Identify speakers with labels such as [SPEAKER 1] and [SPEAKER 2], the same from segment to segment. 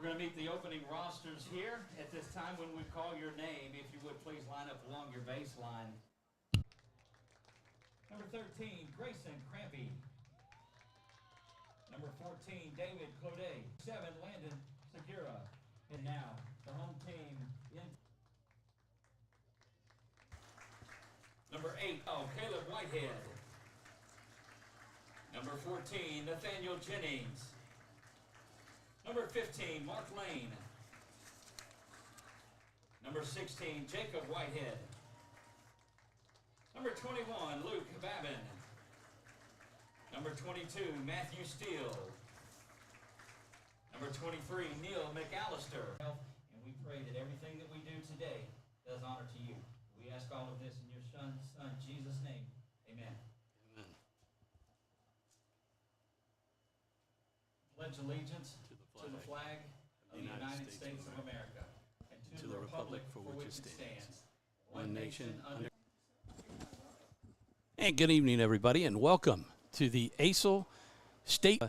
[SPEAKER 1] We're going to meet the opening rosters here. At this time, when we call your name, if you would please line up along your baseline. Number 13, Grayson Crampy. Number 14, David Clodet. 7, Landon Segura. And now, the home team in. Number 8, Caleb Whitehead. Number 14, Nathaniel Jennings. Number 15, Mark Lane. Number 16, Jacob Whitehead. Number 21, Luke Babin. Number 22, Matthew Steele. Number 23, Neil McAllister. And we pray that everything that we do today does honor to you. We ask all of this in your son Jesus' name. Amen.
[SPEAKER 2] Amen.
[SPEAKER 1] Pledge allegiance to the flag of the United States of America and to the republic for which it stands, one nation under.
[SPEAKER 2] And good evening, everybody, and welcome to the ACEL State,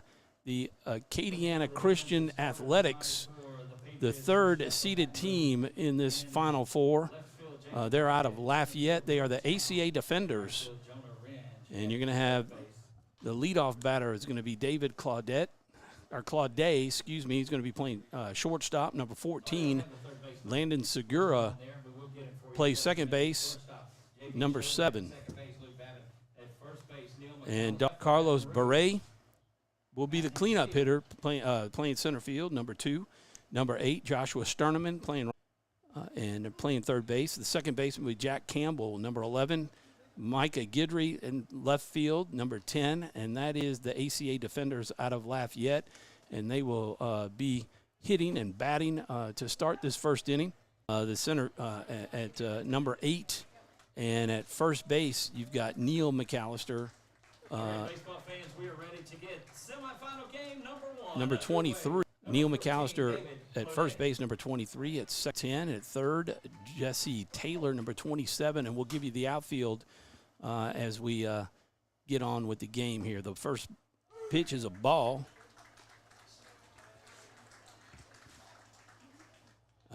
[SPEAKER 2] the Acadiana Christian Athletics, the third seeded team in this Final Four. They're out of Lafayette. They are the ACA Defenders, and you're going to have the leadoff batter is going to be David Claudet. Excuse me. He's going to be playing shortstop. Number 14, Landon Segura, plays second base. Number 7. And Carlos Barre will be the cleanup hitter, playing center field. Number 2. Number 8, Joshua Sterneman, playing third base. The second baseman will be Jack Campbell. Number 11, Micah Guidry in left field. Number 10, and that is the ACA Defenders out of Lafayette. And they will be hitting and batting to start this first inning. The center at number 8. And at first base, you've got Neil McAllister.
[SPEAKER 1] All right, baseball fans, we are ready to get semifinal game number 1.
[SPEAKER 2] Number 23, Neil McAllister at first base, number 23 at 10. At third, Jesse Taylor, number 27. And we'll give you the outfield as we get on with the game here. The first pitch is a ball.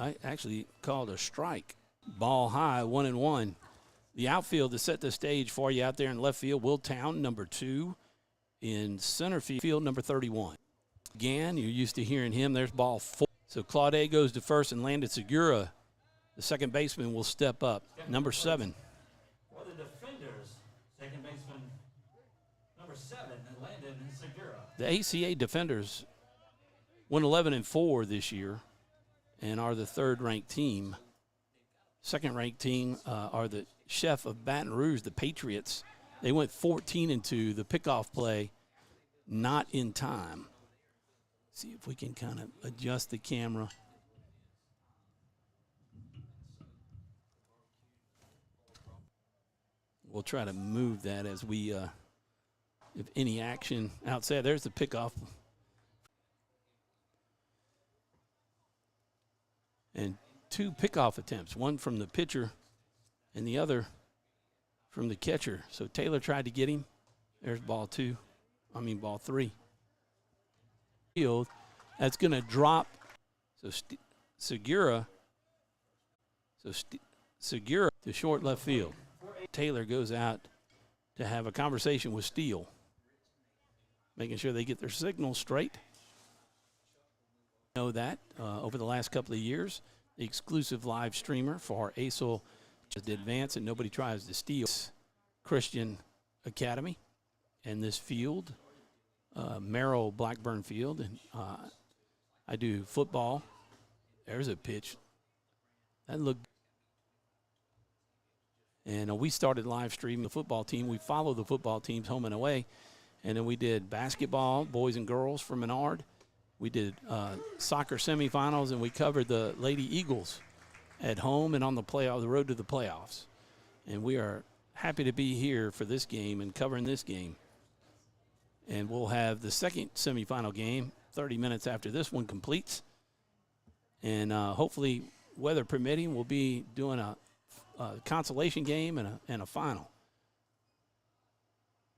[SPEAKER 2] I actually called a strike. Ball high, 1-1. The outfield to set the stage for you out there in left field, Will Town, number 2. In center field, number 31. Again, you're used to hearing him. There's ball 4. So Claudet goes to first, and Landon Segura, the second baseman, will step up. Number 7.
[SPEAKER 1] For the Defenders, second baseman, number 7, Landon Segura.
[SPEAKER 2] The ACA Defenders won 11-4 this year and are the third-ranked team. Second-ranked team are the Chef of Baton Rouge, the Patriots. They went 14-2. The pickoff play not in time. See if we can kind of adjust the camera. We'll try to move that as we, if any action outside. There's the pickoff. And 2 pickoff attempts, one from the pitcher and the other from the catcher. So Taylor tried to get him. There's ball 3. Field, that's going to drop. So Segura to short left field. Taylor goes out to have a conversation with Steele, making sure they get their signal straight. Know that over the last couple of years, the exclusive live streamer for ACEL to advance and nobody tries to steal. Christian Academy and this field, Merrill Blackburn Field, and I do football. There's a pitch. That looked. And we started live streaming the football team. We follow the football teams home and away. And then we did basketball, boys and girls for Menard. We did soccer semifinals, and we covered the Lady Eagles at home and on the road to the playoffs. And we are happy to be here for this game and covering this game. And we'll have the second semifinal game 30 minutes after this one completes. And hopefully, weather permitting, we'll be doing a consolation game and a final.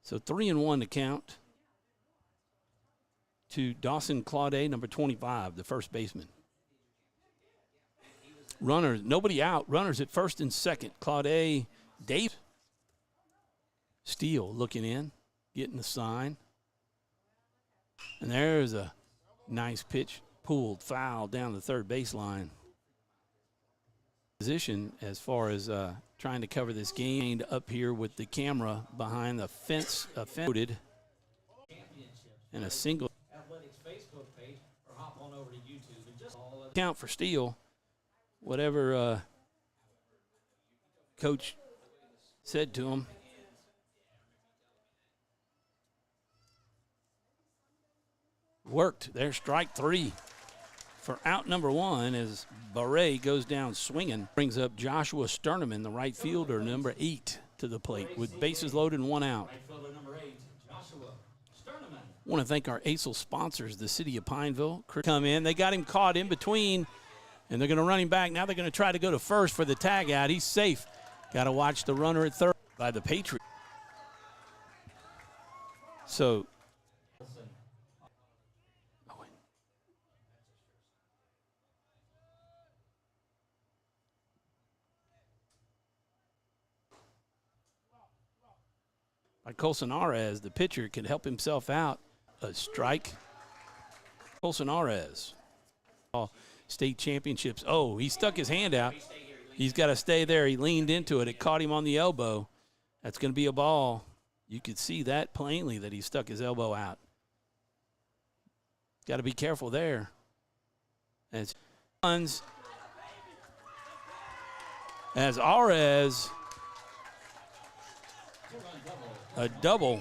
[SPEAKER 2] So 3-1 to count. to Dawson Claudet, number 25, the first baseman. Runners, nobody out. Runners at first and second. Claudet, Dave. Steele looking in, getting the sign. And there's a nice pitch, pulled, foul down the third baseline. Position as far as trying to cover this game up here with the camera behind the fence, and a single.
[SPEAKER 1] Athletics Facebook page, or hop on over to YouTube and just all of
[SPEAKER 2] Count for Steele. Whatever coach said to him. Worked. There's strike three for out number one as Barre goes down swinging. Brings up Joshua Sterneman, the right fielder, number 8, to the plate with bases loaded and one out.
[SPEAKER 1] right fielder number 8, Joshua Sterneman.
[SPEAKER 2] I want to thank our ACEL sponsors, the City of Pineville. Come in. They got him caught in between, and they're going to run him back. Now they're going to try to go to first for the tag out. He's safe. Got to watch the runner at third by the Patriots. So, by Colson Arez, the pitcher can help himself out. A strike. Colson Arez. State championships. Oh, he stuck his hand out. He's got to stay there. He leaned into it. It caught him on the elbow. That's going to be a ball. You could see that plainly that he stuck his elbow out. Got to be careful there. As Arez, a double,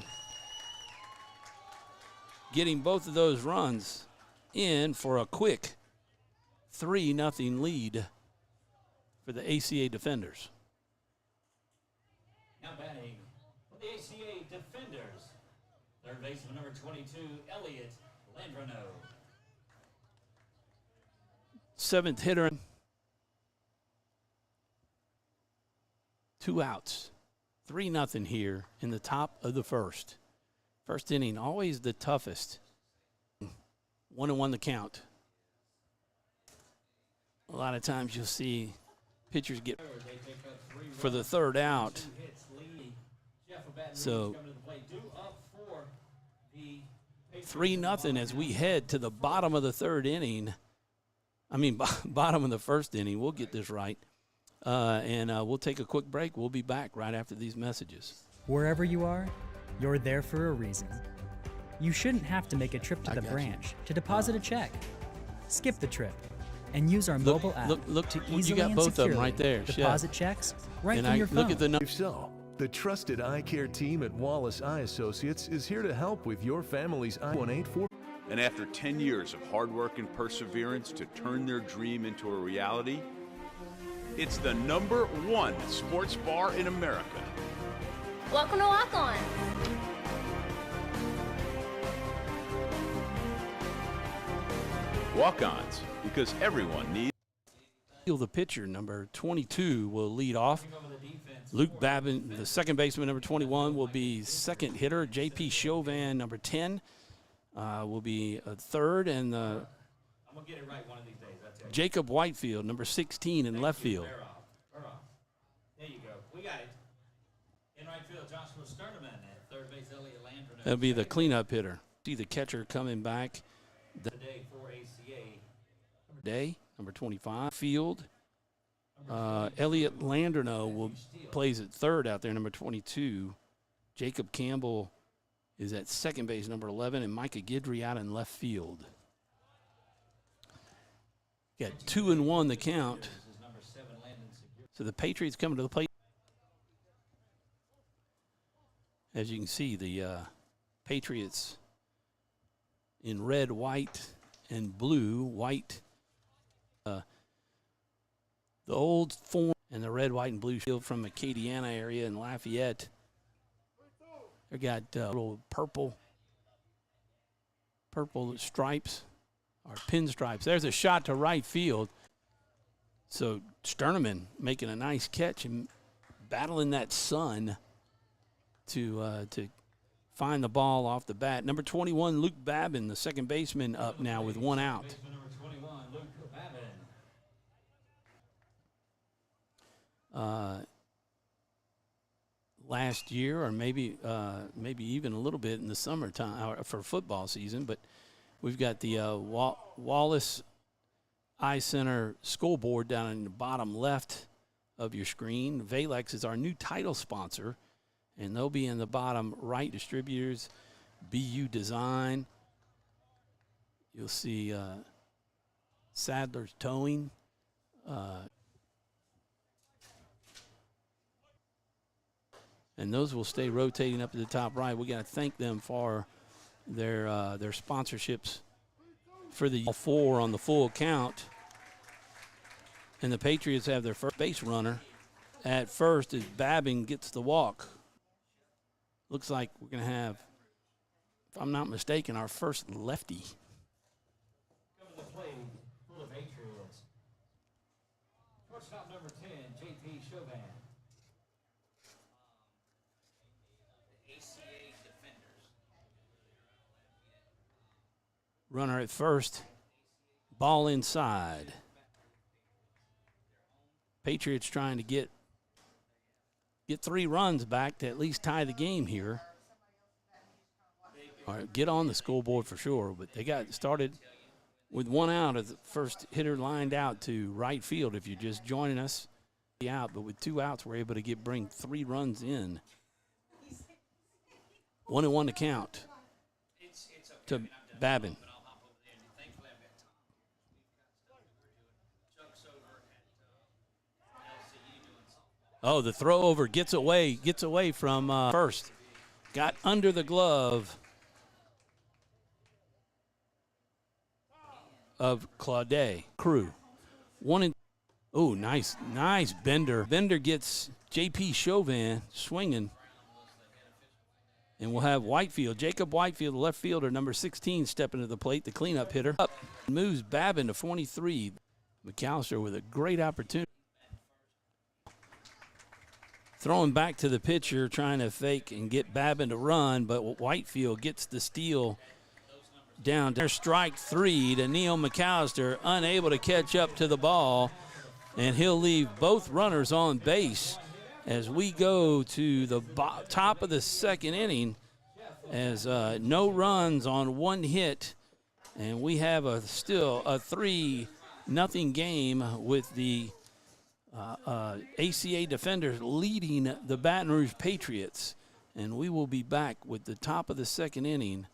[SPEAKER 2] getting both of those runs in for a quick 3-0 lead for the ACA defenders.
[SPEAKER 1] Now batting for the ACA defenders, third baseman number 22, Elliot Landrano.
[SPEAKER 2] 7th hitter. 2 outs. 3-0 here in the top of the first. First inning, always the toughest. 1-1 the count. A lot of times you'll see pitchers get for the third out. So 3-0 as we head to the bottom of the third inning. I mean, bottom of the first inning. We'll get this right. And we'll take a quick break. We'll be back right after these messages.
[SPEAKER 3] Wherever you are, you're there for a reason. You shouldn't have to make a trip to the branch to deposit a check. Skip the trip and use our mobile app to easily
[SPEAKER 2] you got
[SPEAKER 3] and
[SPEAKER 2] both of them
[SPEAKER 3] securely
[SPEAKER 2] right there.
[SPEAKER 3] deposit checks right
[SPEAKER 2] And
[SPEAKER 3] from
[SPEAKER 2] I
[SPEAKER 3] your phone.
[SPEAKER 2] look at the number.
[SPEAKER 4] So, the trusted eye care team at Wallace Eye Associates is here to help with your family's eye. 184.
[SPEAKER 5] And after 10 years of hard work and perseverance to turn their dream into a reality, it's the #1 sports bar in America.
[SPEAKER 6] Welcome to Walk On.
[SPEAKER 5] Walk-ons, because everyone needs.
[SPEAKER 2] The pitcher, number 22, will lead off. Luke Babin, the second baseman, number 21, will be second hitter. J.P. Chauvin, number 10, will be a third. And
[SPEAKER 1] I'm going to get it right one of these days, I tell you.
[SPEAKER 2] Jacob Whitefield, number 16, in left field.
[SPEAKER 1] Bear off. There you go. We got it. In right field, Joshua Sterneman. At third base, Elliot Landrano.
[SPEAKER 2] That'll be the cleanup hitter. See the catcher coming back.
[SPEAKER 1] Today for ACA.
[SPEAKER 2] Day, number 25. Field. Elliot Landrano plays at third out there, number 22. Jacob Campbell is at second base, number 11, and Micah Guidry out in left field. Got 2-1 the count. So the Patriots coming to the plate. As you can see, the Patriots in red, white, and blue. White, the old form, and the red, white, and blue field from Acadiana area in Lafayette. They got little purple stripes or pinstripes. There's a shot to right field. So Sterneman making a nice catch and battling that sun to find the ball off the bat. Number 21, Luke Babin, the second baseman, up now with one out.
[SPEAKER 1] Baseman number 21, Luke Babin.
[SPEAKER 2] Last year, or maybe even a little bit in the summertime for football season, but we've got the Wallace Eye Center scoreboard down in the bottom left of your screen. Valex is our new title sponsor, and they'll be in the bottom right. Distributors, BU Design. You'll see Sadler's Towing. And those will stay rotating up to the top right. We got to thank them for their sponsorships for the 4 on the full count. And the Patriots have their first base runner at first as Babin gets the walk. Looks like we're going to have, if I'm not mistaken, our first lefty.
[SPEAKER 1] Coming to the plate for the Patriots. Shortstop number 10, J.P. Chauvin. ACA defenders.
[SPEAKER 2] Runner at first. Ball inside. Patriots trying to get 3 runs back to at least tie the game here. Or get on the scoreboard for sure, but they got started with 1 out as the first hitter lined out to right field. If you're just joining us, out, but with 2 outs, we're able to bring 3 runs in. 1-1 to count to Babin. Oh, the throw over gets away from first. Got under the glove of Claudet. Crew. Oh, nice bender. Bender gets J.P. Chauvin swinging. And we'll have Whitefield, Jacob Whitefield, the left fielder, number 16, stepping to the plate, the cleanup hitter. Up moves Babin to 23. McAllister with a great opportunity. Throwing back to the pitcher, trying to fake and get Babin to run, but Whitefield gets the steal down. There's strike 3 to Neil McAllister, unable to catch up to the ball, and he'll leave both runners on base as we go to the top of the second inning as no runs on 1 hit, and we have still a 3-0 game with the ACA defenders leading the Baton Rouge Patriots. And we will be back with the top of the second inning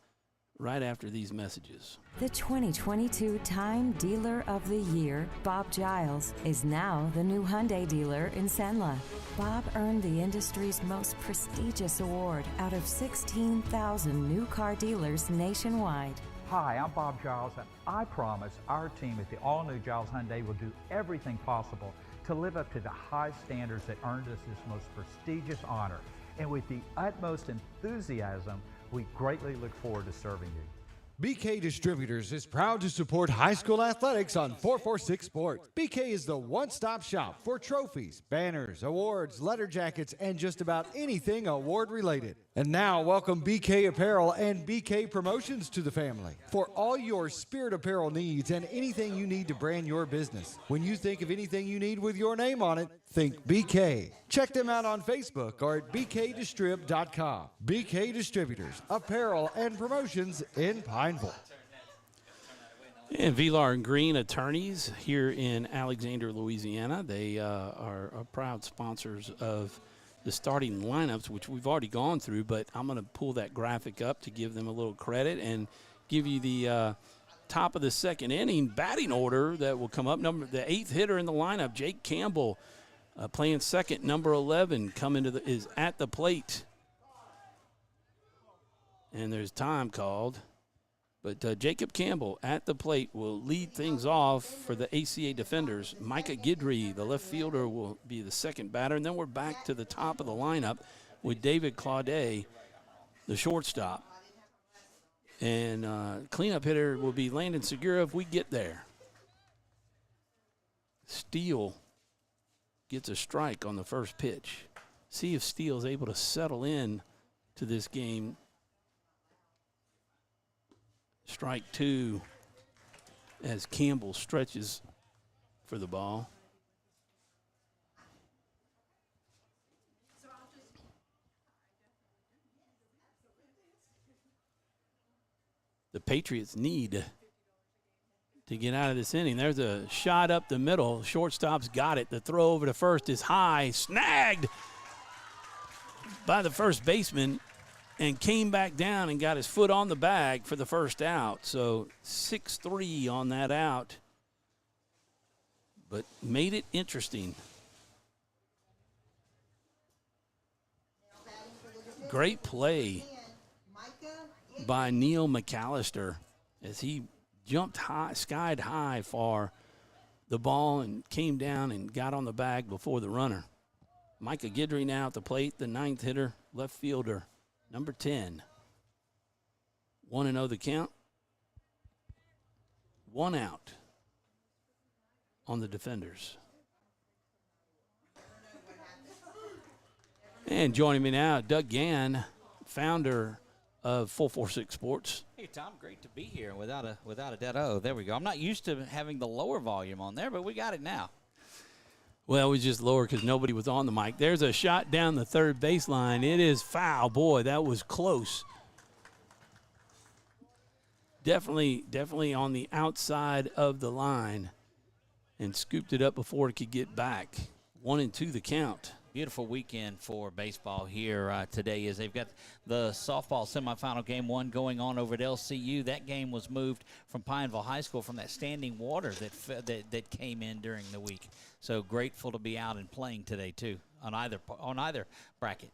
[SPEAKER 2] right after these messages.
[SPEAKER 7] The 2022 Time Dealer of the Year, Bob Giles, is now the new Hyundai dealer in Senla. Bob earned the industry's most prestigious award out of 16,000 new car dealers nationwide.
[SPEAKER 8] Hi, I'm Bob Giles, and I promise our team at the all-new Giles Hyundai will do everything possible to live up to the high standards that earned us this most prestigious honor. And with the utmost enthusiasm, we greatly look forward to serving you.
[SPEAKER 9] BK Distributors is proud to support high school athletics on 446 Sports. BK is the one-stop shop for trophies, banners, awards, letter jackets, and just about anything award-related. And now, welcome BK Apparel and BK Promotions to the family for all your spirit apparel needs and anything you need to brand your business. When you think of anything you need with your name on it, think BK. Check them out on Facebook or at bkdistrib.com. BK Distributors, Apparel and Promotions in Pineville.
[SPEAKER 2] And Vilar and Green Attorneys here in Alexander, Louisiana. They are proud sponsors of the starting lineups, which we've already gone through, but I'm going to pull that graphic up to give them a little credit and give you the top of the second inning batting order that will come up. The 8th hitter in the lineup, Jake Campbell, playing second. Number 11 is at the plate. And there's time called. But Jacob Campbell at the plate will lead things off for the ACA defenders. Micah Guidry, the left fielder, will be the second batter. And then we're back to the top of the lineup with David Claudet, the shortstop. And cleanup hitter will be Landon Segura if we get there. Steele gets a strike on the first pitch. See if Steele's able to settle in to this game Strike 2 as Campbell stretches for the ball. The Patriots need to get out of this inning. There's a shot up the middle. Shortstop's got it. The throw over to first is high. Snagged by the first baseman and came back down and got his foot on the bag for the first out. So 6-3 on that out, but made it interesting. Great play by Neil McAllister as he jumped high, skied high for the ball and came down and got on the bag before the runner. Micah Guidry now at the plate, the 9th hitter, left fielder, number 10. 1-0 the count. 1 out on the defenders. And joining me now, Doug Gann, founder of 446 Sports.
[SPEAKER 10] Hey, Tom, great to be here without a dead O. There we go. I'm not used to having the lower volume on there, but we got it now.
[SPEAKER 2] Well, we just lower because nobody was on the mic. There's a shot down the third baseline. It is foul. Boy, that was close. Definitely on the outside of the line and scooped it up before it could get back. 1-2 the count.
[SPEAKER 10] Beautiful weekend for baseball here today as they've got the softball semifinal game 1 going on over at LCU. That game was moved from Pineville High School from that standing water that came in during the week. So grateful to be out and playing today too on either bracket.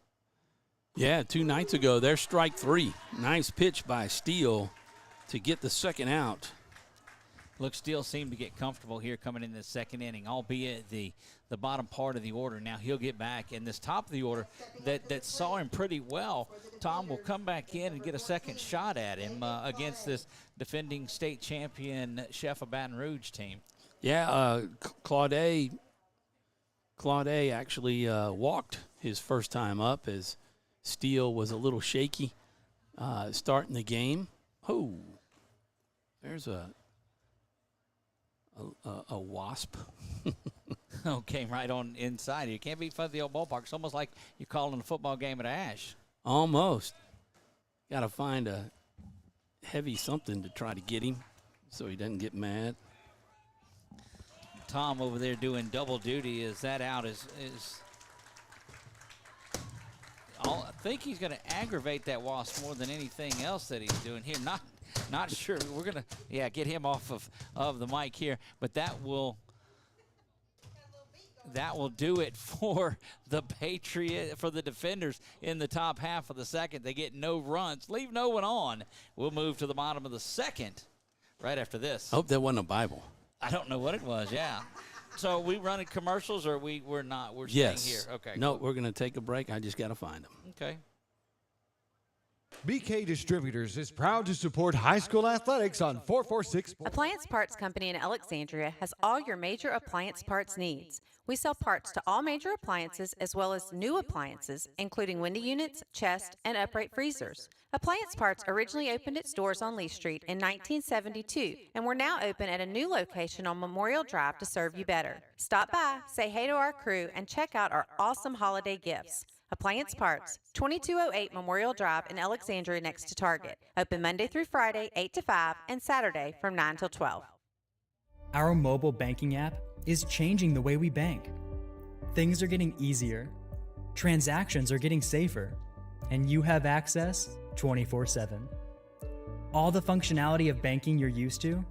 [SPEAKER 2] Yeah, 2 nights ago, there's strike 3. Nice pitch by Steele to get the second out.
[SPEAKER 10] Look, Steele seemed to get comfortable here coming in the second inning, albeit the bottom part of the order. Now he'll get back in this top of the order that saw him pretty well. Tom will come back in and get a second shot at him against this defending state champion Chef of Baton Rouge team.
[SPEAKER 2] Yeah, Claude actually walked his first time up as Steele was a little shaky starting the game. Oh, there's a wasp.
[SPEAKER 10] Oh, came right on inside. You can't be fun at the old ballpark. It's almost like you're calling a football game at Ash.
[SPEAKER 2] Almost. Got to find a heavy something to try to get him so he doesn't get mad.
[SPEAKER 10] Tom over there doing double duty as that out is I think he's going to aggravate that wasp more than anything else that he's doing here. Not sure. We're going to, get him off of the mic here. But that will do it for the for the defenders in the top half of the second. They get no runs. Leave no one on. We'll move to the bottom of the second right after this.
[SPEAKER 2] I hope that wasn't a Bible.
[SPEAKER 10] I don't know what it was, yeah. So we running commercials or we're not? We're
[SPEAKER 2] yes.
[SPEAKER 10] Staying here. Okay.
[SPEAKER 2] No, we're going to take a break. I just got to find them.
[SPEAKER 10] Okay.
[SPEAKER 9] BK Distributors is proud to support high school athletics on 446 Sports.
[SPEAKER 11] Appliance Parts Company in Alexandria has all your major appliance parts needs. We sell parts to all major appliances as well as new appliances, including window units, chest, and upright freezers. Appliance Parts originally opened its doors on Lee Street in 1972, and we're now open at a new location on Memorial Drive to serve you better. Stop by, say hey to our crew, and check out our awesome holiday gifts. Appliance Parts, 2208 Memorial Drive in Alexandria next to Target. Open Monday through Friday, 8 to 5, and Saturday from 9 till 12.
[SPEAKER 3] Our mobile banking app is changing the way we bank. Things are getting easier, transactions are getting safer, and you have access 24/7. All the functionality of banking you're used to,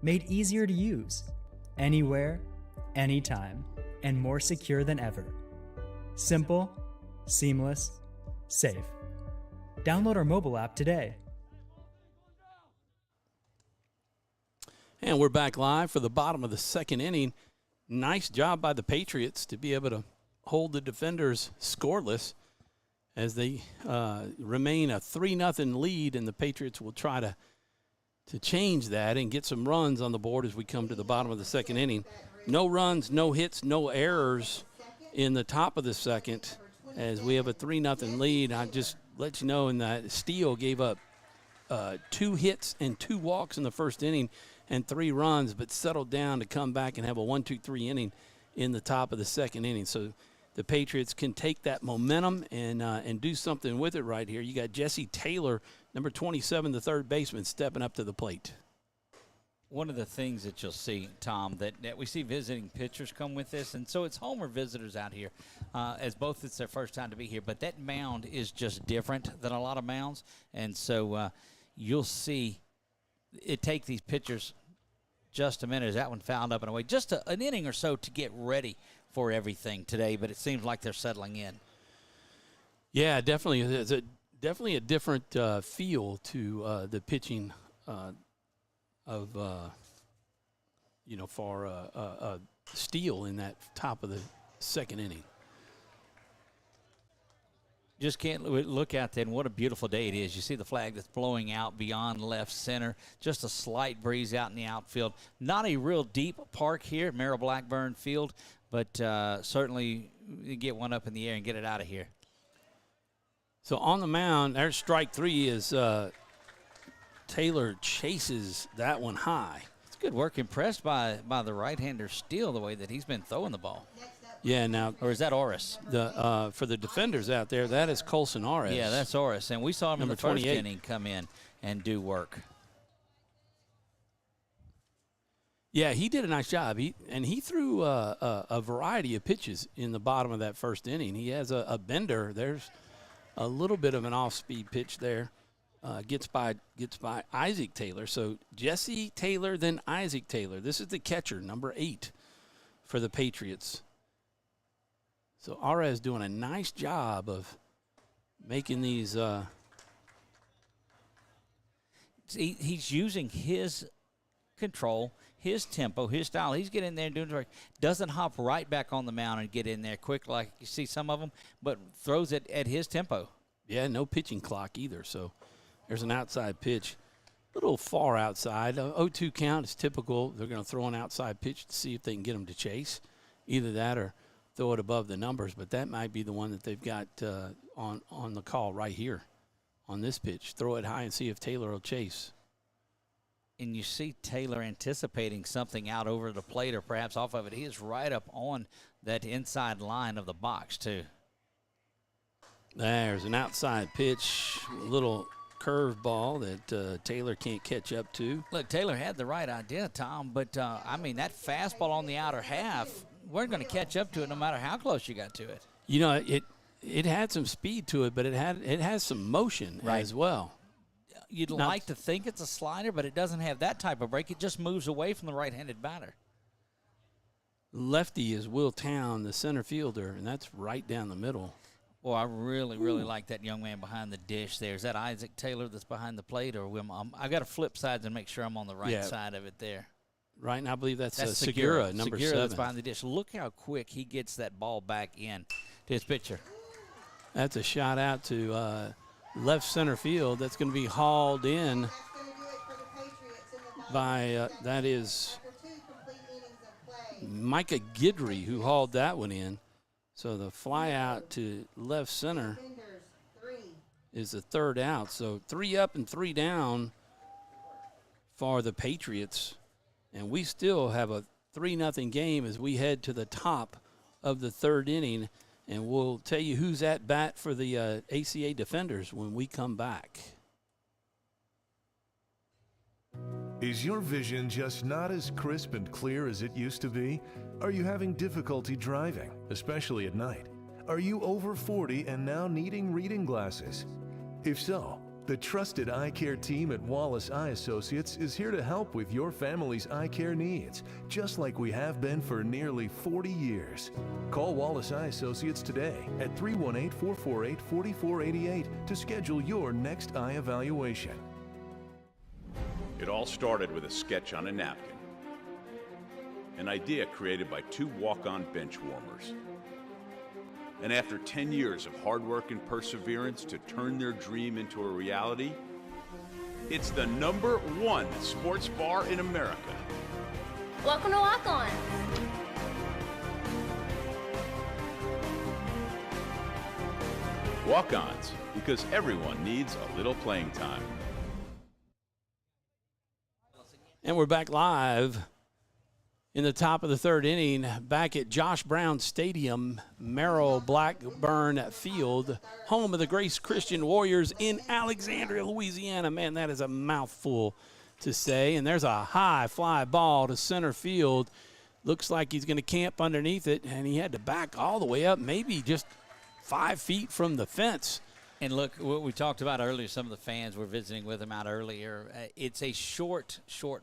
[SPEAKER 3] made easier to use, anywhere, anytime, and more secure than ever. Simple, seamless, safe. Download our mobile app today.
[SPEAKER 2] And we're back live for the bottom of the second inning. Nice job by the Patriots to be able to hold the defenders scoreless as they remain a 3-0 lead, and the Patriots will try to change that and get some runs on the board as we come to the bottom of the second inning. No runs, no hits, no errors in the top of the second as we have a 3-0 lead. I just let you know in that Steele gave up 2 hits and 2 walks in the first inning and 3 runs, but settled down to come back and have a 1-2-3 inning in the top of the second inning. So the Patriots can take that momentum and do something with it right here. You got Jesse Taylor, number 27, the third baseman, stepping up to the plate.
[SPEAKER 10] One of the things that you'll see, Tom, that we see visiting pitchers come with this, and so it's homer visitors out here, as both it's their first time to be here, but that mound is just different than a lot of mounds, and so you'll see it take these pitchers just a minute as that one fouled up and away, just an inning or so to get ready for everything today, but it seems like they're settling in.
[SPEAKER 2] Yeah, definitely. It's definitely a different feel to the pitching of for Steele in that top of the second inning.
[SPEAKER 10] Just can't look out there, and what a beautiful day it is. You see the flag that's blowing out beyond left center. Just a slight breeze out in the outfield. Not a real deep park here, Merrill Blackburn Field, but certainly you get one up in the air and get it out of here.
[SPEAKER 2] So on the mound, there's strike 3 as Taylor chases that one high.
[SPEAKER 10] It's good work. Impressed by the right-hander Steele, the way that he's been throwing the ball.
[SPEAKER 2] Yeah, now.
[SPEAKER 10] Or is that Oris?
[SPEAKER 2] For the defenders out there, that is Colson Oris.
[SPEAKER 10] Yeah, that's Oris. And we saw him
[SPEAKER 2] number
[SPEAKER 10] in the first
[SPEAKER 2] 28.
[SPEAKER 10] inning come in and do work.
[SPEAKER 2] Yeah, he did a nice job. He threw a variety of pitches in the bottom of that first inning. He has a bender. There's a little bit of an off-speed pitch there. Gets by Isaac Taylor. So Jesse Taylor, then Isaac Taylor. This is the catcher, number 8 for the Patriots. So Arez doing a nice job of making these.
[SPEAKER 10] He's using his control, his tempo, his style. He's getting in there and doing it. Doesn't hop right back on the mound and get in there quick like you see some of them, but throws it at his tempo.
[SPEAKER 2] Yeah, no pitching clock either. So there's an outside pitch. A little far outside. 0-2 count is typical. They're going to throw an outside pitch to see if they can get him to chase. Either that or throw it above the numbers, but that might be the one that they've got on the call right here on this pitch. Throw it high and see if Taylor will chase.
[SPEAKER 10] And you see Taylor anticipating something out over the plate or perhaps off of it. He is right up on that inside line of the box, too.
[SPEAKER 2] There's an outside pitch, a little curve ball that Taylor can't catch up to.
[SPEAKER 10] Look, Taylor had the right idea, Tom, but, that fastball on the outer half, we're going to catch up to it no matter how close you got to it.
[SPEAKER 2] You know, it had some speed to it, but it has some motion as well.
[SPEAKER 10] You'd like to think it's a slider, but it doesn't have that type of break. It just moves away from the right-handed batter.
[SPEAKER 2] Lefty is Will Town, the center fielder, and that's right down the middle.
[SPEAKER 10] Well, I really like that young man behind the dish there. Is that Isaac Taylor that's behind the plate? Or I got to flip sides and make sure I'm on the right side of it there.
[SPEAKER 2] Right, and I believe that's Segura, number 7.
[SPEAKER 10] That's behind the dish. Look how quick he gets that ball back in to his pitcher.
[SPEAKER 2] That's a shot out to left center field. That's going to be hauled in by, that is Micah Guidry who hauled that one in. So the fly out to left center is the third out. So 3 up and 3 down for the Patriots. And we still have a 3-0 game as we head to the top of the third inning. And we'll tell you who's at bat for the ACA defenders when we come back.
[SPEAKER 4] Is your vision just not as crisp and clear as it used to be? Are you having difficulty driving, especially at night? Are you over 40 and now needing reading glasses? If so, the trusted eye care team at Wallace Eye Associates is here to help with your family's eye care needs, just like we have been for nearly 40 years. Call Wallace Eye Associates today at 318-448-4488 to schedule your next eye evaluation.
[SPEAKER 5] It all started with a sketch on a napkin. An idea created by 2 walk-on bench warmers. And after 10 years of hard work and perseverance to turn their dream into a reality, it's the #1 sports bar in America.
[SPEAKER 6] Welcome to Walk On.
[SPEAKER 5] Walk-ons, because everyone needs a little playing time.
[SPEAKER 2] And we're back live in the top of the third inning, back at Josh Brown Stadium, Merrill Blackburn Field, home of the Grace Christian Warriors in Alexandria, Louisiana. Man, that is a mouthful to say. And there's a high fly ball to center field. Looks like he's going to camp underneath it, and he had to back all the way up, maybe just 5 feet from the fence.
[SPEAKER 10] And look, what we talked about earlier, some of the fans were visiting with him out earlier. It's a short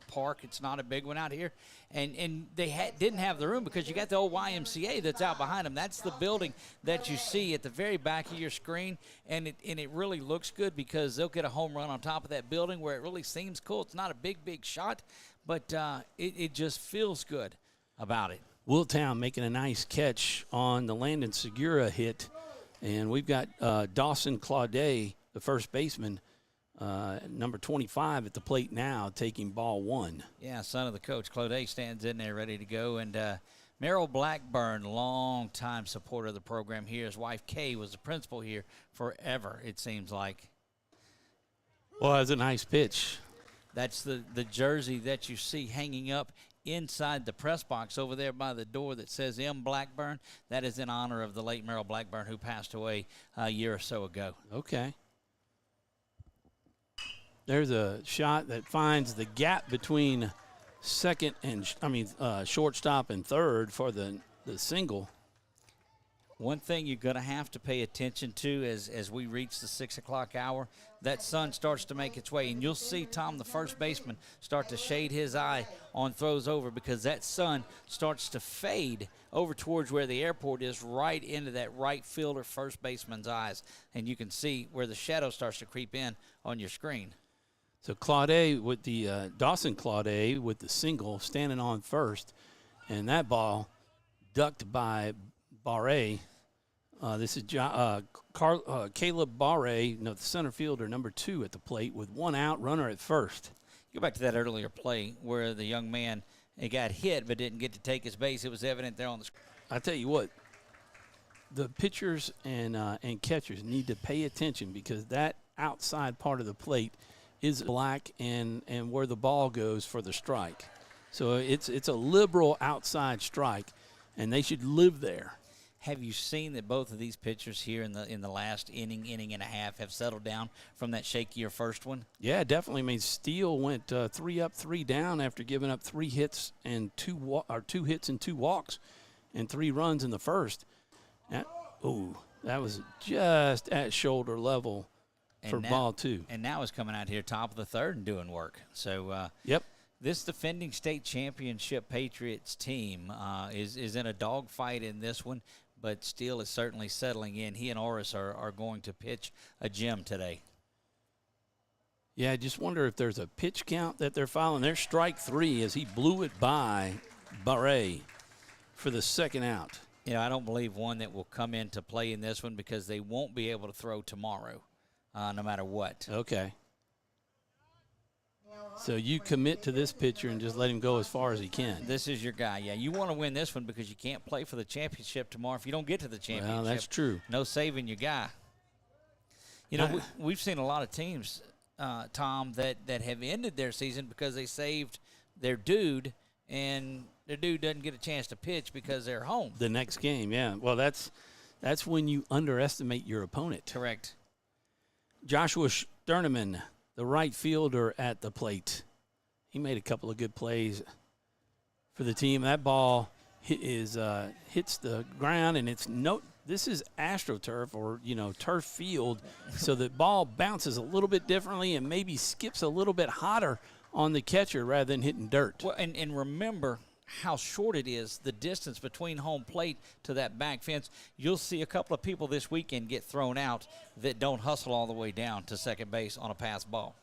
[SPEAKER 10] park. It's not a big one out here. And they didn't have the room because you got the old YMCA that's out behind them. That's the building that you see at the very back of your screen. And it really looks good because they'll get a home run on top of that building where it really seems cool. It's not a big shot, but it just feels good about it.
[SPEAKER 2] Willtown making a nice catch on the Landon Segura hit. And we've got Dawson Claudet, the first baseman, number 25 at the plate now, taking ball 1.
[SPEAKER 10] Yeah, son of the coach. Claudet stands in there ready to go. And Merrill Blackburn, long-time supporter of the program here. His wife, Kay, was the principal here forever, it seems like.
[SPEAKER 2] Well, that's a nice pitch.
[SPEAKER 10] That's the jersey that you see hanging up inside the press box over there by the door that says M. Blackburn. That is in honor of the late Merrill Blackburn, who passed away a year or so ago.
[SPEAKER 2] Okay. There's a shot that finds the gap between shortstop and third for the single.
[SPEAKER 10] One thing you're going to have to pay attention to as we reach the 6 o'clock hour, that sun starts to make its way. And you'll see Tom, the first baseman, start to shade his eye on throws over because that sun starts to fade over towards where the airport is, right into that right fielder first baseman's eyes. And you can see where the shadow starts to creep in on your screen.
[SPEAKER 2] So Claudet with the Dawson Claudet with the single standing on first. And that ball ducked by Barre. This is Caleb Barre, the center fielder, number 2 at the plate with 1 out, runner at first.
[SPEAKER 10] Go back to that earlier play where the young man got hit but didn't get to take his base. It was evident there on the screen.
[SPEAKER 2] I tell you what, the pitchers and catchers need to pay attention because that outside part of the plate is black and where the ball goes for the strike. So it's a liberal outside strike, and they should live there.
[SPEAKER 10] Have you seen that both of these pitchers here in the last inning and a half have settled down from that shakier first one?
[SPEAKER 2] Yeah, definitely. I mean, Steele went 3 up, 3 down after giving up 3 hits and 2 hits and 2 walks and 3 runs in the first. That was just at shoulder level for ball 2.
[SPEAKER 10] And now is coming out here top of the third and doing work. So
[SPEAKER 2] yep.
[SPEAKER 10] This defending state championship Patriots team is in a dogfight in this one. But Steele is certainly settling in. He and Oris are going to pitch a gem today.
[SPEAKER 2] Yeah, I just wonder if there's a pitch count that they're following. There's strike 3 as he blew it by Barre for the second out.
[SPEAKER 10] I don't believe one that will come into play in this one because they won't be able to throw tomorrow, no matter what.
[SPEAKER 2] Okay. So you commit to this pitcher and just let him go as far as he can.
[SPEAKER 10] This is your guy. Yeah, you want to win this one because you can't play for the championship tomorrow if you don't get to the championship.
[SPEAKER 2] Well, that's true.
[SPEAKER 10] No saving your guy. We've seen a lot of teams, Tom, that have ended their season because they saved their dude, and their dude doesn't get a chance to pitch because they're home.
[SPEAKER 2] The next game, yeah. Well, that's when you underestimate your opponent.
[SPEAKER 10] Correct.
[SPEAKER 2] Joshua Sterneman, the right fielder at the plate. He made a couple of good plays for the team. That ball hits the ground, and this is AstroTurf or, turf field, so the ball bounces a little bit differently and maybe skips a little bit hotter on the catcher rather than hitting dirt.
[SPEAKER 10] Well, and remember how short it is, the distance between home plate to that back fence. You'll see a couple of people this weekend get thrown out that don't hustle all the way down to second base on a pass ball.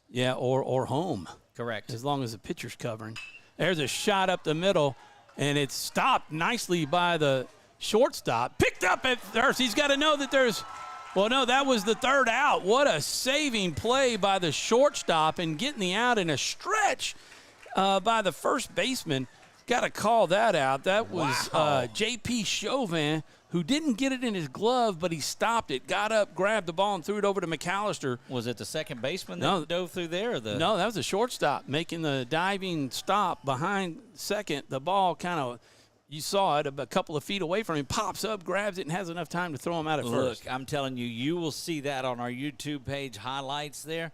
[SPEAKER 2] Yeah, or home.
[SPEAKER 10] Correct.
[SPEAKER 2] As long as the pitcher's covering. There's a shot up the middle, and it's stopped nicely by the shortstop. Picked up at first. He's got to know that there's – well, no, that was the third out. What a saving play by the shortstop and getting the out in a stretch by the first baseman. Got to call that out. That was J.P. Chauvin, who didn't get it in his glove, but he stopped it, got up, grabbed the ball, and threw it over to McAllister.
[SPEAKER 10] Was it the second baseman that dove through there? Or the
[SPEAKER 2] No, that was a shortstop making the diving stop behind second. The ball kind of, you saw it a couple of feet away from him, pops up, grabs it, and has enough time to throw him out at first.
[SPEAKER 10] Look, I'm telling you, you will see that on our YouTube page highlights there.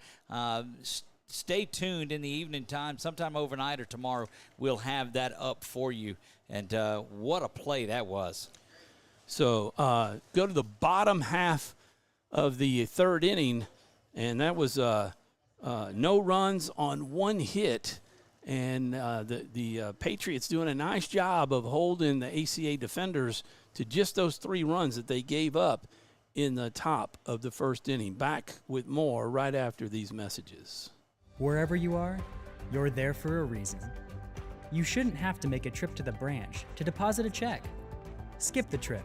[SPEAKER 10] Stay tuned in the evening time. Sometime overnight or tomorrow, we'll have that up for you. And what a play that was.
[SPEAKER 2] So go to the bottom half of the third inning, and that was no runs on one hit. And the Patriots doing a nice job of holding the ACA defenders to just those 3 runs that they gave up in the top of the first inning. Back with more right after these messages.
[SPEAKER 3] Wherever you are, you're there for a reason. You shouldn't have to make a trip to the branch to deposit a check. Skip the trip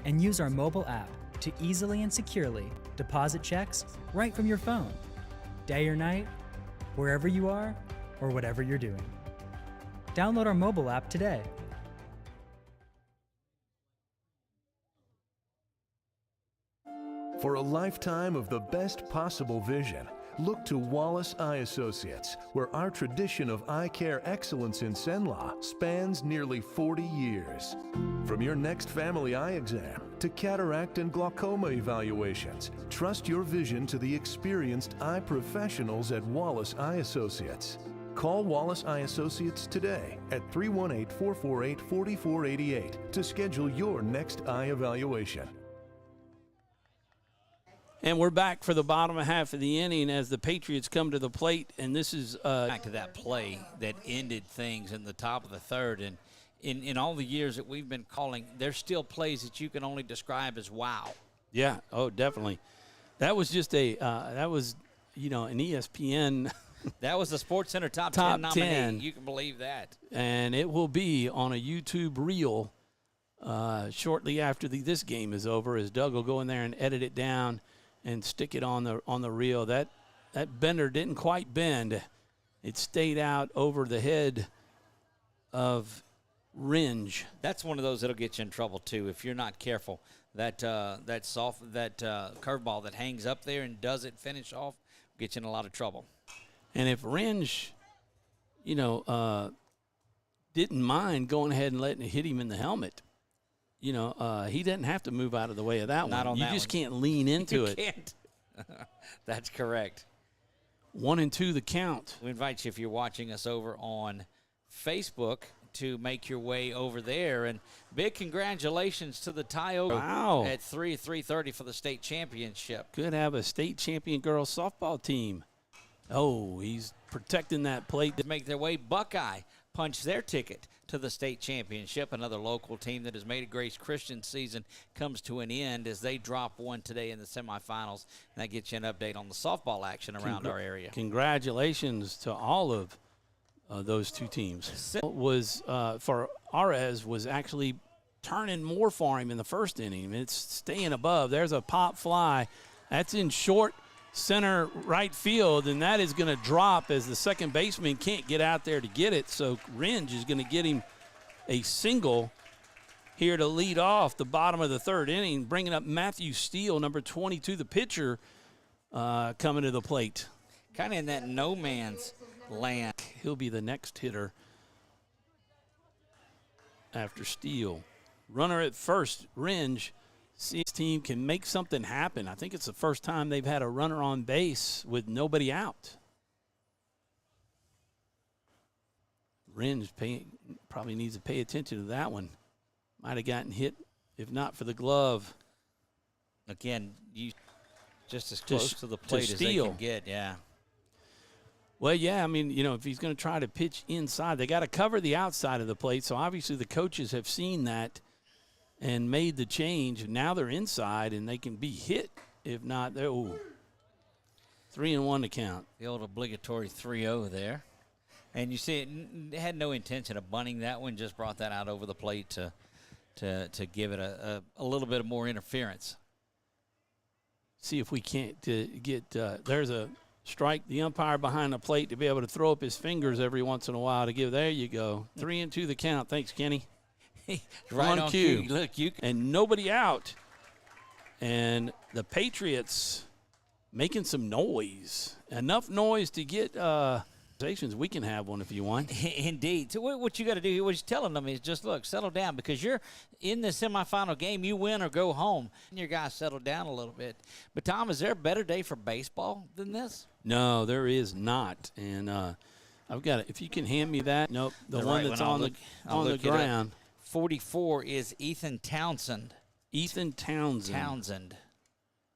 [SPEAKER 3] and use our mobile app to easily and securely deposit checks right from your phone. Day or night, wherever you are, or whatever you're doing. Download our mobile app today.
[SPEAKER 4] For a lifetime of the best possible vision, look to Wallace Eye Associates, where our tradition of eye care excellence in Cenla spans nearly 40 years. From your next family eye exam to cataract and glaucoma evaluations, trust your vision to the experienced eye professionals at Wallace Eye Associates. Call Wallace Eye Associates today at 318-448-4488 to schedule your next eye evaluation.
[SPEAKER 2] And we're back for the bottom half of the inning as the Patriots come to the plate, and this is
[SPEAKER 10] back to that play that ended things in the top of the third. And in all the years that we've been calling, there's still plays that you can only describe as wow.
[SPEAKER 2] Yeah, oh, definitely. That was just an ESPN.
[SPEAKER 10] That was the SportsCenter top 10 nominee. You can believe that.
[SPEAKER 2] And it will be on a YouTube reel shortly after this game is over, as Doug will go in there and edit it down and stick it on the reel. That bender didn't quite bend. It stayed out over the head of Rouge.
[SPEAKER 10] That's one of those that'll get you in trouble too if you're not careful. That curveball that hangs up there and doesn't finish off will get you in a lot of trouble.
[SPEAKER 2] And if Rouge, didn't mind going ahead and letting it hit him in the helmet, he doesn't have to move out of the way of that
[SPEAKER 10] Not
[SPEAKER 2] one.
[SPEAKER 10] On
[SPEAKER 2] you
[SPEAKER 10] that
[SPEAKER 2] just
[SPEAKER 10] one.
[SPEAKER 2] Can't lean into it.
[SPEAKER 10] You can't. That's correct.
[SPEAKER 2] 1-2 the count.
[SPEAKER 10] We invite you, if you're watching us over on Facebook, to make your way over there. And big congratulations to the Tioga at 3-3-30 for the state championship.
[SPEAKER 2] Could have a state champion girls softball team. Oh, he's protecting that plate.
[SPEAKER 10] To make their way, Buckeye punch their ticket to the state championship. Another local team that has made a Grace Christian season comes to an end as they drop one today in the semifinals. And that gets you an update on the softball action around our area.
[SPEAKER 2] Congratulations to all of those two teams. Was for Arez was actually turning more for him in the first inning. It's staying above. There's a pop fly. That's in short center right field, and that is going to drop as the second baseman can't get out there to get it. So Rouge is going to get him a single here to lead off the bottom of the third inning, bringing up Matthew Steele, number 22, the pitcher, coming to the plate.
[SPEAKER 10] Kind of in that no man's land.
[SPEAKER 2] He'll be the next hitter after Steele. Runner at first, Rouge. See his team can make something happen. I think it's the first time they've had a runner on base with nobody out. Rouge probably needs to pay attention to that one. Might have gotten hit, if not for the glove.
[SPEAKER 10] Again, you just as close to the plate as they can get, yeah.
[SPEAKER 2] Well, yeah, I mean, if he's going to try to pitch inside, they got to cover the outside of the plate. So obviously the coaches have seen that and made the change. Now they're inside, and they can be hit. If not, they're 3-1 to count.
[SPEAKER 10] The old obligatory 3-0 there. And you see it had no intention of bunting that one, just brought that out over the plate to give it a little bit of more interference.
[SPEAKER 2] See if we can't get there's a strike the umpire behind the plate to be able to throw up his fingers every once in a while to give. There you go. 3-2 the count. Thanks, Kenny.
[SPEAKER 10] Right on cue. Look,
[SPEAKER 2] and nobody out. And the Patriots making some noise. Enough noise to get we can have one if you want.
[SPEAKER 10] Indeed. So what you got to do, what you're telling them is just, look, settle down, because you're in the semifinal game. You win or go home. And your guys settle down a little bit. But, Tom, is there a better day for baseball than this?
[SPEAKER 2] No, there is not. And I've got it. If you can hand me that. Nope, the one that's on the ground.
[SPEAKER 10] 44 is Ethan Townsend.
[SPEAKER 2] Ethan Townsend.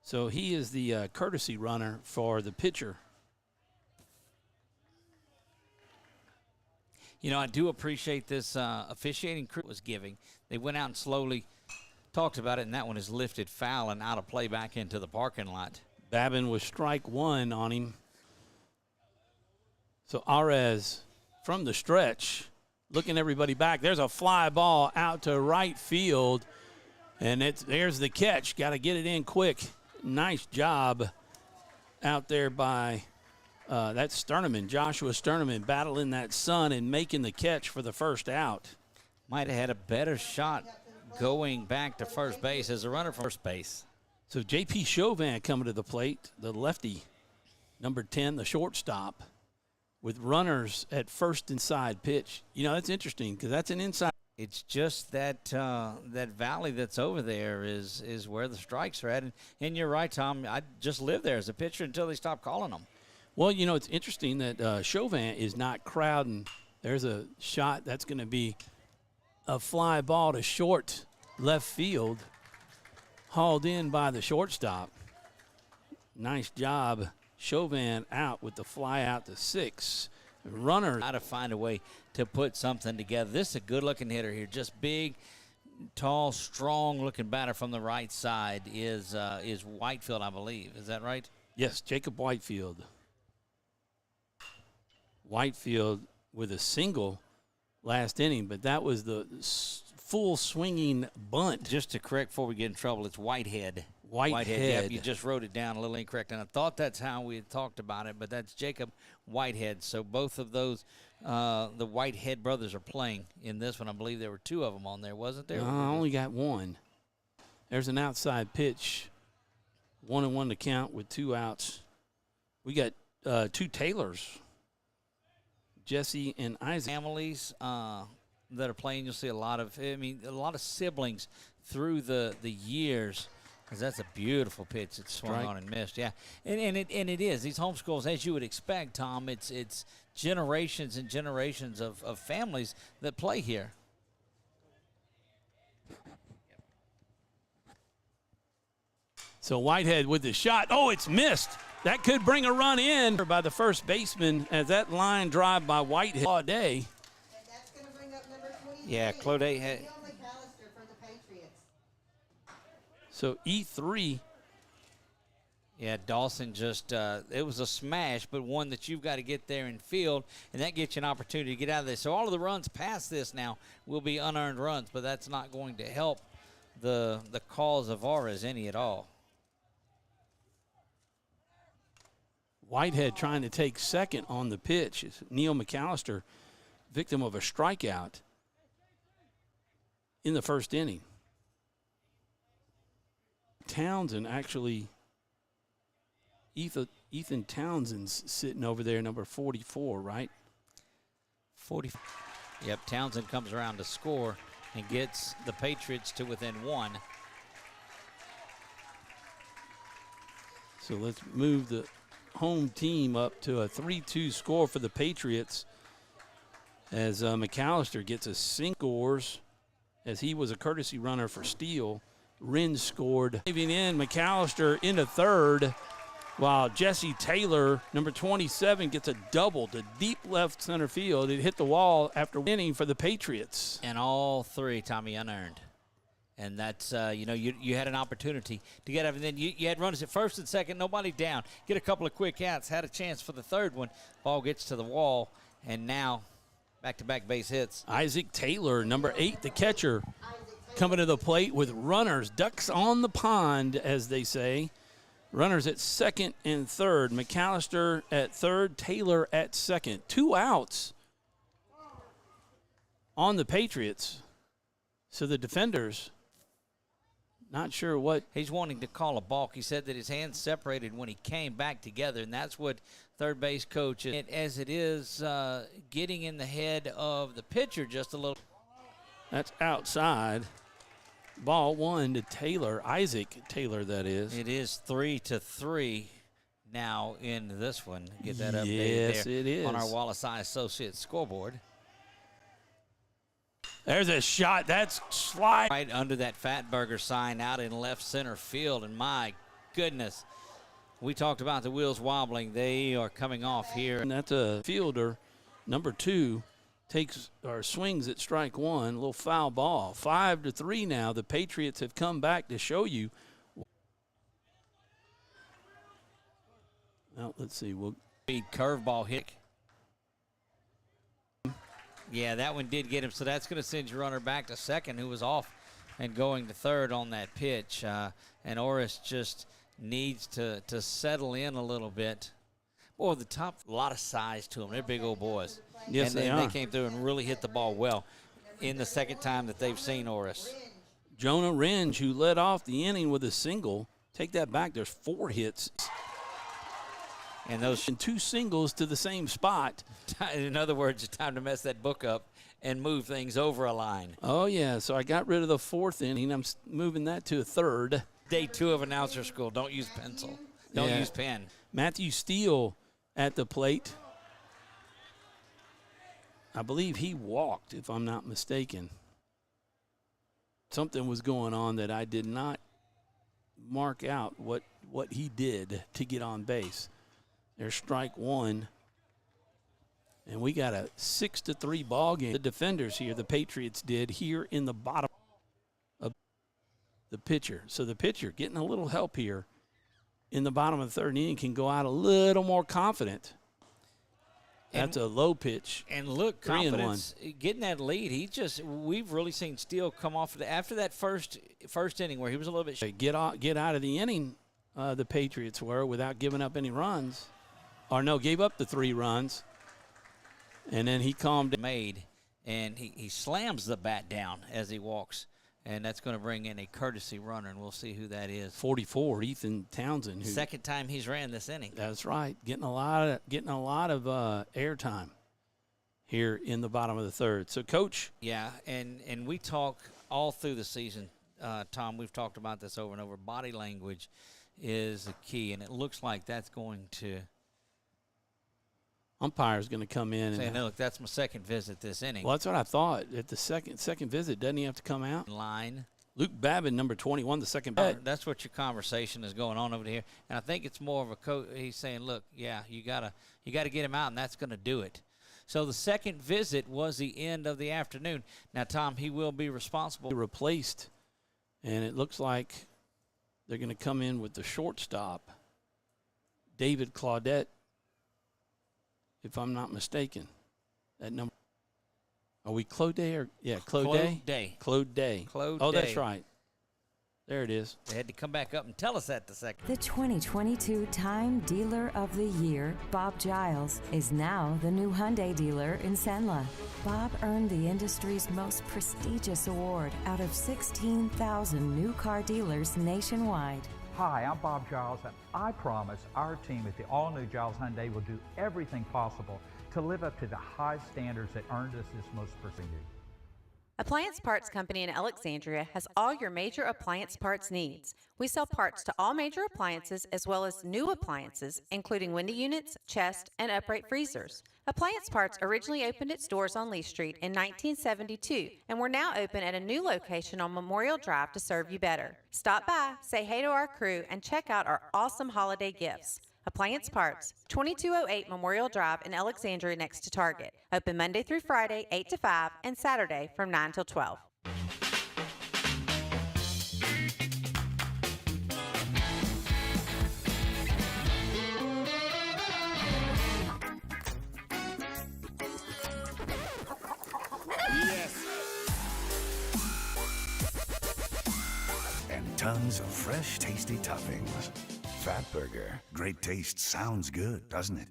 [SPEAKER 2] So he is the courtesy runner for the pitcher.
[SPEAKER 10] You know, I do appreciate this officiating crew was giving. They went out and slowly talked about it, and that one is lifted foul and out of play back into the parking lot.
[SPEAKER 2] Babin was strike one on him. So Arez from the stretch, looking everybody back. There's a fly ball out to right field, and there's the catch. Got to get it in quick. Nice job out there by that's Sterneman, Joshua Sterneman, battling that sun and making the catch for the first out.
[SPEAKER 10] Might have had a better shot going back to first base as a runner for first base.
[SPEAKER 2] So J.P. Chauvin coming to the plate, the lefty, number 10, the shortstop, with runners at first inside pitch. You know, that's interesting because that's an inside.
[SPEAKER 10] It's just that that valley that's over there is where the strikes are at. And you're right, Tom. I just lived there as a pitcher until they stopped calling them.
[SPEAKER 2] Well, you know, it's interesting that Chauvin is not crowding. There's a shot that's going to be a fly ball to short left field, hauled in by the shortstop. Nice job. Chauvin out with the fly out to 6. Runner.
[SPEAKER 10] How to find a way to put something together. This is a good-looking hitter here. Just big, tall, strong-looking batter from the right side is Whitefield, I believe. Is that right?
[SPEAKER 2] Yes, Jacob Whitefield. Whitefield with a single last inning, but that was the full swinging bunt.
[SPEAKER 10] Just to correct before we get in trouble, it's Whitehead.
[SPEAKER 2] Whitehead.
[SPEAKER 10] Yeah, you just wrote it down a little incorrect, and I thought that's how we had talked about it, but that's Jacob Whitehead. So both of those, the Whitehead brothers are playing in this one. I believe there were 2 of them on there, wasn't there?
[SPEAKER 2] No, I only got 1. There's an outside pitch. 1-1 to count with 2 outs. We got 2 Taylors, Jesse and Isaac.
[SPEAKER 10] Families that are playing, you'll see a lot of siblings through the years. Because that's a beautiful pitch. It's swung on and missed, yeah. And it is. These homeschools, as you would expect, Tom, it's generations and generations of families that play here.
[SPEAKER 2] So Whitehead with the shot. Oh, it's missed. That could bring a run in by the first baseman as that line drive by Whitehead all day.
[SPEAKER 10] Yeah, Claudette had.
[SPEAKER 2] So E3.
[SPEAKER 10] Yeah, Dawson just, it was a smash, but one that you've got to get there and field, and that gets you an opportunity to get out of there. So all of the runs past this now will be unearned runs, but that's not going to help the cause of Arez any at all.
[SPEAKER 2] Whitehead trying to take second on the pitch. It's Neil McAllister, victim of a strikeout in the first inning. Townsend actually, Ethan Townsend's sitting over there, number 44, right?
[SPEAKER 10] 40. Yep, Townsend comes around to score and gets the Patriots to within 1.
[SPEAKER 2] So let's move the home team up to a 3-2 score for the Patriots as McAllister gets a scores as he was a courtesy runner for Steele. Wren scored. Moving in, McAllister into third, while Jesse Taylor, number 27, gets a double to deep left center field. It hit the wall after winning for the Patriots.
[SPEAKER 10] And all 3, Tommy, unearned. And that's, you had an opportunity to get everything. You had runners at first and second, nobody down. Get a couple of quick outs, had a chance for the third one. Ball gets to the wall, and now back-to-back base hits.
[SPEAKER 2] Isaac Taylor, number 8, the catcher, coming to the plate with runners, ducks on the pond, as they say. Runners at second and third. McAllister at third, Taylor at second. 2 outs on the Patriots. So the defenders, not sure what.
[SPEAKER 10] He's wanting to call a balk. He said that his hands separated when he came back together, and that's what third base coach is. As it is getting in the head of the pitcher just a little.
[SPEAKER 2] That's outside. Ball 1 to Taylor, Isaac Taylor, that is.
[SPEAKER 10] It is 3-3 now in this one. Get that updated
[SPEAKER 2] yes,
[SPEAKER 10] there
[SPEAKER 2] it is.
[SPEAKER 10] on our Wallace Eye Associates scoreboard.
[SPEAKER 2] There's a shot. That's slide.
[SPEAKER 10] Right under that Fatburger sign out in left center field, and my goodness, we talked about the wheels wobbling. They are coming off here.
[SPEAKER 2] And that's a fielder, number 2. Takes or swings at strike 1, a little foul ball. 5-3 now. The Patriots have come back to show you. Well, let's see. We'll
[SPEAKER 10] curveball hit. Yeah, that one did get him. So that's going to send your runner back to second, who was off and going to third on that pitch. And Orris just needs to settle in a little bit. Boy, the top, a lot of size to them. They're big old boys.
[SPEAKER 2] Yes,
[SPEAKER 10] and
[SPEAKER 2] they are.
[SPEAKER 10] They came through and really hit the ball well in the second time that they've seen Orris.
[SPEAKER 2] Jonah Renge, who led off the inning with a single. Take that back. There's 4 hits.
[SPEAKER 10] And those
[SPEAKER 2] 2 singles to the same spot.
[SPEAKER 10] In other words, it's time to mess that book up and move things over a line.
[SPEAKER 2] Oh, yeah. So I got rid of the 4th inning. I'm moving that to a 3rd.
[SPEAKER 10] Day 2 of announcer school. Don't use pencil. Don't use pen.
[SPEAKER 2] Matthew Steele at the plate. I believe he walked, if I'm not mistaken. Something was going on that I did not mark out what he did to get on base. There's strike 1. And we got a 6-3 ball game. The defenders here, the Patriots did here in the bottom of the pitcher. So the pitcher getting a little help here in the bottom of the 3rd inning can go out a little more confident. That's a low pitch.
[SPEAKER 10] And look, confidence, getting that lead. We've really seen Steele come off after that first inning where he was a little bit.
[SPEAKER 2] Get out of the inning, the Patriots were, without giving up any runs. Or no, gave up the 3 runs. And then he calmed down.
[SPEAKER 10] And he slams the bat down as he walks. And that's going to bring in a courtesy runner, and we'll see who that is.
[SPEAKER 2] 44, Ethan Townsend.
[SPEAKER 10] Second time he's ran this inning.
[SPEAKER 2] That's right. Getting a lot of airtime here in the bottom of the 3rd. So, Coach.
[SPEAKER 10] Yeah, and we talk all through the season, Tom. We've talked about this over and over. Body language is the key, and it looks like that's going to.
[SPEAKER 2] Umpire's going to come in
[SPEAKER 10] and look, that's my second visit this inning.
[SPEAKER 2] Well, that's what I thought. At the second visit, doesn't he have to come out?
[SPEAKER 10] Line.
[SPEAKER 2] Luke Babin, number 21, the second bat.
[SPEAKER 10] That's what your conversation is going on over here. And I think it's more of a coach. He's saying, look, yeah, you gotta get him out, and that's going to do it. So the second visit was the end of the afternoon. Now, Tom, he will be responsible.
[SPEAKER 2] Replaced, and it looks like they're going to come in with the shortstop, David Claudette, if I'm not mistaken. That number. Are we Claude Day or Claude Day? Claude Day. Oh, that's right. There it is.
[SPEAKER 10] They had to come back up and tell us that the second.
[SPEAKER 7] The 2022 Time Dealer of the Year, Bob Giles, is now the new Hyundai dealer in Senla. Bob earned the industry's most prestigious award out of 16,000 new car dealers nationwide.
[SPEAKER 8] Hi, I'm Bob Giles, and I promise our team at the all-new Giles Hyundai will do everything possible to live up to the high standards that earned us this most prestigious.
[SPEAKER 11] Appliance Parts Company in Alexandria has all your major appliance parts needs. We sell parts to all major appliances as well as new appliances, including window units, chest, and upright freezers. Appliance Parts originally opened its doors on Lee Street in 1972, and we're now open at a new location on Memorial Drive to serve you better. Stop by, say hey to our crew, and check out our awesome holiday gifts. Appliance Parts, 2208 Memorial Drive in Alexandria next to Target. Open Monday through Friday, 8 to 5, and Saturday from 9 till 12.
[SPEAKER 4] And tons of fresh, tasty toppings.
[SPEAKER 12] Fatburger. Great taste. Sounds good, doesn't it?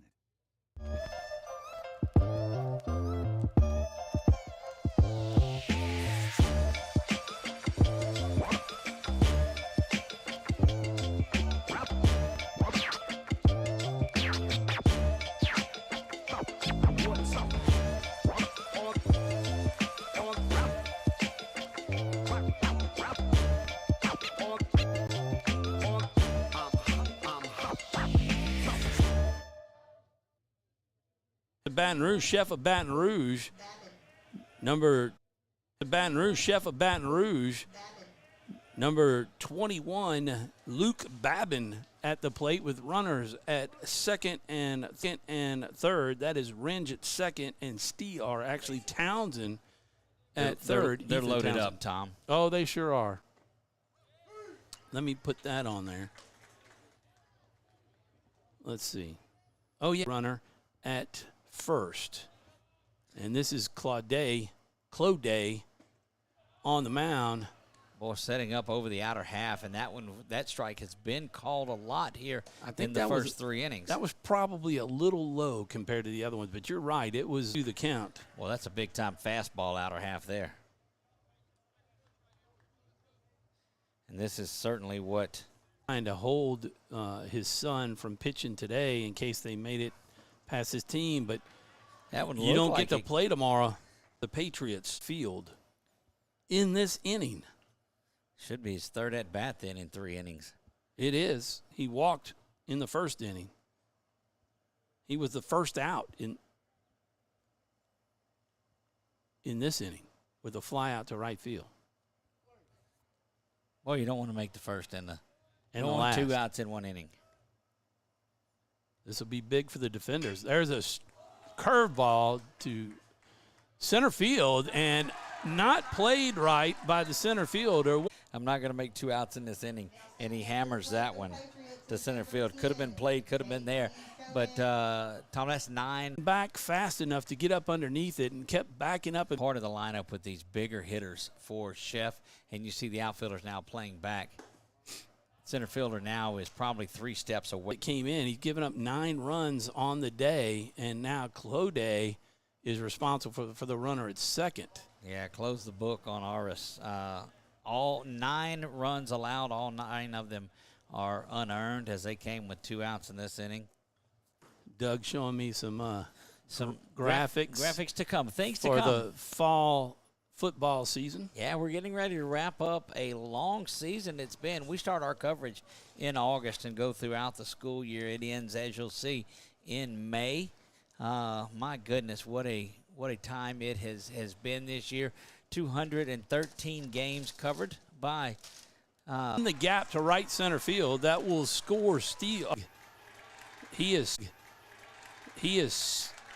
[SPEAKER 2] Baton Rouge, chef of Baton Rouge, number 21, Luke Babin at the plate with runners at second and third. That is Ringe at second, and actually Townsend at third.
[SPEAKER 10] They're
[SPEAKER 2] Ethan
[SPEAKER 10] loaded
[SPEAKER 2] Townsend.
[SPEAKER 10] up, Tom.
[SPEAKER 2] Oh, they sure are. Let me put that on there. Let's see. Oh, yeah. Runner at first. And this is Claude on the mound.
[SPEAKER 10] Boy, setting up over the outer half, and that strike has been called a lot here
[SPEAKER 2] I think
[SPEAKER 10] in the first 3 innings.
[SPEAKER 2] That was probably a little low compared to the other ones, but you're right. It was to the count.
[SPEAKER 10] Well, that's a big-time fastball outer half there. And this is certainly what...
[SPEAKER 2] Trying to hold his son from pitching today in case they made it past his team, but
[SPEAKER 10] that one
[SPEAKER 2] you don't get to play tomorrow. The Patriots field in this inning.
[SPEAKER 10] Should be his third at bat then in 3 innings.
[SPEAKER 2] It is. He walked in the first inning. He was the first out in this inning with a fly out to right field.
[SPEAKER 10] Well, you don't want to make the first and the
[SPEAKER 2] last.
[SPEAKER 10] 2 outs in 1 inning.
[SPEAKER 2] This will be big for the defenders. There's a curveball to center field and not played right by the center fielder.
[SPEAKER 10] I'm not going to make 2 outs in this inning, and he hammers that one to center field. Could have been played, could have been there. But, Tom, that's 9.
[SPEAKER 2] Back fast enough to get up underneath it and kept backing up.
[SPEAKER 10] Part of the lineup with these bigger hitters for Chef, and you see the outfielders now playing back. Center fielder now is probably 3 steps away.
[SPEAKER 2] It came in. He's given up 9 runs on the day, and now Claude is responsible for the runner at second.
[SPEAKER 10] Yeah, close the book on Aris. All 9 runs allowed. All 9 of them are unearned as they came with 2 outs in this inning.
[SPEAKER 2] Doug showing me some graphics.
[SPEAKER 10] Graphics to come. Things
[SPEAKER 2] for
[SPEAKER 10] to come.
[SPEAKER 2] the fall football season.
[SPEAKER 10] Yeah, we're getting ready to wrap up a long season it's been. We start our coverage in August and go throughout the school year. It ends, as you'll see, in May. My goodness, what a time it has been this year. 213 games covered by
[SPEAKER 2] in the gap to right center field. That will score steal.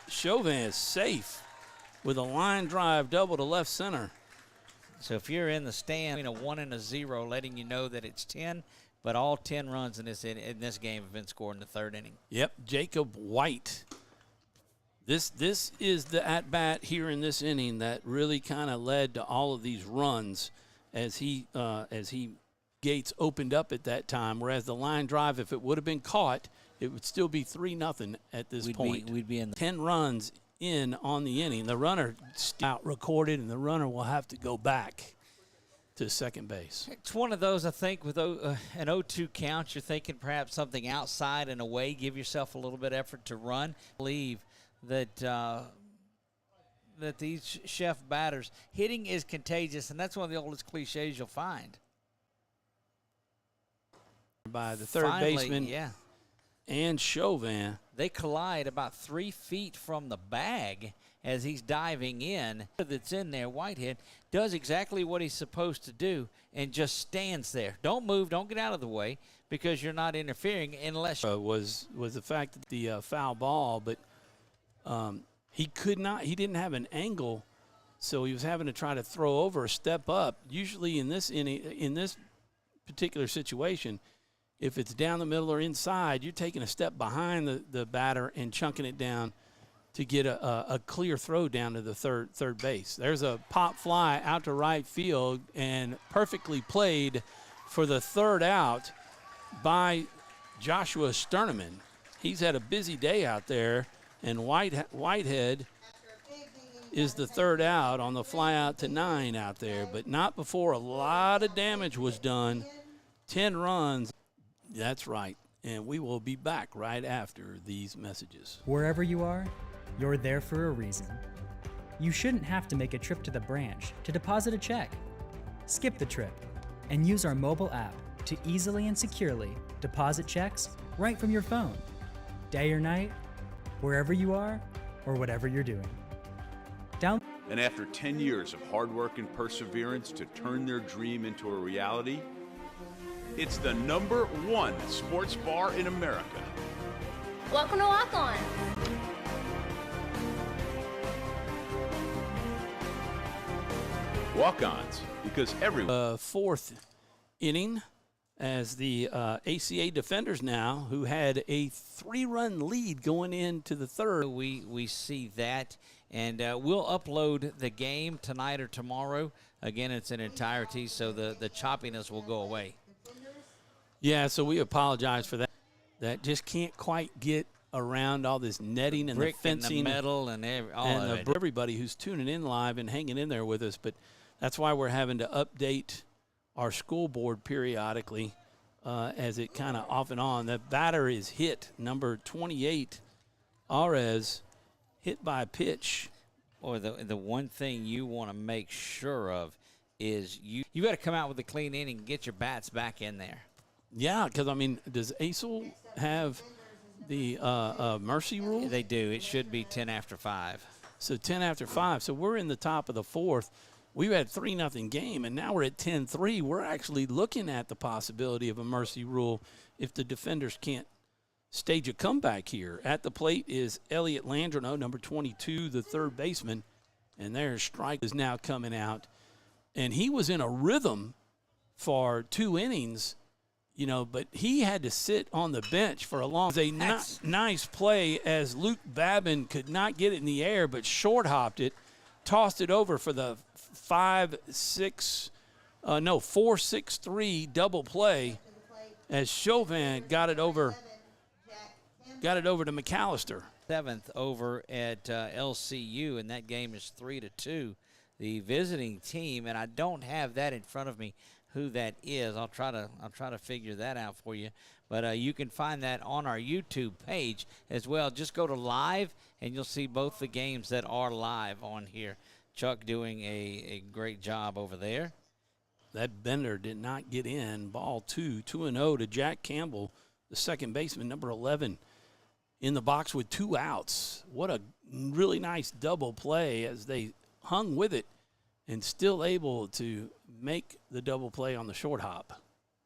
[SPEAKER 2] Chauvin is safe with a line drive double to left center.
[SPEAKER 10] So if you're in the stand, 1 and a 0, letting you know that it's 10, but all 10 runs in this game have been scored in the 3rd inning.
[SPEAKER 2] Yep, Jacob White. This is the at-bat here in this inning that really kind of led to all of these runs as Gates opened up at that time, whereas the line drive, if it would have been caught, it would still be 3-0 at this point.
[SPEAKER 10] We'd be in
[SPEAKER 2] 10 runs in on the inning. The runner out recorded, and the runner will have to go back to second base.
[SPEAKER 10] It's one of those, I think, with an 0-2 count, you're thinking perhaps something outside and away. Give yourself a little bit of effort to run. I believe that these Chef batters, hitting is contagious, and that's one of the oldest cliches you'll find.
[SPEAKER 2] By the third baseman,
[SPEAKER 10] yeah,
[SPEAKER 2] and Chauvin.
[SPEAKER 10] They collide about 3 feet from the bag as he's diving in. That's in there, Whitehead, does exactly what he's supposed to do and just stands there. Don't move, don't get out of the way because you're not interfering unless
[SPEAKER 2] was the fact that the foul ball, but he didn't have an angle, so he was having to try to throw over a step up. Usually in this particular situation, if it's down the middle or inside, you're taking a step behind the batter and chunking it down to get a clear throw down to the third base. There's a pop fly out to right field and perfectly played for the 3rd out by Joshua Sterneman. He's had a busy day out there, and Whitehead is the third out on the fly out to 9 out there, but not before a lot of damage was done. 10 runs. That's right. And we will be back right after these messages.
[SPEAKER 3] Wherever you are, you're there for a reason. You shouldn't have to make a trip to the branch to deposit a check. Skip the trip and use our mobile app to easily and securely deposit checks right from your phone. Day or night, wherever you are or whatever you're doing.
[SPEAKER 5] And after 10 years of hard work and perseverance to turn their dream into a reality, it's the #1 sports bar in America.
[SPEAKER 6] Welcome to Walk On.
[SPEAKER 5] Walk-ons, because every
[SPEAKER 2] fourth inning as the ACA defenders now, who had a 3-run lead going into the third.
[SPEAKER 10] We see that, and we'll upload the game tonight or tomorrow. Again, it's in entirety, so the choppiness will go away.
[SPEAKER 2] Yeah, so we apologize for that. That just can't quite get around all this netting and
[SPEAKER 10] brick
[SPEAKER 2] the fencing,
[SPEAKER 10] and the metal, and
[SPEAKER 2] everybody who's tuning in live and hanging in there with us. But that's why we're having to update our school board periodically as it kind of off and on. The batter is hit, number 28, Arez, hit by a pitch.
[SPEAKER 10] Or the one thing you want to make sure of is you got to come out with a clean inning and get your bats back in there.
[SPEAKER 2] Yeah, because, I mean, does ACEL have the mercy rule?
[SPEAKER 10] They do. It should be 10 after 5.
[SPEAKER 2] So 10 after 5. So we're in the top of the fourth. We've had 3-0 game, and now we're at 10-3. We're actually looking at the possibility of a mercy rule if the defenders can't stage a comeback here. At the plate is Elliot Landrino, number 22, the third baseman, and their strike is now coming out. And he was in a rhythm for 2 innings, you know, but he had to sit on the bench for a long time. It was a nice play as Luke Babin could not get it in the air, but short-hopped it, tossed it over for the 4-6-3 double play as Chauvin got it over to McAllister.
[SPEAKER 10] 7th over at LCU, and that game is 3-2. The visiting team, and I don't have that in front of me who that is. I'll try to figure that out for you. But you can find that on our YouTube page as well. Just go to live, and you'll see both the games that are live on here. Chuck doing a great job over there.
[SPEAKER 2] That bender did not get in. Ball 2-0 to Jack Campbell, the second baseman, number 11, in the box with 2 outs. What a really nice double play as they hung with it and still able to make the double play on the short hop.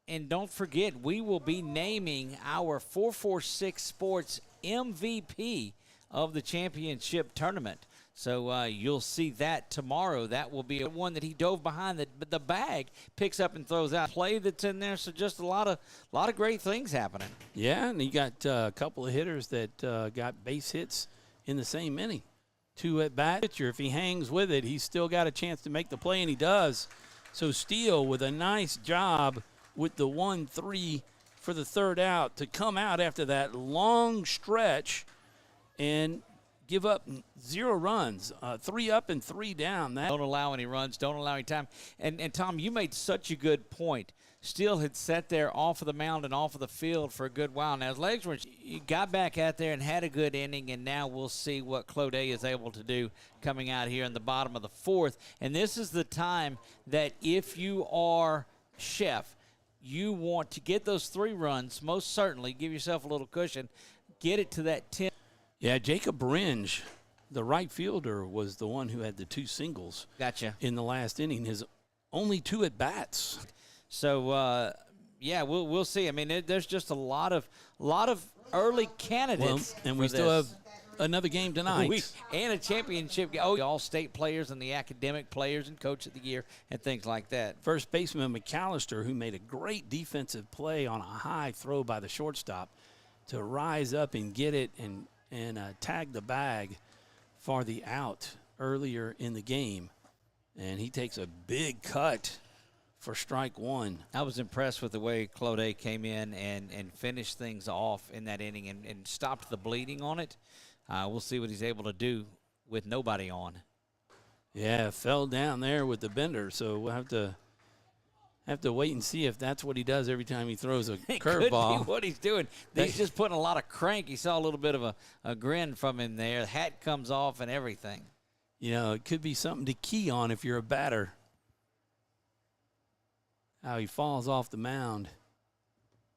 [SPEAKER 10] And don't forget, we will be naming our 446 Sports MVP of the championship tournament. So you'll see that tomorrow. That will be one that he dove behind the bag, picks up and throws out. Play that's in there, so just a lot of great things happening.
[SPEAKER 2] Yeah, and he got a couple of hitters that got base hits in the same inning. 2 at bat. If he hangs with it, he's still got a chance to make the play, and he does. So Steele with a nice job with the 1-3 for the third out to come out after that long stretch and give up 0 runs, 3 up and 3 down.
[SPEAKER 10] Don't allow any runs, don't allow any time. And Tom, you made such a good point. Steele had sat there off of the mound and off of the field for a good while. Now his legs were, he got back out there and had a good inning, and now we'll see what Clodé is able to do coming out here in the bottom of the fourth. And this is the time that if you are Chef, you want to get those 3 runs, most certainly, give yourself a little cushion, get it to that 10.
[SPEAKER 2] Yeah, Jacob Bringe, the right fielder, was the one who had the 2 singles.
[SPEAKER 10] Gotcha.
[SPEAKER 2] In the last inning, his only 2 at bats.
[SPEAKER 10] So yeah, we'll see. I mean, there's just a lot of early candidates.
[SPEAKER 2] Well, and we still have another game tonight.
[SPEAKER 10] And a championship game. Oh, all-state players and the academic players and coach of the year and things like that.
[SPEAKER 2] First baseman McAllister, who made a great defensive play on a high throw by the shortstop to rise up and get it and tag the bag for the out earlier in the game. And he takes a big cut for strike one.
[SPEAKER 10] I was impressed with the way Claude came in and finished things off in that inning and stopped the bleeding on it. We'll see what he's able to do with nobody on.
[SPEAKER 2] Yeah, fell down there with the bender, so we'll have to wait and see if that's what he does every time he throws a
[SPEAKER 10] It
[SPEAKER 2] curveball.
[SPEAKER 10] could be what he's doing. He's just putting a lot of crank. You saw a little bit of a grin from him there. The hat comes off and everything.
[SPEAKER 2] You know, it could be something to key on if you're a batter. How he falls off the mound.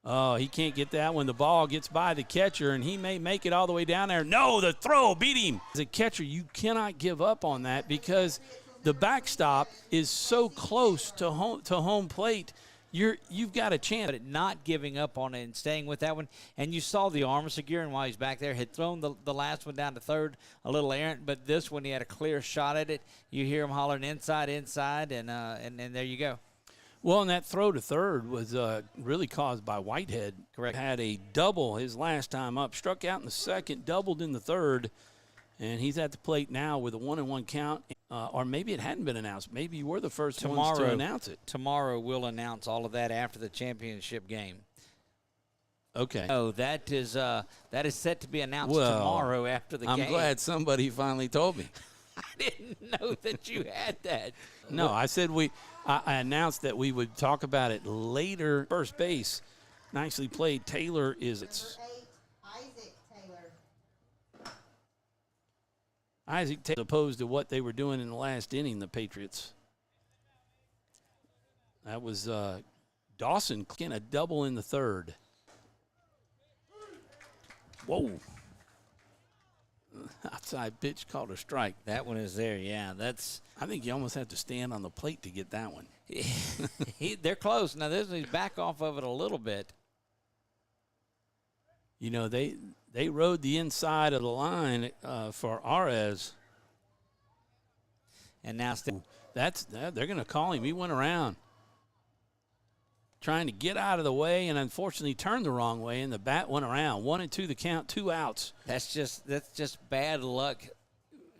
[SPEAKER 2] Oh, he can't get that when the ball gets by the catcher, and he may make it all the way down there. No, the throw beat him. As a catcher, you cannot give up on that because the backstop is so close to home plate. You've got a chance.
[SPEAKER 10] But not giving up on it and staying with that one. And you saw the arm of Seguin while he's back there. Had thrown the last one down to third, a little errant. But this one, he had a clear shot at it. You hear him hollering inside, and there you go.
[SPEAKER 2] Well, and that throw to third was really caused by Whitehead.
[SPEAKER 10] Correct.
[SPEAKER 2] Had a double his last time up. Struck out in the second, doubled in the third. And he's at the plate now with a 1-1 count. Or maybe it hadn't been announced. Maybe you were the first ones to announce it.
[SPEAKER 10] Tomorrow we'll announce all of that after the championship game.
[SPEAKER 2] Okay.
[SPEAKER 10] Oh, that is set to be announced tomorrow after the game.
[SPEAKER 2] I'm glad somebody finally told me.
[SPEAKER 10] I didn't know that you had that.
[SPEAKER 2] No, I said I announced that we would talk about it later. First base, nicely played. Taylor is it's Isaac Taylor, opposed to what they were doing in the last inning, the Patriots. That was Dawson getting a double in the third. Whoa. Outside pitch called a strike.
[SPEAKER 10] That one is there, yeah.
[SPEAKER 2] I think you almost have to stand on the plate to get that one.
[SPEAKER 10] They're close. Now, he's back off of it a little bit.
[SPEAKER 2] You know, they rode the inside of the line for Arez.
[SPEAKER 10] And now
[SPEAKER 2] they're going to call him. He went around trying to get out of the way and unfortunately turned the wrong way, and the bat went around. 1-2 the count, 2 outs.
[SPEAKER 10] That's just bad luck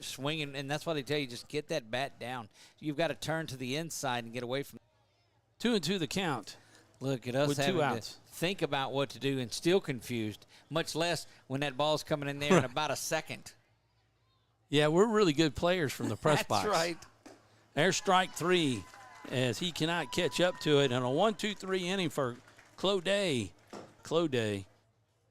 [SPEAKER 10] swinging, and that's why they tell you, just get that bat down. You've got to turn to the inside and get away from it.
[SPEAKER 2] 2-2 the count.
[SPEAKER 10] Look at us
[SPEAKER 2] with
[SPEAKER 10] having
[SPEAKER 2] 2 outs.
[SPEAKER 10] To think about what to do and still confused, much less when that ball's coming in there in about a second.
[SPEAKER 2] Yeah, we're really good players from the press box.
[SPEAKER 10] That's right.
[SPEAKER 2] There's strike 3 as he cannot catch up to it. And a 1-2-3 inning for Claude,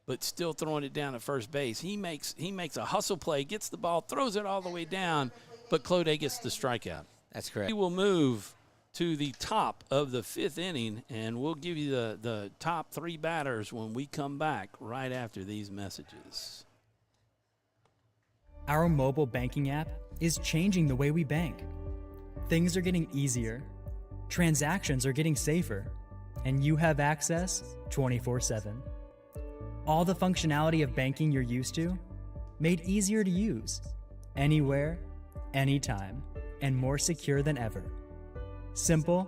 [SPEAKER 2] but still throwing it down at first base. He makes a hustle play, gets the ball, throws it all the way down, but Claude gets the strikeout.
[SPEAKER 10] That's correct.
[SPEAKER 2] He will move to the top of the 5th inning, and we'll give you the top 3 batters when we come back right after these messages.
[SPEAKER 3] Our mobile banking app is changing the way we bank. Things are getting easier, transactions are getting safer, and you have access 24/7. All the functionality of banking you're used to, made easier to use, anywhere, anytime, and more secure than ever. Simple,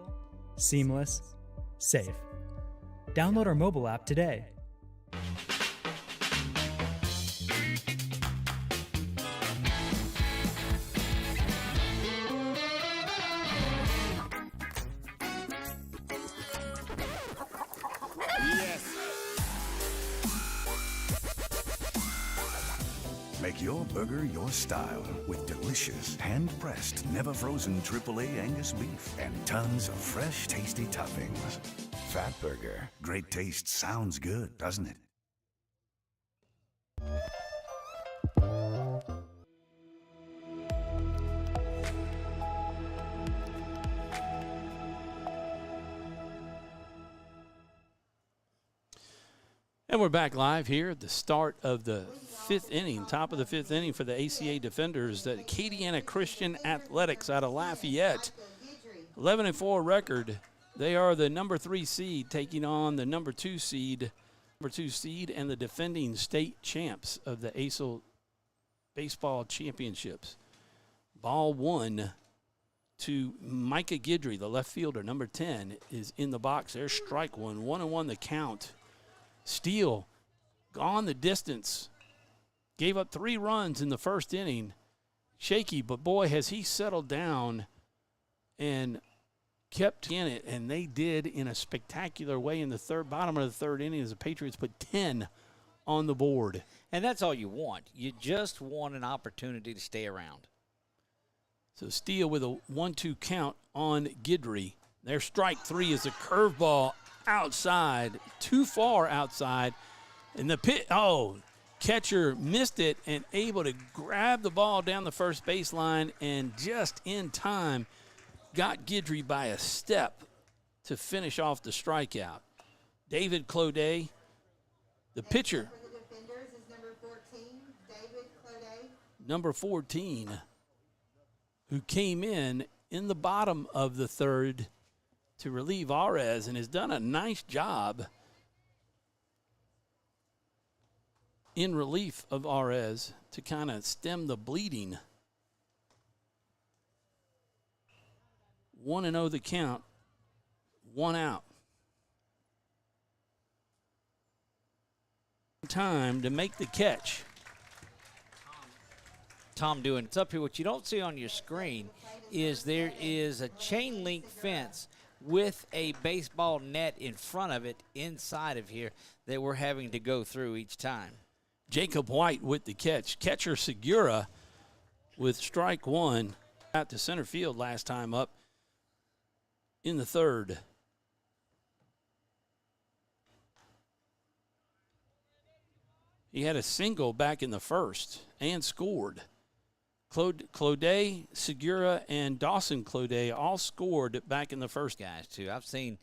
[SPEAKER 3] seamless, safe. Download our mobile app today.
[SPEAKER 12] Make your burger your style with delicious, hand-pressed, never-frozen AAA Angus beef and tons of fresh, tasty toppings. Fat Burger. Great taste sounds good, doesn't it?
[SPEAKER 2] And we're back live here at the start of the 5th inning, top of the 5th inning for the ACA defenders, the Acadiana Christian Athletics out of Lafayette. 11-4 record. They are the number 3 seed taking on the number 2 seed and the defending state champs of the ACEL baseball championships. Ball 1 to Micah Guidry, the left fielder, number 10, is in the box. There's strike 1, 1-1 the count. Steele gone the distance. Gave up 3 runs in the first inning. Shaky, but boy, has he settled down and kept in it, and they did in a spectacular way in the bottom of the third inning as the Patriots put 10 on the board.
[SPEAKER 10] And that's all you want. You just want an opportunity to stay around.
[SPEAKER 2] So Steele with a 1-2 count on Guidry. Their strike three is a curveball outside, too far outside. And the catcher missed it and able to grab the ball down the first baseline and just in time got Guidry by a step to finish off the strikeout. David Cloday, the pitcher.
[SPEAKER 13] For the defenders is number 14, David Cloday.
[SPEAKER 2] Number 14, who came in the bottom of the third to relieve Arez and has done a nice job in relief of Arez to kind of stem the bleeding. 1-0 the count, 1 out. Time to make the catch.
[SPEAKER 10] Tom doing it's up here. What you don't see on your screen is there is a chain link fence with a baseball net in front of it inside of here that we're having to go through each time.
[SPEAKER 2] Jacob White with the catch. Catcher Segura with strike one out to center field last time up in the third. He had a single back in the first and scored. Cloday, Segura, and Dawson Cloday all scored back in the first.
[SPEAKER 10] Guys, too. I've seen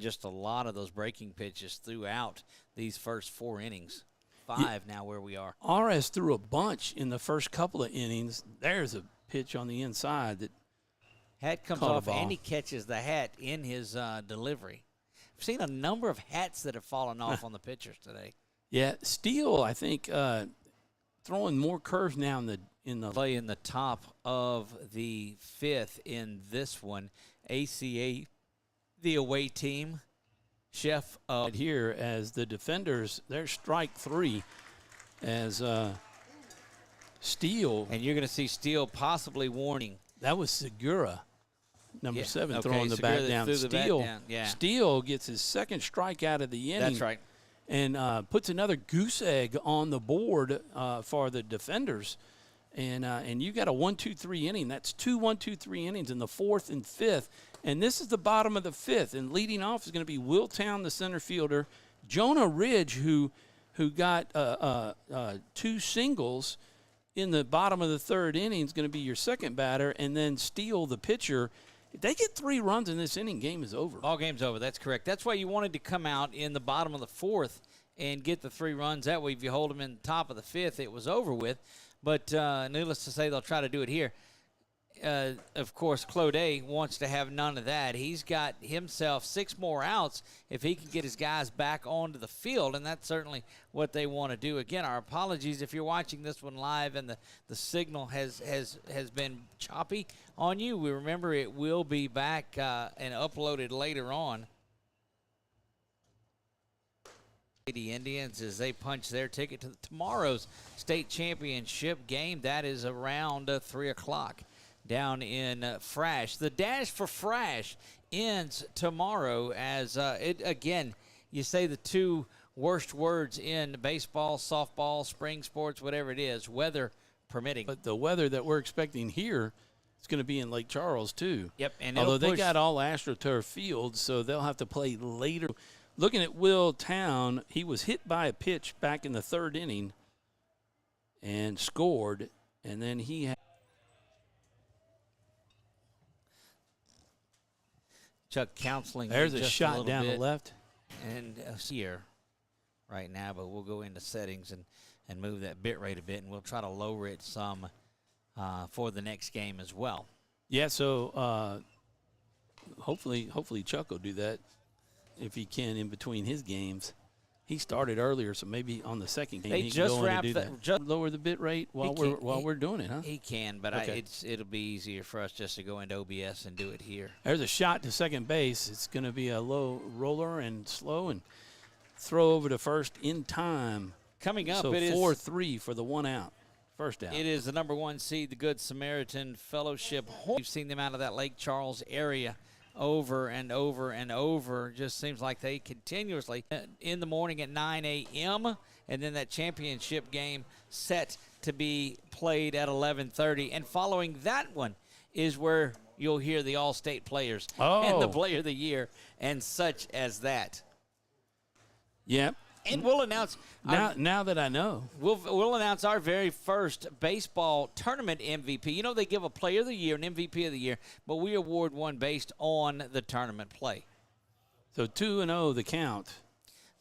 [SPEAKER 10] just a lot of those breaking pitches throughout these first 4 innings. 5 now where we are.
[SPEAKER 2] Arez threw a bunch in the first couple of innings. There's a pitch on the inside that
[SPEAKER 10] hat comes off and he catches the hat in his delivery. I've seen a number of hats that have fallen off on the pitchers today.
[SPEAKER 2] Yeah, Steele, I think, throwing more curves now in the
[SPEAKER 10] play in the top of the 5th in this one. ACA, the away team. Chef
[SPEAKER 2] here as the defenders, their strike three as Steele.
[SPEAKER 10] And you're going to see Steele possibly warning.
[SPEAKER 2] That was Segura, number 7, throwing the
[SPEAKER 10] Segura
[SPEAKER 2] bat down. Steele gets his second strikeout of the inning.
[SPEAKER 10] That's right.
[SPEAKER 2] And puts another goose egg on the board for the defenders. And you got a 1-2-3 inning. That's 2 1-2-3 innings in the 4th and 5th. And this is the bottom of the 5th. And leading off is going to be Will Town, the center fielder. Jonah Ridge, who got 2 singles in the bottom of the 3rd inning, is going to be your second batter. And then Steele, the pitcher. If they get 3 runs in this inning, game is over.
[SPEAKER 10] All game's over. That's correct. That's why you wanted to come out in the bottom of the 4th and get the 3 runs. That way, if you hold them in the top of the 5th, it was over with. But needless to say, they'll try to do it here. Of course, Cloday wants to have none of that. He's got himself 6 more outs if he can get his guys back onto the field, and that's certainly what they want to do. Again, our apologies if you're watching this one live and the signal has been choppy on you. We remember it will be back and uploaded later on. The Indians, as they punch their ticket to tomorrow's state championship game. That is around 3 o'clock down in Frash. The Dash for Frash ends tomorrow as again, you say the 2 worst words in baseball, softball, spring sports, whatever it is, weather permitting.
[SPEAKER 2] But the weather that we're expecting here is going to be in Lake Charles, too.
[SPEAKER 10] Yep. And
[SPEAKER 2] although they got all AstroTurf fields, so they'll have to play later. Looking at Will Town, he was hit by a pitch back in the 3rd inning and scored, and then he had
[SPEAKER 10] Chuck counseling.
[SPEAKER 2] There's a shot down the left.
[SPEAKER 10] And here right now, but we'll go into settings and move that bit rate a bit, and we'll try to lower it some for the next game as well.
[SPEAKER 2] Yeah, so hopefully Chuck will do that if he can in between his games. He started earlier, so maybe on the second game
[SPEAKER 10] they
[SPEAKER 2] he
[SPEAKER 10] just
[SPEAKER 2] can go
[SPEAKER 10] wrapped
[SPEAKER 2] in and do that. Lower the bit rate while we're doing it, huh?
[SPEAKER 10] He can, but
[SPEAKER 2] okay.
[SPEAKER 10] It'll be easier for us just to go into OBS and do it here.
[SPEAKER 2] There's a shot to second base. It's going to be a low roller and slow and throw over to first in time.
[SPEAKER 10] Coming up,
[SPEAKER 2] so
[SPEAKER 10] it is
[SPEAKER 2] 4-3 for the 1 out. First out.
[SPEAKER 10] It is the number 1 seed, the Good Samaritan Fellowship. We've seen them out of that Lake Charles area over and over and over. Just seems like they continuously in the morning at 9 a.m. and then that championship game set to be played at 11:30. And following that one is where you'll hear the All-State players and the Player of the Year and such as that.
[SPEAKER 2] Yep.
[SPEAKER 10] And we'll announce
[SPEAKER 2] now that I know.
[SPEAKER 10] We'll announce our very first baseball tournament MVP. You know, they give a Player of the Year, an MVP of the Year, but we award one based on the tournament play.
[SPEAKER 2] So 2-0 the count.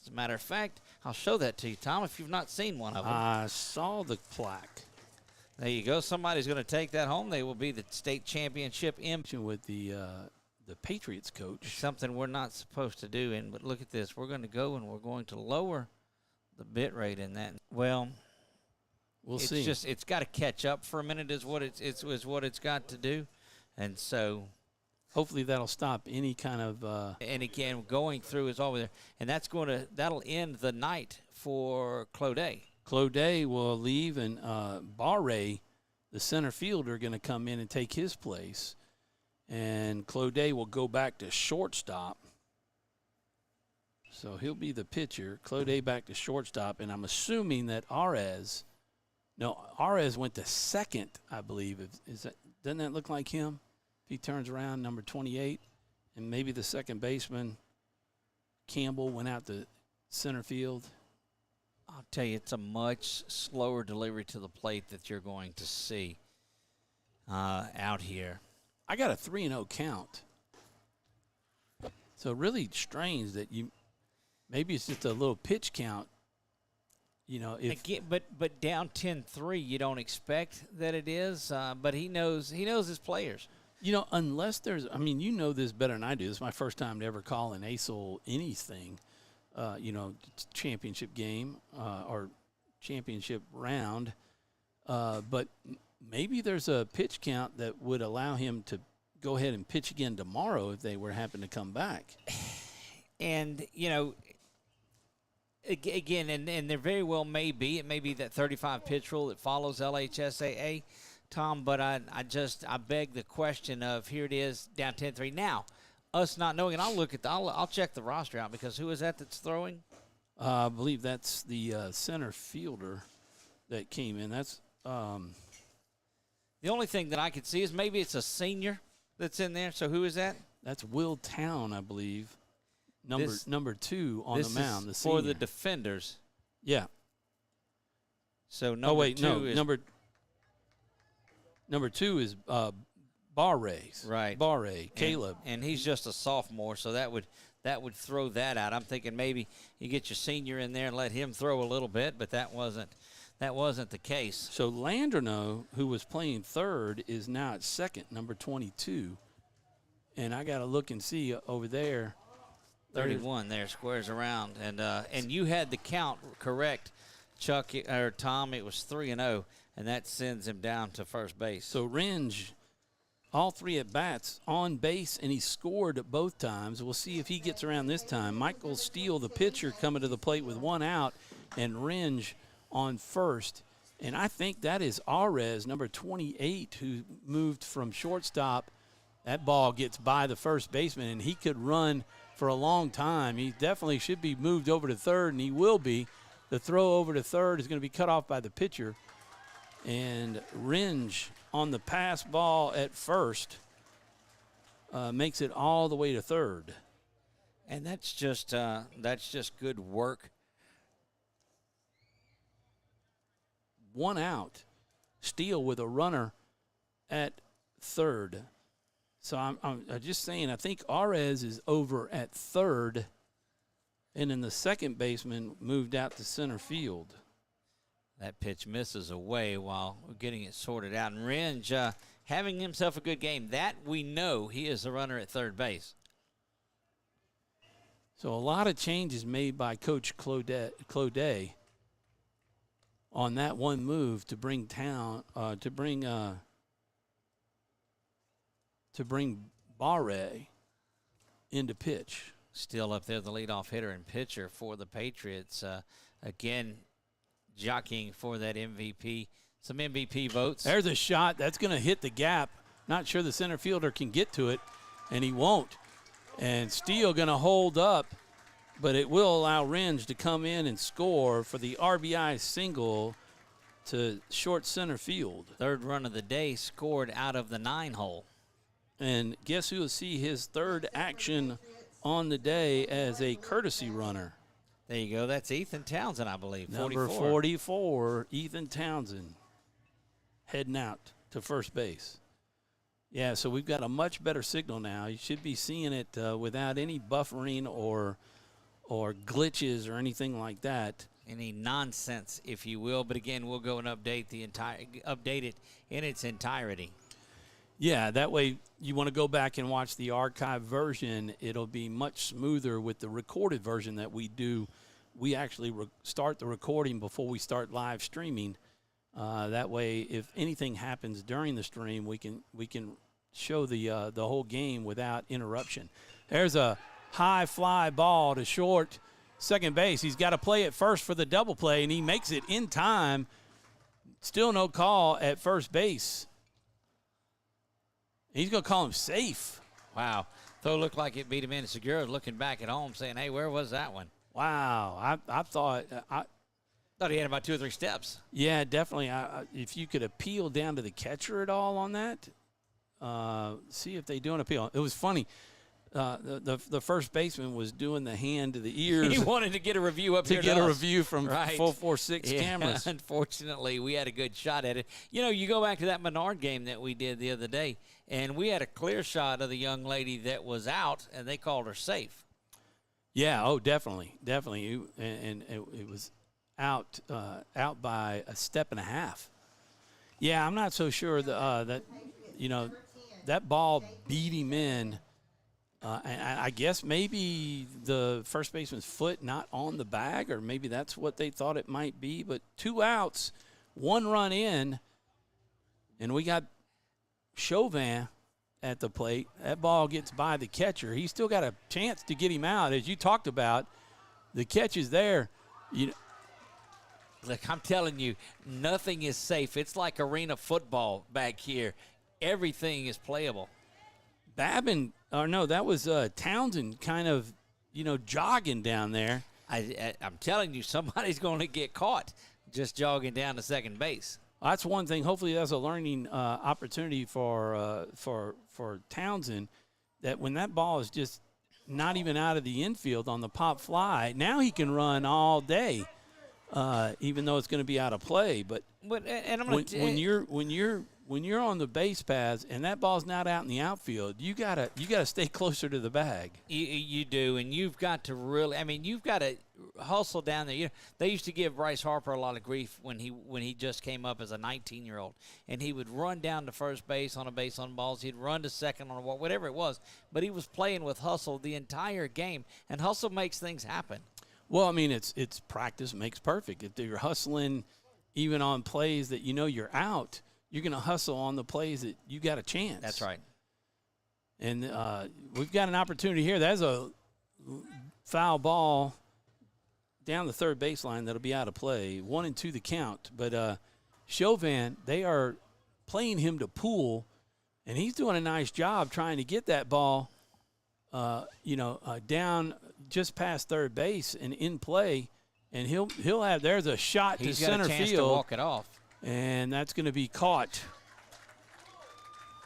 [SPEAKER 10] As a matter of fact, I'll show that to you, Tom, if you've not seen one of them.
[SPEAKER 2] I saw the plaque.
[SPEAKER 10] There you go. Somebody's going to take that home. They will be the state championship MVP.
[SPEAKER 2] With the Patriots coach.
[SPEAKER 10] Something we're not supposed to do. But look at this. We're going to go and we're going to lower the bit rate in that. Well,
[SPEAKER 2] we'll see.
[SPEAKER 10] It's got to catch up for a minute is what it's got to do. And so
[SPEAKER 2] hopefully that'll stop any kind of
[SPEAKER 10] and again, going through is over there. And that'll end the night for Clodagh.
[SPEAKER 2] Clodagh will leave, and Barre, the center fielder, going to come in and take his place. And Clodagh will go back to shortstop. So he'll be the pitcher. Clodagh back to shortstop. And I'm assuming that Arez went to second, I believe. Doesn't that look like him? If he turns around, number 28. And maybe the second baseman, Campbell, went out to center field.
[SPEAKER 10] I'll tell you, it's a much slower delivery to the plate that you're going to see out here.
[SPEAKER 2] I got a 3-0 count. So really strange that maybe it's just a little pitch count. You know,
[SPEAKER 10] again, but down 10-3, you don't expect that it is. But he knows his players.
[SPEAKER 2] You know, unless there's, you know this better than I do. This is my first time to ever call an ACEL anything. Championship game or championship round. But maybe there's a pitch count that would allow him to go ahead and pitch again tomorrow if they were happen to come back.
[SPEAKER 10] And, again, and there very well may be. It may be that 35 pitch rule that follows LHSAA, Tom, but I beg the question of here it is down 10-3. Now, us not knowing, and I'll check the roster out because who is that's throwing?
[SPEAKER 2] I believe that's the center fielder that came in. That's
[SPEAKER 10] the only thing that I could see is maybe it's a senior that's in there. So who is that?
[SPEAKER 2] That's Will Town, I believe. Number 2 on the mound.
[SPEAKER 10] The for the defenders.
[SPEAKER 2] Yeah.
[SPEAKER 10] So
[SPEAKER 2] number 2 is Barres.
[SPEAKER 10] Right.
[SPEAKER 2] Barre, Caleb.
[SPEAKER 10] And he's just a sophomore, so that would throw that out. I'm thinking maybe you get your senior in there and let him throw a little bit, but that wasn't the case.
[SPEAKER 2] So Landreneau, who was playing third, is now at second, number 22. And I got to look and see over there.
[SPEAKER 10] 31 there squares around, and you had the count correct, Chuck or Tom. It was 3-0, and that sends him down to first base.
[SPEAKER 2] So Rouge, all 3 at bats on base, and he scored both times. We'll see if he gets around this time. Michael Steele, the pitcher, coming to the plate with 1 out, and Rouge on first. And I think that is Arez, number 28, who moved from shortstop. That ball gets by the first baseman, and he could run for a long time. He definitely should be moved over to third, and he will be. The throw over to third is going to be cut off by the pitcher. And Rouge on the pass ball at first makes it all the way to third.
[SPEAKER 10] And that's just good work.
[SPEAKER 2] 1 out. Steele with a runner at third. So I'm just saying, I think Arez is over at third, and then the second baseman moved out to center field.
[SPEAKER 10] That pitch misses away while we're getting it sorted out. And Rouge having himself a good game. That we know he is the runner at third base.
[SPEAKER 2] So a lot of changes made by Coach Clodagh on that one move to bring Barre into pitch.
[SPEAKER 10] Still up there, the leadoff hitter and pitcher for the Patriots. Again, jockeying for that MVP. Some MVP votes.
[SPEAKER 2] There's a shot. That's going to hit the gap. Not sure the center fielder can get to it. and he won't. And Steele going to hold up, but it will allow Ringe to come in and score for the RBI single to short center field.
[SPEAKER 10] Third run of the day scored out of the 9-hole.
[SPEAKER 2] And guess who will see his third action on the day as a courtesy runner?
[SPEAKER 10] There you go. That's Ethan Townsend, I believe.
[SPEAKER 2] Number 44, Ethan Townsend, heading out to first base. Yeah, so we've got a much better signal now. You should be seeing it without any buffering or glitches or anything like that.
[SPEAKER 10] Any nonsense, if you will. But again, we'll go and update it in its entirety.
[SPEAKER 2] Yeah, that way you want to go back and watch the archive version. It'll be much smoother with the recorded version that we do. We actually start the recording before we start live streaming. That way, if anything happens during the stream, we can show the whole game without interruption. There's a high fly ball to short second base. He's got to play it first for the double play, and he makes it in time. Still no call at first base. He's going to call him safe.
[SPEAKER 10] Wow. Throw looked like it beat him in. Segura looking back at home saying, hey, where was that one?
[SPEAKER 2] Wow. I thought
[SPEAKER 10] he had about 2 or 3 steps.
[SPEAKER 2] Yeah, definitely. If you could appeal down to the catcher at all on that, see if they do an appeal. It was funny. The first baseman was doing the hand to the ears.
[SPEAKER 10] He wanted to get a review up here
[SPEAKER 2] to get a review from
[SPEAKER 10] right.
[SPEAKER 2] 446 cameras.
[SPEAKER 10] Unfortunately, we had a good shot at it. You know, you go back to that Menard game that we did the other day, and we had a clear shot of the young lady that was out, and they called her safe.
[SPEAKER 2] Yeah, oh, definitely. And it was out by a step and a half. Yeah, I'm not so sure that that ball beat him in. I guess maybe the first baseman's foot not on the bag, or maybe that's what they thought it might be. But 2 outs, 1 run in, and we got Chauvin at the plate. That ball gets by the catcher. He's still got a chance to get him out. As you talked about, the catch is there.
[SPEAKER 10] Look, I'm telling you, nothing is safe. It's like arena football back here. Everything is playable.
[SPEAKER 2] That was Townsend kind of, jogging down there.
[SPEAKER 10] I'm telling you, somebody's going to get caught just jogging down to second base.
[SPEAKER 2] That's one thing. Hopefully that's a learning opportunity for Townsend, that when that ball is just not even out of the infield on the pop fly, now he can run all day, even though it's going to be out of play. But when you're on the base paths and that ball's not out in the outfield, you gotta stay closer to the bag.
[SPEAKER 10] You do, and you've got to really. I mean, you've got to hustle down there. They used to give Bryce Harper a lot of grief when he just came up as a 19-year-old, and he would run down to first base on balls. He'd run to second on a walk, whatever it was. But he was playing with hustle the entire game, and hustle makes things happen.
[SPEAKER 2] Well, I mean, it's practice makes perfect. If you're hustling, even on plays that you're out, you're going to hustle on the plays that you got a chance.
[SPEAKER 10] That's right.
[SPEAKER 2] And we've got an opportunity here. That's a foul ball down the third baseline that'll be out of play. 1-2 the count. But Chauvin, they are playing him to pull, and he's doing a nice job trying to get that ball, down just past third base and in play. And he'll have. There's a shot to center field.
[SPEAKER 10] He's got a chance to walk it off.
[SPEAKER 2] And that's going to be caught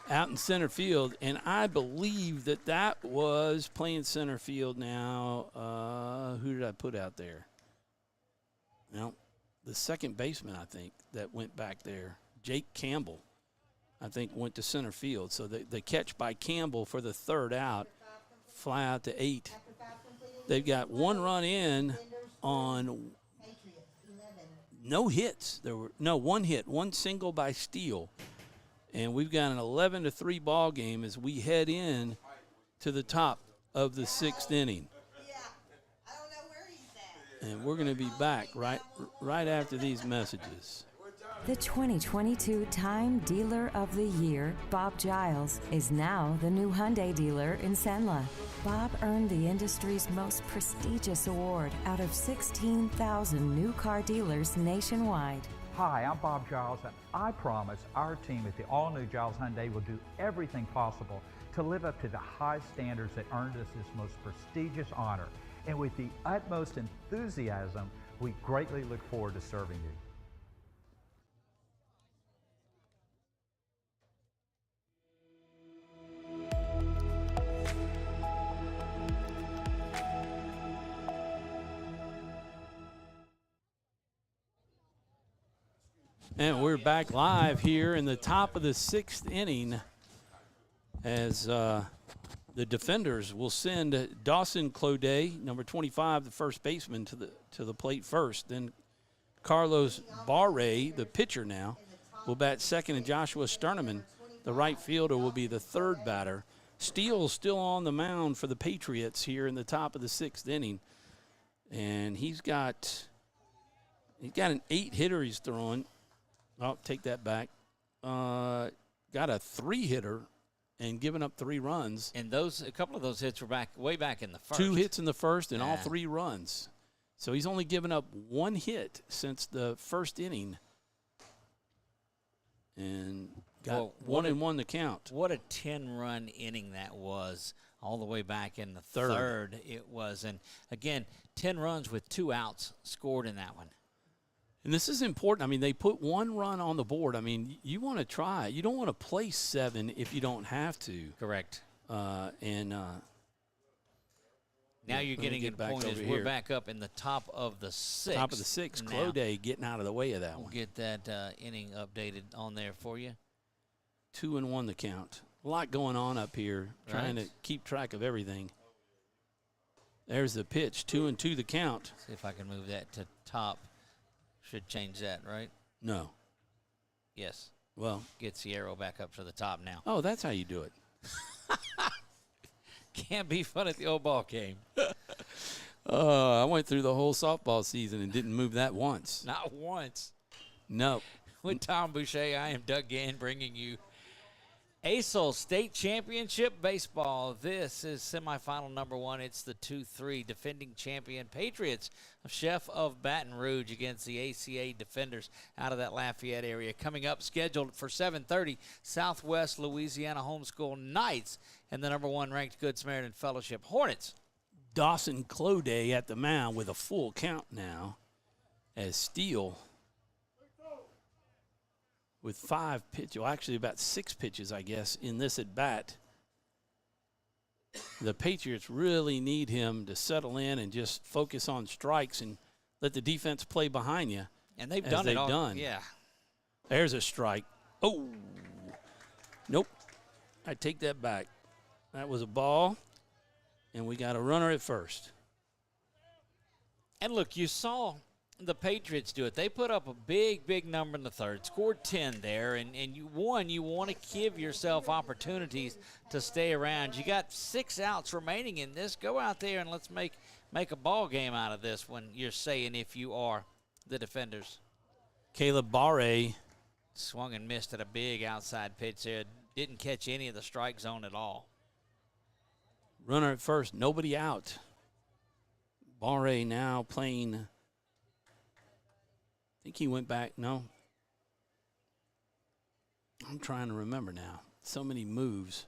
[SPEAKER 2] out in center field. And I believe that was playing center field now. Who did I put out there? Well, the second baseman, I think, that went back there. Jake Campbell, I think, went to center field. So the catch by Campbell for the third out, fly out to 8. They've got 1 run in on no hits. There were 1 hit, 1 single by Steele. And we've got an 11-3 ball game as we head in to the top of the 6th inning. And we're going to be back right after these messages.
[SPEAKER 7] The 2022 Time Dealer of the Year, Bob Giles, is now the new Hyundai dealer in Senla. Bob earned the industry's most prestigious award out of 16,000 new car dealers nationwide.
[SPEAKER 8] Hi, I'm Bob Giles, and I promise our team at the all-new Giles Hyundai will do everything possible to live up to the high standards that earned us this most prestigious honor. And with the utmost enthusiasm, we greatly look forward to serving you.
[SPEAKER 2] And we're back live here in the top of the 6th inning as the defenders will send Dawson Cloday, number 25, the first baseman, to the plate first. Then Carlos Barre, the pitcher now, will bat second, and Joshua Sterneman, the right fielder, will be the third batter. Steele still on the mound for the Patriots here in the top of the 6th inning. And he's got an 8-hitter he's throwing. I'll take that back. Got a 3-hitter and giving up 3 runs.
[SPEAKER 10] And a couple of those hits were way back in the first.
[SPEAKER 2] 2 hits in the first and all 3 runs. So he's only given up 1 hit since the first inning. And got 1-1 to count.
[SPEAKER 10] What a 10-run inning that was all the way back in the third it was. And, again, 10 runs with 2 outs scored in that one.
[SPEAKER 2] And this is important. I mean, they put 1 run on the board. I mean, you want to try it. You don't want to play 7 if you don't have to.
[SPEAKER 10] Correct.
[SPEAKER 2] Now
[SPEAKER 10] you're getting a point as we're back up in the top of the 6th.
[SPEAKER 2] Top of the 6th. Cloday getting out of the way of that one.
[SPEAKER 10] We'll get that inning updated on there for you.
[SPEAKER 2] 2-1 the count. A lot going on up here, trying to keep track of everything. There's the pitch. 2-2 the count.
[SPEAKER 10] See if I can move that to top. Should change that, right?
[SPEAKER 2] No.
[SPEAKER 10] Yes.
[SPEAKER 2] Well.
[SPEAKER 10] Gets the arrow back up to the top now.
[SPEAKER 2] Oh, that's how you do it.
[SPEAKER 10] Can't be fun at the old ball game.
[SPEAKER 2] I went through the whole softball season and didn't move that once.
[SPEAKER 10] Not once.
[SPEAKER 2] No.
[SPEAKER 10] With Tom Boucher, I am Doug Gann bringing you ACEL State Championship Baseball. This is semifinal number 1. It's the 2-3 defending champion Patriots of Chef of Baton Rouge against the ACA defenders out of that Lafayette area. Coming up, scheduled for 7:30, Southwest Louisiana Homeschool Knights and the number 1 ranked Good Samaritan Fellowship Hornets.
[SPEAKER 2] Dawson Cloday at the mound with a full count now as Steele with 5 pitches, well, actually about 6 pitches, I guess, in this at-bat. The Patriots really need him to settle in and just focus on strikes and let the defense play behind you.
[SPEAKER 10] And they've done it all. Yeah.
[SPEAKER 2] There's a strike. Oh. Nope. I take that back. That was a ball, and we got a runner at first.
[SPEAKER 10] And look, you saw the Patriots do it. They put up a big number in the third, scored 10 there, and you want to give yourself opportunities to stay around. You got 6 outs remaining in this. Go out there and let's make a ball game out of this when you're saying if you are the defenders.
[SPEAKER 2] Caleb Barre
[SPEAKER 10] swung and missed at a big outside pitch there. Didn't catch any of the strike zone at all.
[SPEAKER 2] Runner at first, nobody out. Barre now playing, I think he went back, no. I'm trying to remember now. So many moves.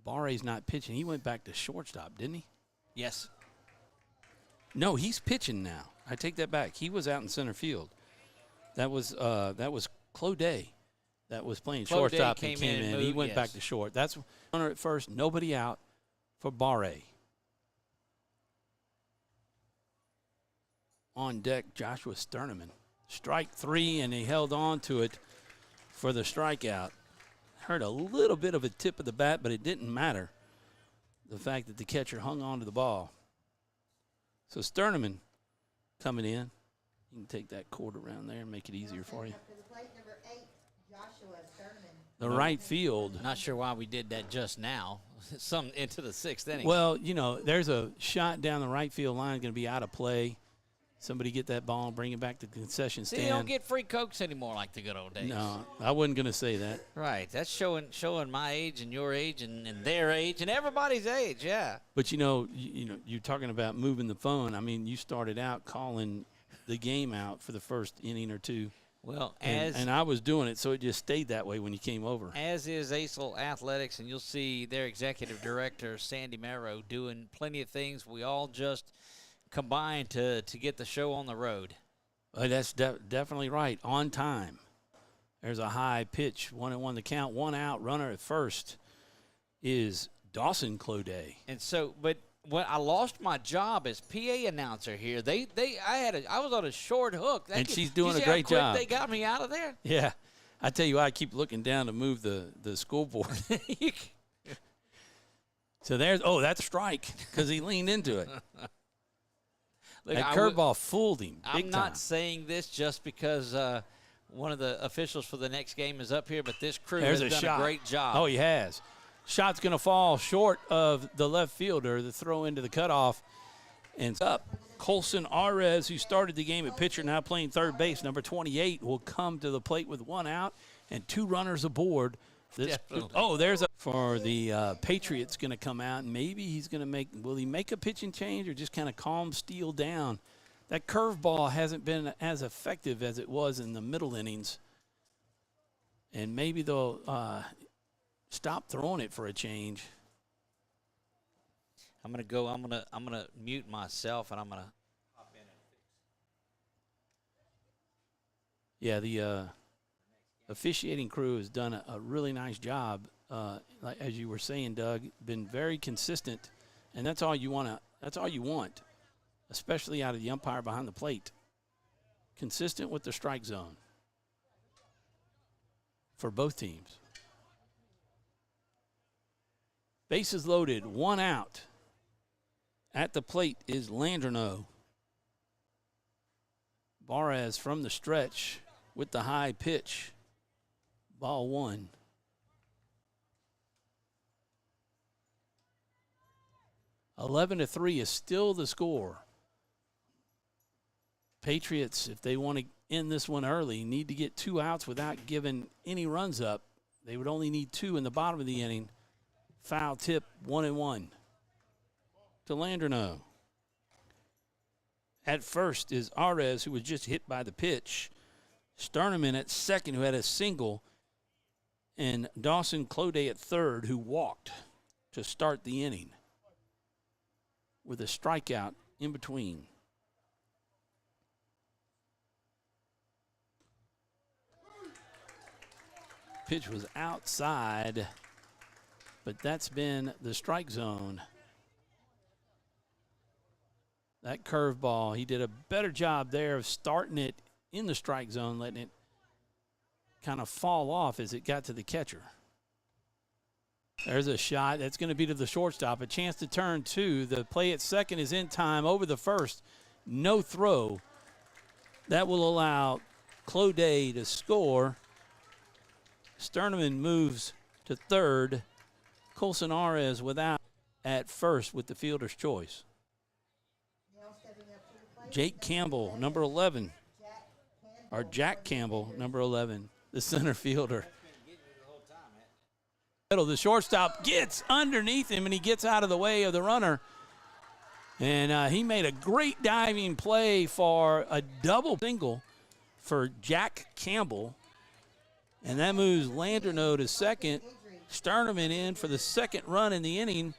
[SPEAKER 2] Barre's not pitching. He went back to shortstop, didn't he?
[SPEAKER 10] Yes.
[SPEAKER 2] No, he's pitching now. I take that back. He was out in center field. That was Cloday that was playing shortstop and came in. He went back to short. That's runner at first, nobody out for Barre. On deck, Joshua Sterneman. Strike 3, and he held on to it for the strikeout. Heard a little bit of a tip of the bat, but it didn't matter. The fact that the catcher hung on to the ball. So Sterneman coming in. You can take that cord around there and make it easier for you. The right field.
[SPEAKER 10] Not sure why we did that just now. Some into the 6th inning.
[SPEAKER 2] Well, you know, there's a shot down the right field line going to be out of play. Somebody get that ball and bring it back to the concession stand.
[SPEAKER 10] See, you don't get free Cokes anymore like the good old days.
[SPEAKER 2] No, I wasn't going to say that.
[SPEAKER 10] Right. That's showing my age and your age and their age and everybody's age, yeah.
[SPEAKER 2] But, you know, you're talking about moving the phone. I mean, you started out calling the game out for the first inning or two.
[SPEAKER 10] Well,
[SPEAKER 2] and I was doing it, so it just stayed that way when you came over.
[SPEAKER 10] As is ACEL Athletics, and you'll see their executive director, Sandy Marrow, doing plenty of things. We all just combined to get the show on the road.
[SPEAKER 2] That's definitely right. On time. There's a high pitch, 1-1 the count, 1 out. Runner at first is Dawson Cloday.
[SPEAKER 10] And so, but when I lost my job as PA announcer here, I was on a short hook.
[SPEAKER 2] And she's doing a great job.
[SPEAKER 10] They got me out of there.
[SPEAKER 2] Yeah. I tell you what, I keep looking down to move the school board. So that's a strike because he leaned into it.
[SPEAKER 10] Look,
[SPEAKER 2] that curveball fooled him.
[SPEAKER 10] I'm not saying this just because one of the officials for the next game is up here, but this crew has done a great job.
[SPEAKER 2] Oh, he has. Shot's going to fall short of the left fielder. The throw into the cutoff. And up. Colson Arez, who started the game at pitcher, now playing third base, number 28, will come to the plate with 1 out and 2 runners aboard. There's a for the Patriots going to come out, and maybe he's going to will he make a pitching change or just kind of calm Steele down? That curveball hasn't been as effective as it was in the middle innings, and maybe they'll stop throwing it for a change.
[SPEAKER 10] I'm gonna mute myself, and I'm gonna hop in and fix.
[SPEAKER 2] Yeah, the officiating crew has done a really nice job. Like as you were saying, Doug, been very consistent, and that's all you want. That's all you want, especially out of the umpire behind the plate. Consistent with the strike zone for both teams. Bases loaded, 1 out. At the plate is Landreneau. Barres from the stretch with the high pitch. Ball 1. (11-3) is still the score. Patriots, if they want to end this one early, need to get 2 outs without giving any runs up. They would only need 2 in the bottom of the inning. Foul tip, 1-1 to Landreneau. At first is Arez, who was just hit by the pitch. Sterneman at second, who had a single. And Dawson Cloday at third, who walked to start the inning with a strikeout in between. Pitch was outside, but that's been the strike zone. That curveball, he did a better job there of starting it in the strike zone, letting it kind of fall off as it got to the catcher. There's a shot. That's going to be to the shortstop. A chance to turn 2. The play at second is in time over the first. No throw. That will allow Cloday to score. Sterneman moves to third. Colson Arez without at first with the fielder's choice. Jake Campbell, number 11. Or Jack Campbell, number 11, the center fielder. The shortstop gets underneath him, and he gets out of the way of the runner. And he made a great diving play for a double single for Jack Campbell. And that moves Landreneau to second. Sterneman in for the second run in the inning.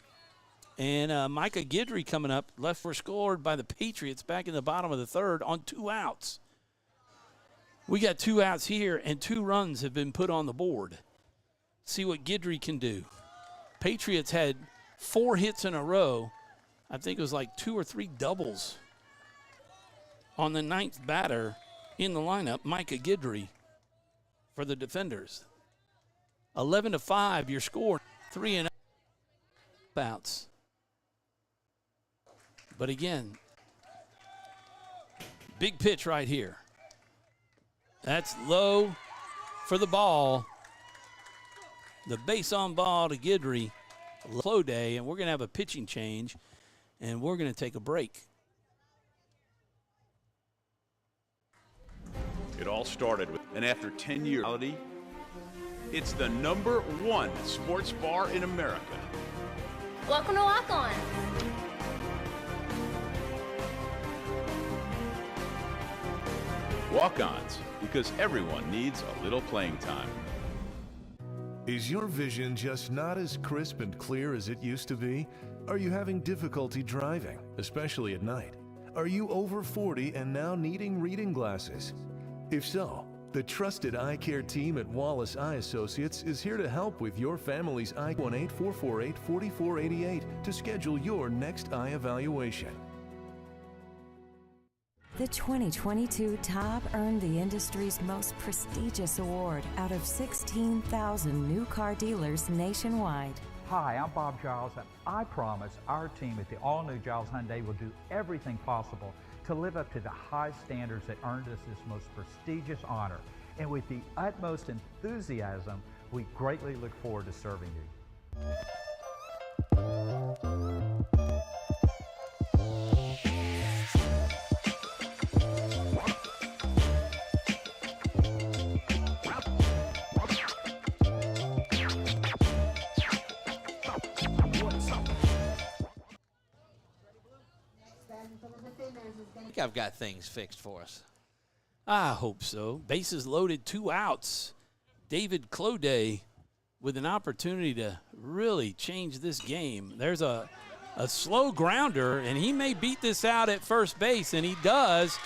[SPEAKER 2] And Micah Guidry coming up. Left for scored by the Patriots back in the bottom of the third on 2 outs. We got 2 outs here, and 2 runs have been put on the board. See what Guidry can do. Patriots had 4 hits in a row. I think it was like 2 or 3 doubles on the 9th batter in the lineup, Micah Guidry, for the defenders. 11-5, your score. 3 outs. But again, big pitch right here. That's low for the ball. The base on ball to Guidry, Cloday, and we're going to have a pitching change, and we're going to take a break.
[SPEAKER 5] It all started with, and after 10 years, it's the #1 sports bar in America.
[SPEAKER 6] Welcome to Walk On.
[SPEAKER 5] Walk-ons, because everyone needs a little playing time.
[SPEAKER 4] Is your vision just not as crisp and clear as it used to be? Are you having difficulty driving, especially at night? Are you over 40 and now needing reading glasses? If so, the trusted eye care team at Wallace Eye Associates is here to help with your family's eye. 1-844-844-88 to schedule your next eye evaluation.
[SPEAKER 7] The 2022 Top earned the industry's most prestigious award out of 16,000 new car dealers nationwide.
[SPEAKER 8] Hi, I'm Bob Giles, and I promise our team at the all-new Giles Hyundai will do everything possible to live up to the high standards that earned us this most prestigious honor. And with the utmost enthusiasm, we greatly look forward to serving you.
[SPEAKER 10] I think I've got things fixed for us.
[SPEAKER 2] I hope so. Bases loaded, 2 outs. David Cloday with an opportunity to really change this game. There's a slow grounder, and he may beat this out at first base, and he does.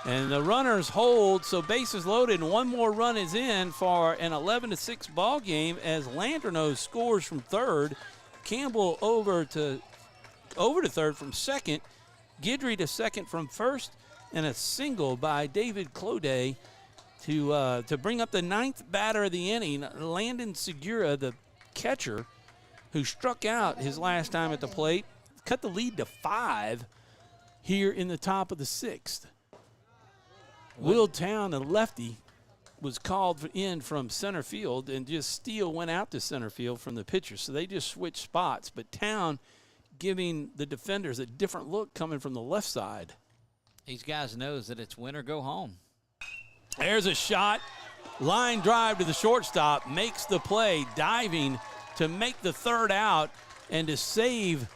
[SPEAKER 2] And the runners hold, so bases loaded, and one more run is in for an 11-6 ball game as Landreneau scores from third. Campbell over to third from second. Guidry to second from first, and a single by David Cloday to bring up the 9th batter of the inning. Landon Segura, the catcher, who struck out his last time at the plate, cut the lead to 5 here in the top of the 6th. Will Town, the lefty, was called in from center field, and just Steele went out to center field from the pitcher, so they just switched spots. But Town giving the defenders a different look coming from the left side.
[SPEAKER 10] These guys knows that it's win or go home.
[SPEAKER 2] There's a shot. Line drive to the shortstop. Makes the play. Diving to make the 3rd out and to save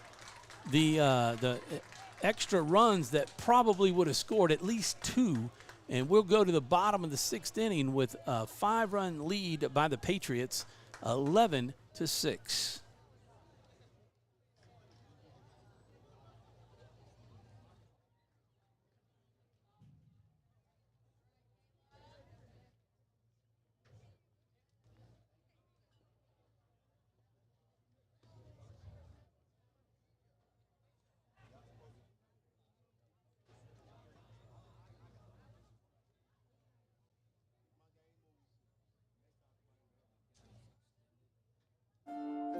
[SPEAKER 2] the extra runs that probably would have scored at least 2. And we'll go to the bottom of the 6th inning with a 5-run lead by the Patriots, 11-6.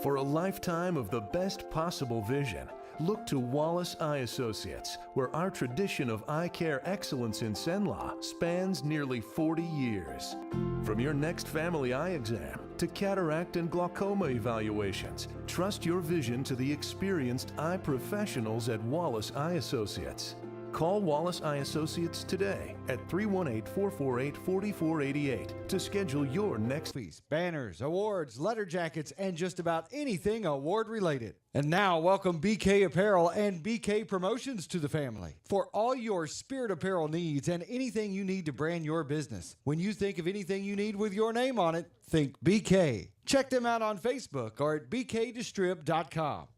[SPEAKER 4] For a lifetime of the best possible vision, look to Wallace Eye Associates, where our tradition of eye care excellence in Cenla spans nearly 40 years. From your next family eye exam to cataract and glaucoma evaluations, trust your vision to the experienced eye professionals at Wallace Eye Associates. Call Wallace Eye Associates today at 318-448-4488 to schedule your next
[SPEAKER 9] banners, awards, letter jackets, and just about anything award related. And now welcome BK Apparel and BK Promotions to the family. For all your spirit apparel needs and anything you need to brand your business. When you think of anything you need with your name on it, think BK. Check them out on Facebook or at bkdistrib.com.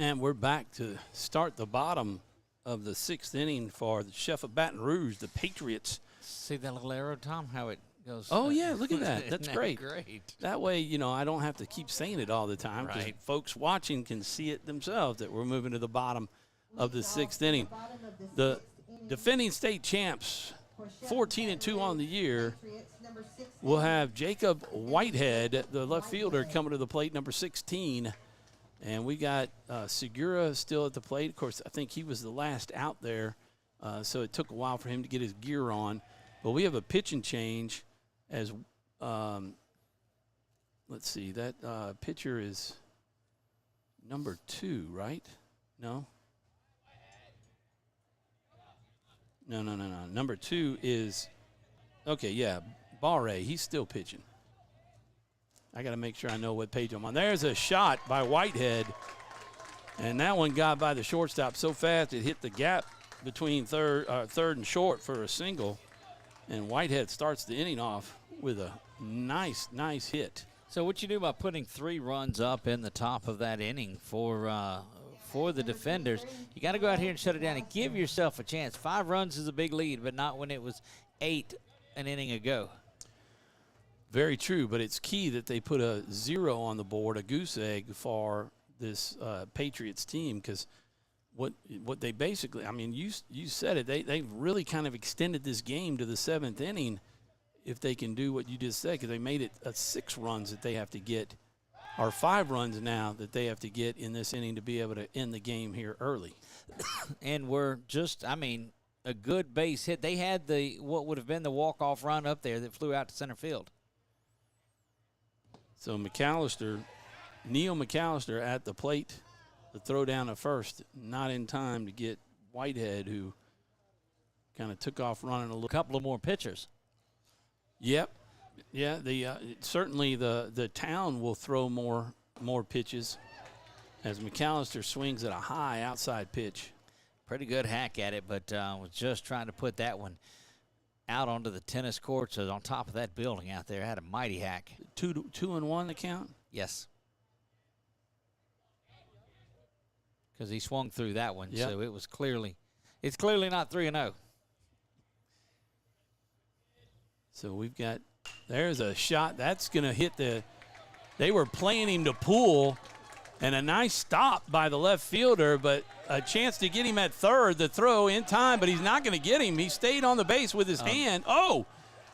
[SPEAKER 2] And we're back to start the bottom of the 6th inning for the Chef of Baton Rouge, the Patriots.
[SPEAKER 10] See that little arrow, Tom, how it goes?
[SPEAKER 2] Oh, yeah, look at that. That's great.
[SPEAKER 10] Great.
[SPEAKER 2] That way, I don't have to keep saying it all the time because
[SPEAKER 10] Right.
[SPEAKER 2] folks watching can see it themselves that we're moving to the bottom of the 6th inning. The defending state champs, 14-2 on the year, will have Jacob Whitehead, the left fielder, coming to the plate, number 16. And we got Segura still at the plate. Of course, I think he was the last out there, so it took a while for him to get his gear on. But we have a pitching change as, let's see, that pitcher is number 2, right? No? No. Number 2 is, okay, yeah, Barre. He's still pitching. I got to make sure I know what page I'm on. There's a shot by Whitehead. And that one got by the shortstop so fast it hit the gap between third and short for a single. And Whitehead starts the inning off with a nice hit.
[SPEAKER 10] So what you do by putting 3 runs up in the top of that inning for the defenders, you got to go out here and shut it down and give yourself a chance. 5 runs is a big lead, but not when it was 8 an inning ago.
[SPEAKER 2] Very true, but it's key that they put a 0 on the board, a goose egg for this Patriots team, because what they basically, I mean, you said it, they've really kind of extended this game to the 7th inning if they can do what you just said, because they made it 6 runs that they have to get, or 5 runs now that they have to get in this inning to be able to end the game here early.
[SPEAKER 10] And we're just, I mean, a good base hit. They had what would have been the walk-off run up there that flew out to center field.
[SPEAKER 2] So Neil McAllister at the plate, the throw down to first, not in time to get Whitehead, who kind of took off running a little.
[SPEAKER 10] Couple of more pitchers.
[SPEAKER 2] Yep. Yeah, certainly the town will throw more pitches as McAllister swings at a high outside pitch.
[SPEAKER 10] Pretty good hack at it, but was just trying to put that one out onto the tennis courts on top of that building out there. Had a mighty hack.
[SPEAKER 2] 2-1 the count?
[SPEAKER 10] Yes. Because he swung through that one,
[SPEAKER 2] yep.
[SPEAKER 10] So it's clearly not 3-0.
[SPEAKER 2] So there's a shot that's going to hit they were playing him to pull, and a nice stop by the left fielder, but a chance to get him at third, the throw in time, but he's not going to get him. He stayed on the base with his hand. Oh,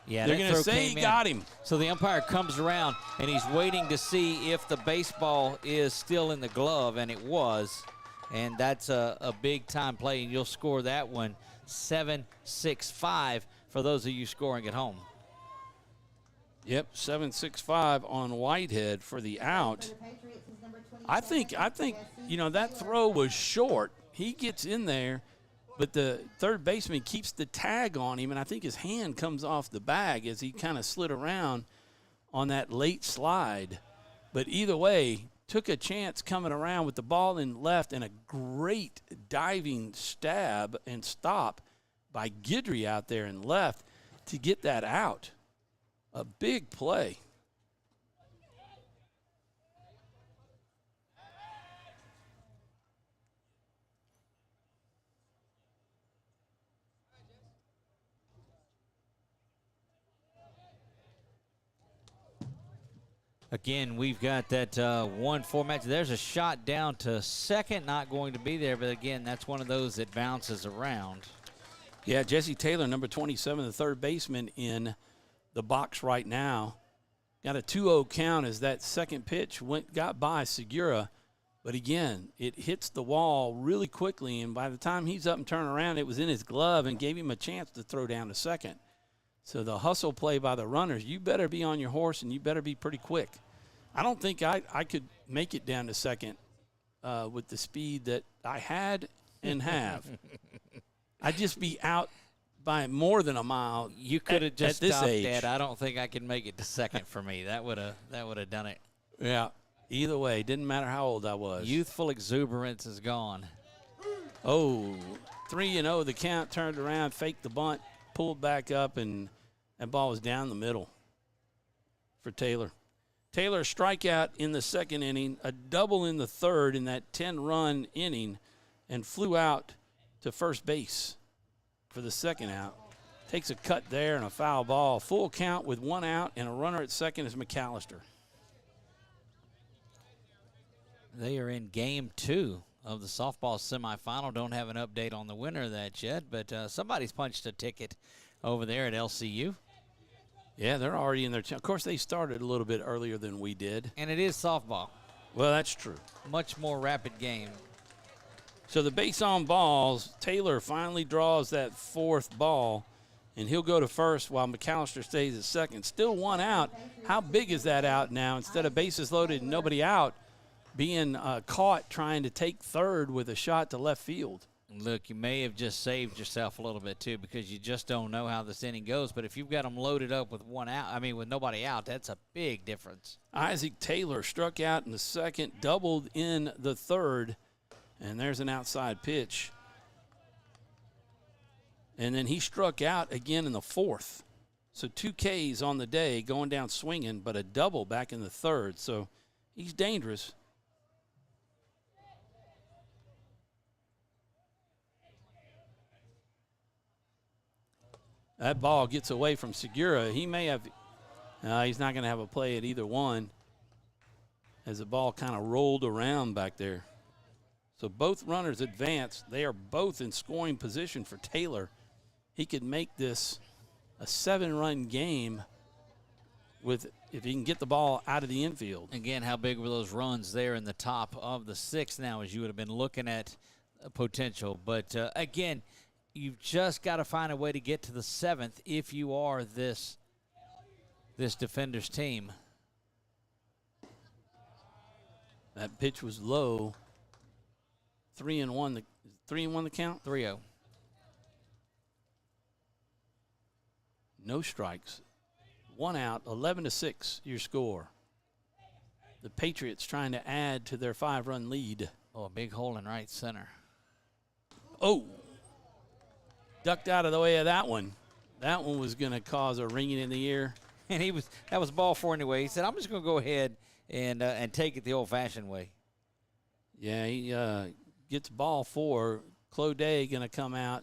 [SPEAKER 10] yeah,
[SPEAKER 2] they're going to say he got him.
[SPEAKER 10] So the umpire comes around, and he's waiting to see if the baseball is still in the glove, and it was. And that's a big-time play, and you'll score that one 7-6-5 for those of you scoring at home.
[SPEAKER 2] Yep, 7-6-5 on Whitehead for the out. I think that throw was short. He gets in there, but the third baseman keeps the tag on him, and I think his hand comes off the bag as he kind of slid around on that late slide. But either way, took a chance coming around with the ball in left, and a great diving stab and stop by Guidry out there in left to get that out. A big play.
[SPEAKER 10] Again, we've got that 1-4 match. There's a shot down to second, not going to be there, but again, that's one of those that bounces around.
[SPEAKER 2] Yeah, Jesse Taylor, number 27, the third baseman in the box right now. Got a 2-0 count as that second pitch got by Segura, but again, it hits the wall really quickly, and by the time he's up and turning around, it was in his glove and gave him a chance to throw down to second. So the hustle play by the runners, you better be on your horse and you better be pretty quick. I don't think I could make it down to second with the speed that I had and have. I'd just be out by more than a mile.
[SPEAKER 10] You could have just
[SPEAKER 2] at this
[SPEAKER 10] stopped
[SPEAKER 2] age.
[SPEAKER 10] that. I don't think I can make it to second for me. That would have done it.
[SPEAKER 2] Yeah. Either way, didn't matter how old I was.
[SPEAKER 10] Youthful exuberance is gone.
[SPEAKER 2] Oh, 3-0. The count, turned around, faked the bunt, pulled back up, and that ball was down the middle for Taylor. Taylor strikeout in the second inning, a double in the third in that 10-run inning, and flew out to first base for the second out. Takes a cut there and a foul ball. Full count with 1 out, and a runner at second is McAllister.
[SPEAKER 10] They are in game 2 of the softball semifinal. Don't have an update on the winner of that yet, but somebody's punched a ticket over there at LCU.
[SPEAKER 2] Yeah, they're already in their of course, they started a little bit earlier than we did.
[SPEAKER 10] And it is softball.
[SPEAKER 2] Well, that's true.
[SPEAKER 10] Much more rapid game.
[SPEAKER 2] So the base on balls, Taylor finally draws that fourth ball, and he'll go to first while McAllister stays at second. Still 1 out. How big is that out now? Instead of bases loaded and nobody out, being caught trying to take third with a shot to left field.
[SPEAKER 10] Look, you may have just saved yourself a little bit, too, because you just don't know how this inning goes. But if you've got them loaded up with 1 out, with nobody out, that's a big difference.
[SPEAKER 2] Isaac Taylor struck out in the second, doubled in the third, And there's an outside pitch. And then he struck out again in the fourth. So 2 Ks on the day going down swinging, but a double back in the third. So he's dangerous. That ball gets away from Segura. He may have, he's not going to have a play at either one as the ball kind of rolled around back there. So both runners advance. They are both in scoring position for Taylor. He could make this a 7-run game with if he can get the ball out of the infield.
[SPEAKER 10] Again, how big were those runs there in the top of the 6th now as you would have been looking at potential. But, again, you've just got to find a way to get to the 7th if you are this defender's team.
[SPEAKER 2] That pitch was low. 3-1 the count?
[SPEAKER 10] 3-0.
[SPEAKER 2] No strikes. 1 out, 11-6 your score. The Patriots trying to add to their 5-run lead.
[SPEAKER 10] Oh, a big hole in right center.
[SPEAKER 2] Oh, ducked out of the way of that one. That one was going to cause a ringing in the ear.
[SPEAKER 10] And that was ball 4 anyway. He said, I'm just going to go ahead and take it the old-fashioned way.
[SPEAKER 2] Yeah, he gets ball 4. Cloday going to come out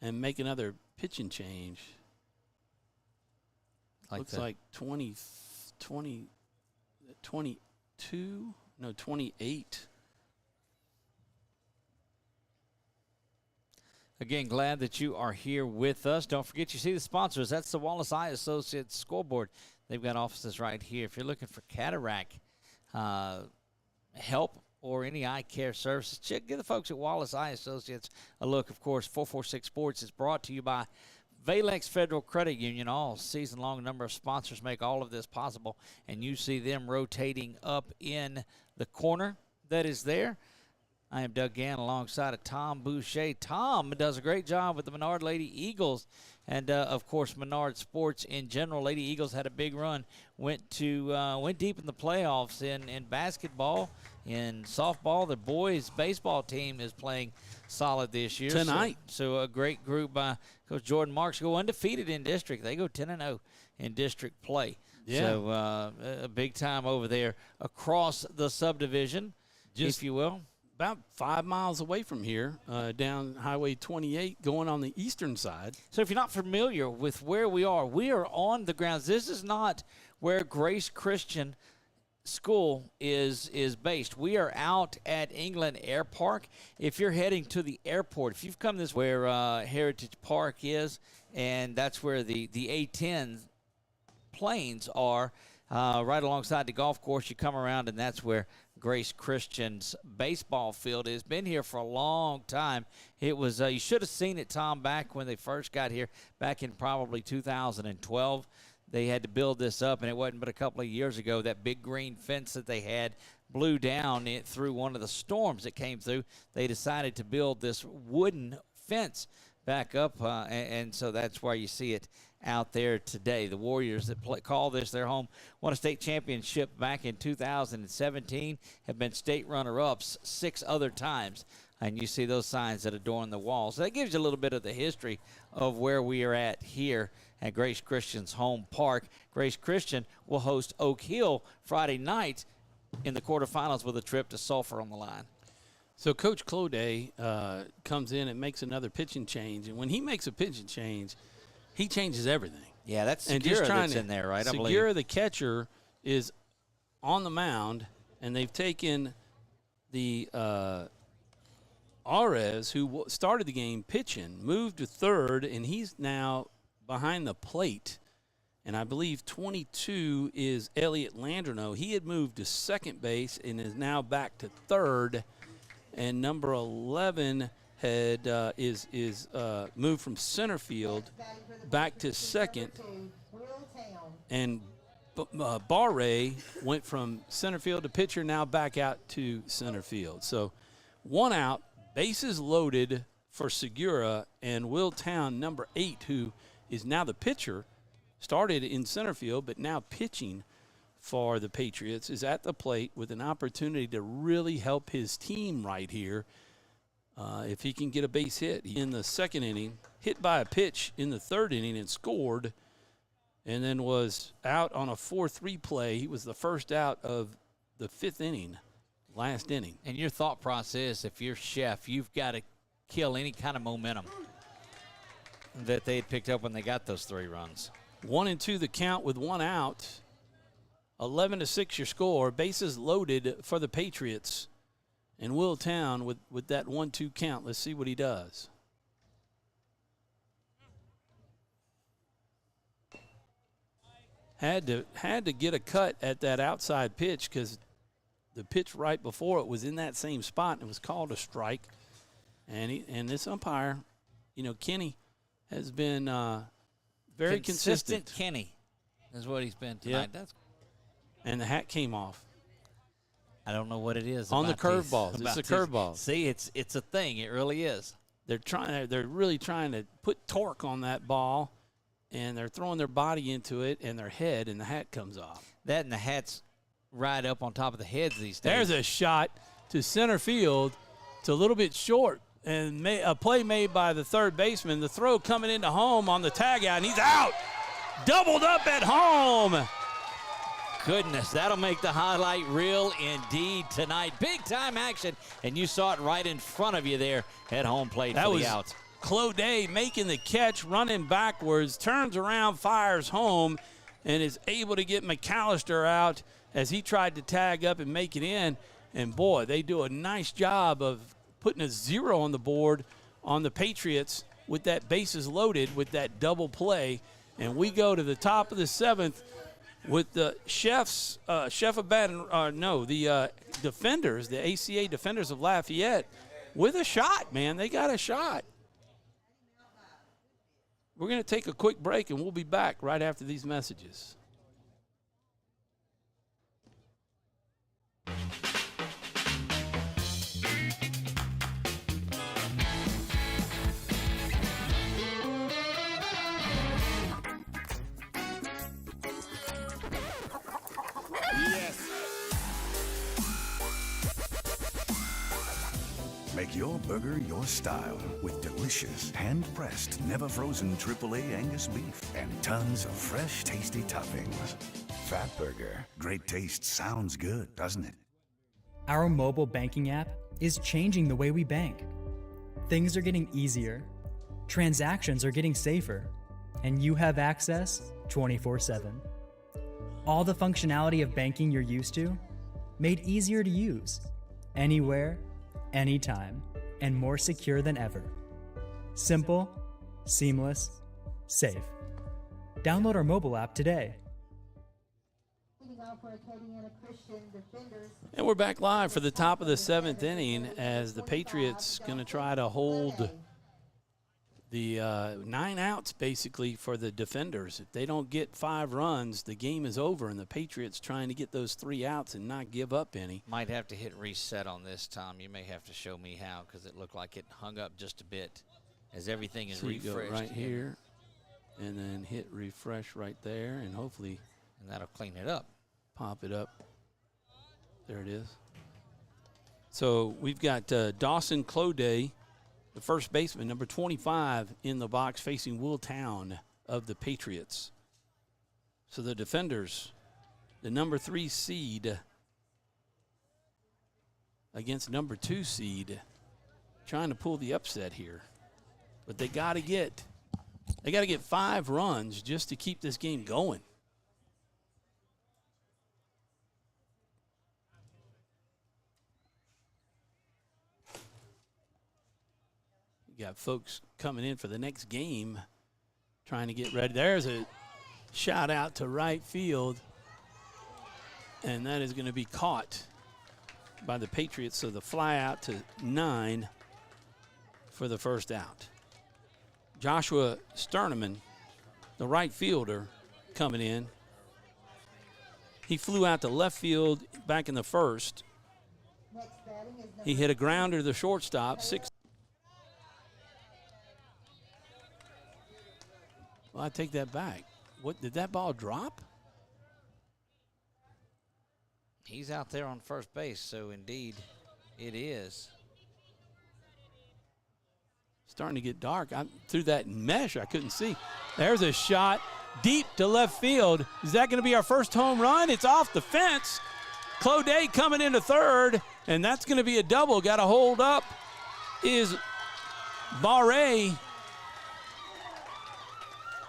[SPEAKER 2] and make another pitching change. Looks like 22, no, 28.
[SPEAKER 10] Again, glad that you are here with us. Don't forget, you see the sponsors. That's the Wallace Eye Associates scoreboard. They've got offices right here. If you're looking for cataract help or any eye care services, give the folks at Wallace Eye Associates a look. Of course, 446 Sports is brought to you by Valex Federal Credit Union. All season long, a number of sponsors make all of this possible, and you see them rotating up in the corner that is there. I am Doug Gann alongside of Tom Boucher. Tom does a great job with the Menard Lady Eagles and, of course, Menard Sports in general. Lady Eagles had a big run, went deep in the playoffs in basketball, in softball. The boys baseball team is playing solid this year.
[SPEAKER 2] Tonight.
[SPEAKER 10] So a great group by Coach Jordan Marks go undefeated in district. They go 10-0 in district play.
[SPEAKER 2] Yeah.
[SPEAKER 10] So a big time over there across the subdivision, if you will.
[SPEAKER 2] About 5 miles away from here, down Highway 28, going on the eastern side.
[SPEAKER 10] So if you're not familiar with where we are on the grounds. This is not where Grace Christian School is based. We are out at England Air Park. If you're heading to the airport, if you've come this way, where Heritage Park is, and that's where the A-10 planes are, right alongside the golf course, you come around, and that's where Grace Christian's baseball field is. Been here for a long time. It was you should have seen it, Tom, back when they first got here, back in probably 2012. They had to build this up, and it wasn't but a couple of years ago that big green fence that they had blew down through one of the storms that came through. They decided to build this wooden fence back up, and so that's why you see it out there today. The Warriors that call this their home won a state championship back in 2017, have been state runner-ups 6 other times, and you see those signs that adorn the walls. So that gives you a little bit of the history of where we are at here at Grace Christian's home park. Grace Christian will host Oak Hill Friday night in the quarterfinals with a trip to Sulphur on the line.
[SPEAKER 2] So Coach Cloday comes in and makes another pitching change, and when he makes a pitching change, he changes everything.
[SPEAKER 10] Yeah, that's Segura that's in there, right?
[SPEAKER 2] Segura, the catcher, is on the mound, and they've taken the Arez, who started the game pitching, moved to third, and he's now behind the plate. And I believe 22 is Elliot Landreneau. He had moved to second base and is now back to third. And number 11 is moved from center field back to second. And Barre went from center field to pitcher, now back out to center field. So 1 out, bases loaded for Segura, and Will Town, number 8, who is now the pitcher, started in center field but now pitching for the Patriots is at the plate with an opportunity to really help his team right here. If he can get a base hit in the second inning, hit by a pitch in the third inning and scored, and then was out on a 4-3 play. He was the first out of the fifth inning, last inning.
[SPEAKER 10] And your thought process, if you're Chef, you've got to kill any kind of momentum that they had picked up when they got those 3 runs.
[SPEAKER 2] 1-2 the count with 1 out. 11-6 your score. Bases loaded for the Patriots. And Will Town with that 1-2 count. Let's see what he does. Had to get a cut at that outside pitch because the pitch right before it was in that same spot and it was called a strike. And this umpire, Kenny, has been very consistent.
[SPEAKER 10] Kenny is what he's been tonight.
[SPEAKER 2] Yeah. And the hat came off.
[SPEAKER 10] I don't know what it is.
[SPEAKER 2] On the curveballs. It's a curveball.
[SPEAKER 10] See, it's a thing. It really is.
[SPEAKER 2] They're really trying to put torque on that ball, and they're throwing their body into it and their head, and the hat comes off.
[SPEAKER 10] That and the hat's right up on top of the heads these days.
[SPEAKER 2] There's a shot to center field. It's a little bit short, and a play made by the third baseman. The throw coming into home on the tag out, and he's out. Doubled up at home.
[SPEAKER 10] Goodness, that'll make the highlight reel indeed tonight. Big-time action, and you saw it right in front of you there at home plate for the outs.
[SPEAKER 2] Cloday making the catch, running backwards, turns around, fires home, and is able to get McAllister out as he tried to tag up and make it in. And, boy, they do a nice job of putting a 0 on the board on the Patriots with that bases loaded with that double play. And we go to the top of the 7th with the Chef of Baton, the defenders, the ACA defenders of Lafayette, with a shot, man. They got a shot. We're going to take a quick break, and we'll be back right after these messages.
[SPEAKER 12] Make your burger your style with delicious, hand-pressed, never-frozen AAA Angus beef and tons of fresh, tasty toppings. Fat Burger. Great taste sounds good, doesn't it?
[SPEAKER 3] Our mobile banking app is changing the way we bank. Things are getting easier, transactions are getting safer, and you have access 24/7. All the functionality of banking you're used to, made easier to use, anywhere, anytime, and more secure than ever. Simple, seamless, safe. Download our mobile app today.
[SPEAKER 2] And we're back live for the top of the 7th inning as the Patriots going to try to hold the 9 outs basically for the defenders. If they don't get 5 runs, the game is over, and the Patriots trying to get those 3 outs and not give up any.
[SPEAKER 10] Might have to hit reset on this, Tom. You may have to show me how because it looked like it hung up just a bit as everything is refreshed.
[SPEAKER 2] Go right here and then hit refresh right there, and hopefully
[SPEAKER 10] and that'll clean it up.
[SPEAKER 2] Pop it up. There it is. So we've got Dawson Cloday, the first baseman, number 25 in the box, facing Will Town of the Patriots. So the defenders, the number 3 seed against number 2 seed, trying to pull the upset here. But they got to get 5 runs just to keep this game going. Got folks coming in for the next game trying to get ready. There's a shot out to right field, and that is going to be caught by the Patriots. So the fly out to 9 for the first out. Joshua Sterneman, the right fielder, coming in. He flew out to left field back in the first. He hit a grounder to the shortstop, 6. Well, I take that back. What, did that ball drop?
[SPEAKER 10] He's out there on first base, so indeed it is.
[SPEAKER 2] Starting to get dark. Through that mesh, I couldn't see. There's a shot deep to left field. Is that going to be our first home run? It's off the fence. Cloday coming into third, and that's going to be a double. Got to hold up is Barre.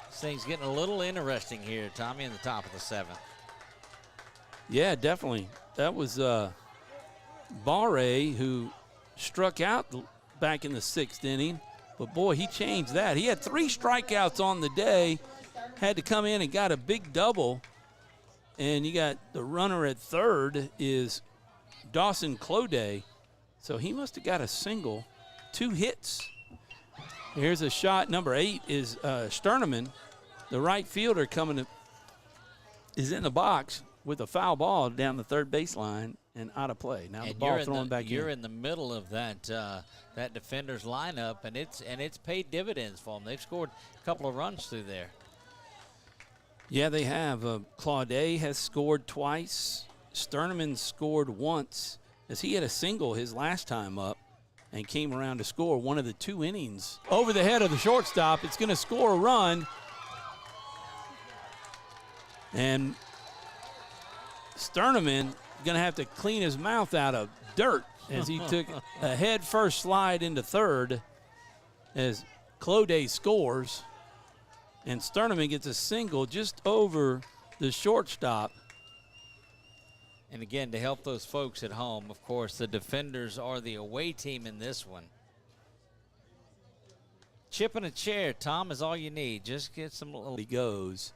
[SPEAKER 10] This thing's getting a little interesting here, Tommy, in the top of the 7th.
[SPEAKER 2] Yeah, definitely. That was Barre who struck out back in the 6th inning. But, boy, he changed that. He had 3 strikeouts on the day, had to come in and got a big double. And you got the runner at third is Dawson Cloday. So he must have got a single, 2 hits. Here's a shot. Number 8 is Sterneman. The right fielder is in the box with a foul ball down the third baseline and out of play. Now the ball thrown back in.
[SPEAKER 10] You're in the middle of that that defender's lineup, and it's paid dividends for them. They've scored a couple of runs through there.
[SPEAKER 2] Yeah, they have. Claudet has scored twice. Sterneman scored once, as he had a single his last time up and came around to score one of the 2 innings. Over the head of the shortstop, it's going to score a run. And Sterneman going to have to clean his mouth out of dirt as he took a head-first slide into third as Cloday scores. And Sterneman gets a single just over the shortstop.
[SPEAKER 10] And again, to help those folks at home, of course, the defenders are the away team in this one. Chip in a chair, Tom, is all you need. Just get some little.
[SPEAKER 2] He goes.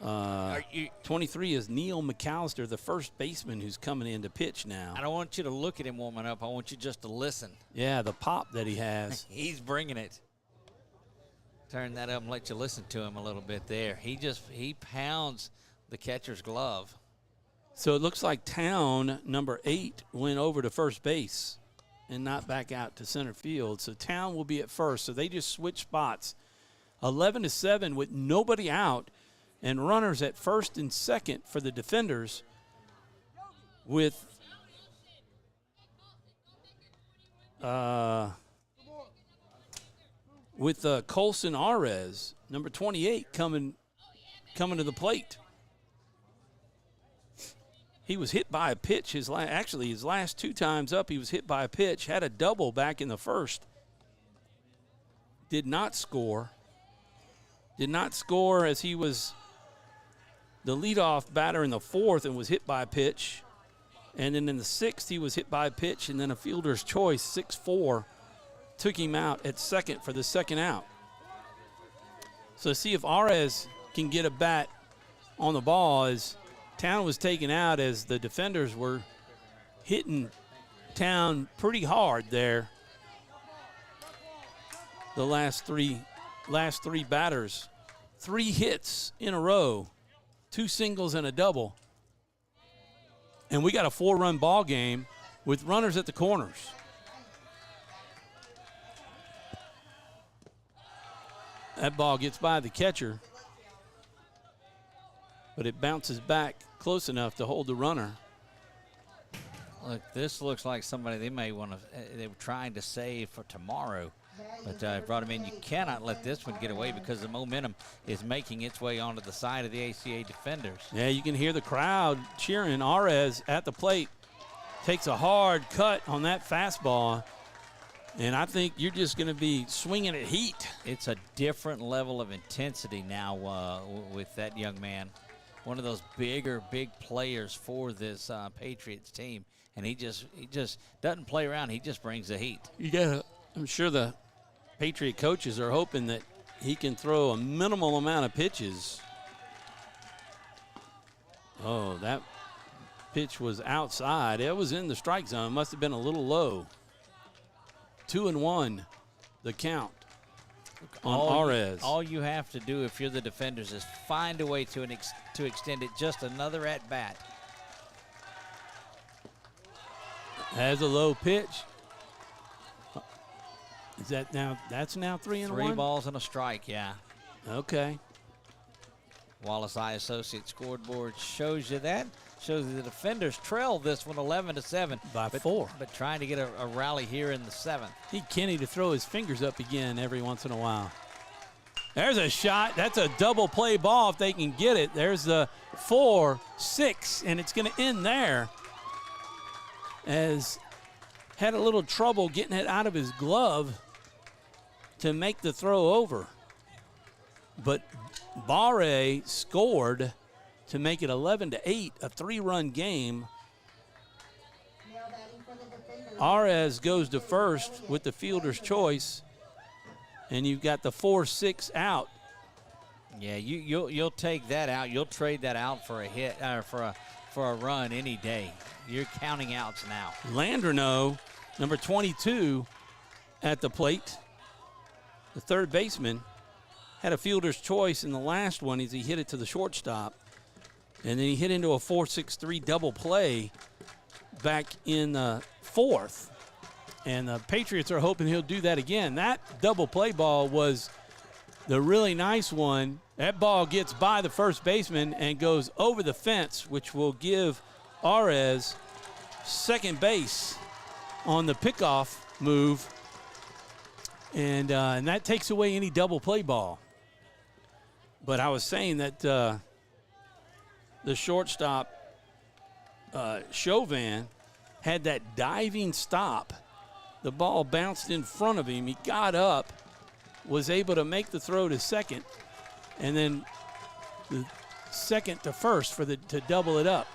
[SPEAKER 2] 23 is Neil McAllister, the first baseman who's coming in to pitch now.
[SPEAKER 10] I don't want you to look at him warming up. I want you just to listen.
[SPEAKER 2] Yeah, the pop that he has.
[SPEAKER 10] He's bringing it. Turn that up and let you listen to him a little bit there. He pounds the catcher's glove.
[SPEAKER 2] So it looks like Town, number 8, went over to first base and not back out to center field. So Town will be at first. So they just switch spots. 11-7 with nobody out and runners at first and second for the defenders with Colson Arez, number 28, coming to the plate. He was hit by a pitch. His last 2 times up, he was hit by a pitch. Had a double back in the first. Did not score. Did not score as he was the leadoff batter in the 4th and was hit by a pitch. And then in the 6th, he was hit by a pitch, and then a fielder's choice, 6-4, took him out at second for the second out. So see if Arez can get a bat on the ball as Town was taken out, as the defenders were hitting Town pretty hard there. The last three batters, 3 hits in a row, 2 singles and a double. And we got a 4-run ball game with runners at the corners. That ball gets by the catcher, but it bounces back close enough to hold the runner.
[SPEAKER 10] Look, this looks like somebody they may want to, they were trying to save for tomorrow, but brought him in. You cannot let this one get away because the momentum is making its way onto the side of the ACA defenders.
[SPEAKER 2] Yeah, you can hear the crowd cheering. Arez at the plate takes a hard cut on that fastball. And I think you're just going to be swinging at heat.
[SPEAKER 10] It's a different level of intensity now with that young man. One of those big players for this Patriots team. And he just doesn't play around. He just brings the heat.
[SPEAKER 2] I'm sure the Patriot coaches are hoping that he can throw a minimal amount of pitches. Oh, that pitch was outside. It was in the strike zone. Must have been a little low. 2-1, the count on Arez.
[SPEAKER 10] All you have to do if you're the defenders is find a way to extend it just another at bat.
[SPEAKER 2] Has a low pitch. Is that now? That's now 3-1.
[SPEAKER 10] 3 balls and a strike. Yeah.
[SPEAKER 2] Okay.
[SPEAKER 10] Wallace Eye Associates scoreboard shows you that. shows the defenders trail this one 11-7.
[SPEAKER 2] By 4.
[SPEAKER 10] But trying to get a rally here in the 7th.
[SPEAKER 2] Need Kenny to throw his fingers up again every once in a while. There's a shot. That's a double play ball if they can get it. There's the 4-6, and it's going to end there. As had a little trouble getting it out of his glove to make the throw over. But Barre scored to make it 11-8, a 3-run game. Arez goes to first with the fielder's choice, and you've got the 4-6 out.
[SPEAKER 10] Yeah, you'll take that out. You'll trade that out for a hit or for a run any day. You're counting outs now.
[SPEAKER 2] Landreneau, number 22, at the plate. The third baseman had a fielder's choice in the last one as he hit it to the shortstop. And then he hit into a 4-6-3 double play back in the 4th. And the Patriots are hoping he'll do that again. That double play ball was the really nice one. That ball gets by the first baseman and goes over the fence, which will give Arez second base on the pickoff move. And that takes away any double play ball. But I was saying that the shortstop, Chauvin, had that diving stop. The ball bounced in front of him. He got up, was able to make the throw to second, and then the second to first to double it up.